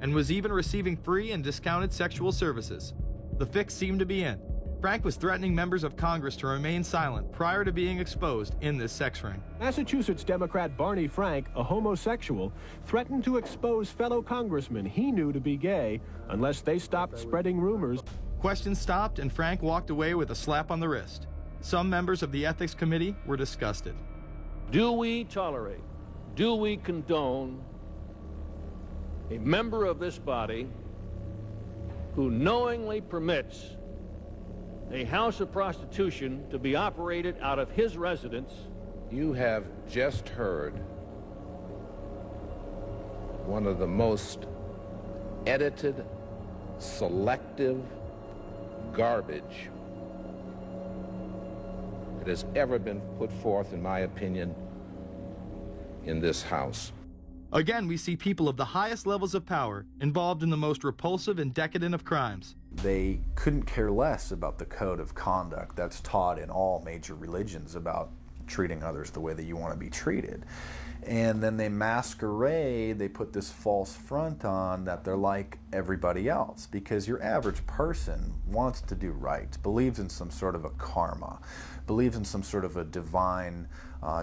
and was even receiving free and discounted sexual services. The fix seemed to be in. Frank was threatening members of Congress to remain silent prior to being exposed in this sex ring. Massachusetts Democrat Barney Frank, a homosexual, threatened to expose fellow congressmen he knew to be gay unless they stopped spreading rumors. Questions stopped and Frank walked away with a slap on the wrist. Some members of the Ethics Committee were disgusted. Do we tolerate, do we condone a member of this body who knowingly permits a house of prostitution to be operated out of his residence? You have just heard one of the most edited, selective garbage that has ever been put forth, in my opinion, in this House. Again, we see people of the highest levels of power involved in the most repulsive and decadent of crimes. They couldn't care less about the code of conduct that's taught in all major religions about treating others the way that you want to be treated. And then they masquerade, they put this false front on that they're like everybody else, because your average person wants to do right, believes in some sort of a karma, believes in some sort of a divine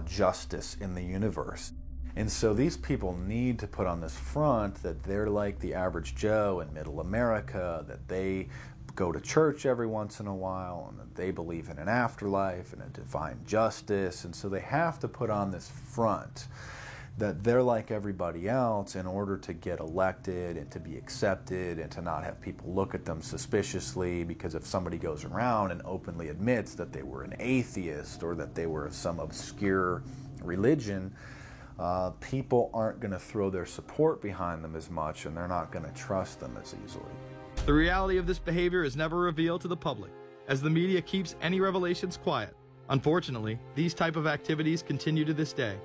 justice in the universe. And so these people need to put on this front that they're like the average Joe in middle America, that they go to church every once in a while, and that they believe in an afterlife and a divine justice. And so they have to put on this front that they're like everybody else in order to get elected and to be accepted and to not have people look at them suspiciously, because if somebody goes around and openly admits that they were an atheist or that they were of some obscure religion, people aren't going to throw their support behind them as much, and they're not going to trust them as easily. The reality of this behavior is never revealed to the public. as the media keeps any revelations quiet. Unfortunately, these type of activities continue to this day.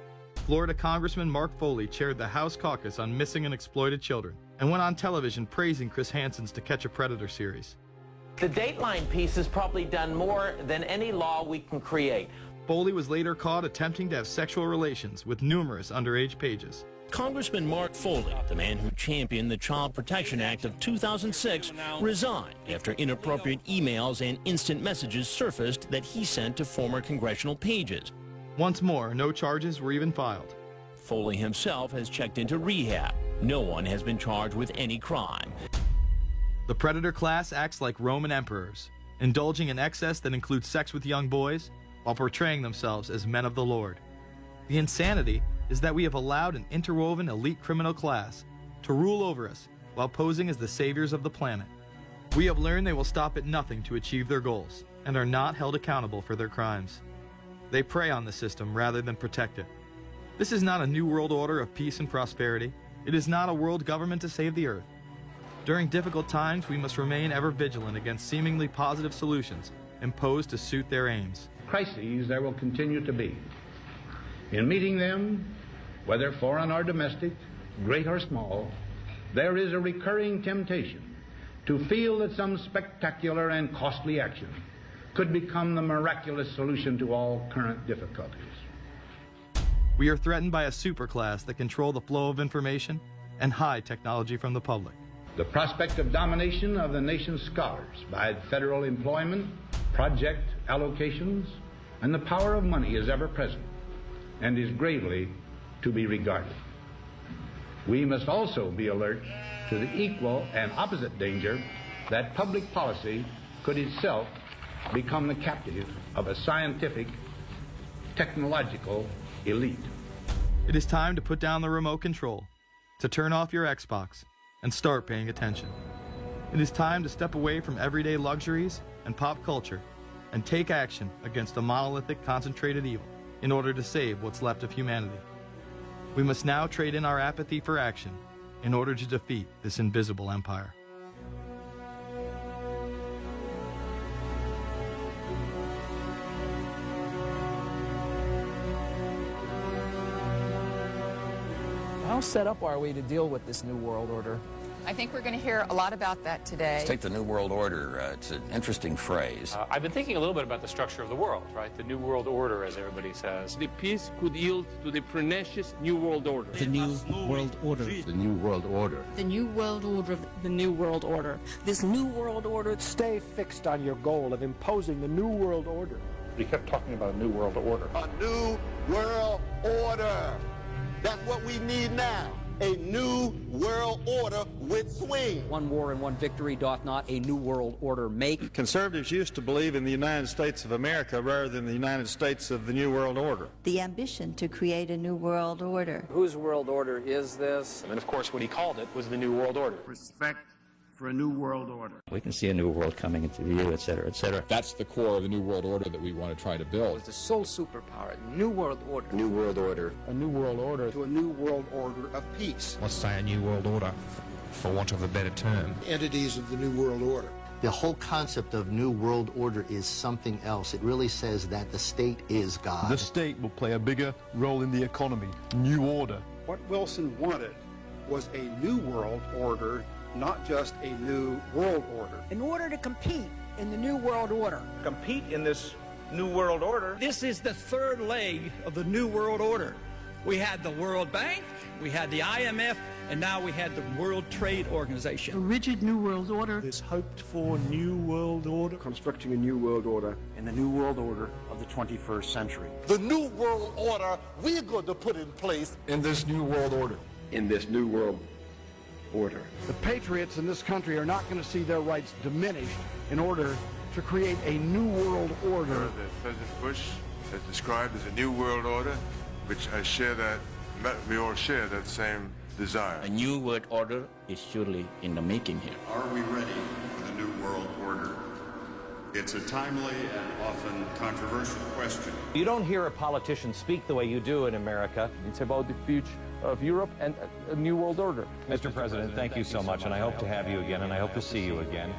Florida Congressman Mark Foley chaired the House caucus on missing and exploited children and went on television praising Chris Hansen's To Catch a Predator series. The Dateline piece has probably done more than any law we can create. Foley was later caught attempting to have sexual relations with numerous underage pages. Congressman Mark Foley, the man who championed the Child Protection Act of 2006, resigned after inappropriate emails and instant messages surfaced that he sent to former congressional pages. Once more, no charges were even filed. Foley himself has checked into rehab. No one has been charged with any crime. The predator class acts like Roman emperors, indulging in excess that includes sex with young boys while portraying themselves as men of the Lord. The insanity is that we have allowed an interwoven elite criminal class to rule over us while posing as the saviors of the planet. We have learned they will stop at nothing to achieve their goals and are not held accountable for their crimes. They prey on the system rather than protect it. This is not a new world order of peace and prosperity. It is not a world government to save the earth. During difficult times, we must remain ever vigilant against seemingly positive solutions imposed to suit their aims. Crises there will continue to be. In meeting them, whether foreign or domestic, great or small, there is a recurring temptation to feel that some spectacular and costly action could become the miraculous solution to all current difficulties. We are threatened by a superclass that control the flow of information and hide technology from the public. The prospect of domination of the nation's scholars by federal employment, project allocations, and the power of money is ever present and is gravely to be regarded. We must also be alert to the equal and opposite danger that public policy could itself become the captive of a scientific, technological elite. It is time to put down the remote control, to turn off your Xbox, and start paying attention. It is time to step away from everyday luxuries and pop culture and take action against a monolithic, concentrated evil in order to save what's left of humanity. We must now trade in our apathy for action in order to defeat this invisible empire. How set up are we to deal with this New World Order? I think we're going to hear a lot about that today. Let's take the New World Order. It's an interesting phrase. I've been thinking a little bit about the structure of the world, right? The New World Order, as everybody says. The peace could yield to the pernicious New World Order. The New World Order. The New World Order. The New World Order. The New World Order. This New World Order. Stay fixed on your goal of imposing the New World Order. We kept talking about a New World Order. A New World Order. That's what we need now. A new world order with swing. One war and one victory doth not a new world order make. Conservatives used to believe in the United States of America rather than the United States of the New World Order. The ambition to create a new world order. Whose world order is this? And of course, what he called it was the New World Order. Respect for a new world order. We can see a new world coming into view, et cetera, et cetera. That's the core of the New World Order that we want to try to build. It's the sole superpower, New World Order. New World Order. A new world order. To a new world order of peace. Let's say a new world order, for want of a better term. Entities of the new world order. The whole concept of New World Order is something else. It really says that the state is God. The state will play a bigger role in the economy. New order. What Wilson wanted was a new world order, not just a new world order. In order to compete in the New World Order. Compete in this new world order. This is the third leg of the New World Order. We had the World Bank, we had the IMF, and now we had the World Trade Organization. A rigid New World Order. This hoped-for New World Order. Constructing a new world order in the New World Order of the 21st century. The new world order we're going to put in place in this New World Order. In this new world order. The patriots in this country are not going to see their rights diminished in order to create a new world order. That President Bush has described as a new world order, which we all share that same desire. A new world order is surely in the making here. Are we ready for the new world order? It's a timely and often controversial question. You don't hear a politician speak the way you do in America. It's about the future of Europe and a new world order. Mr. President, thank you so much, and I hope to have you again, and I hope to see you again.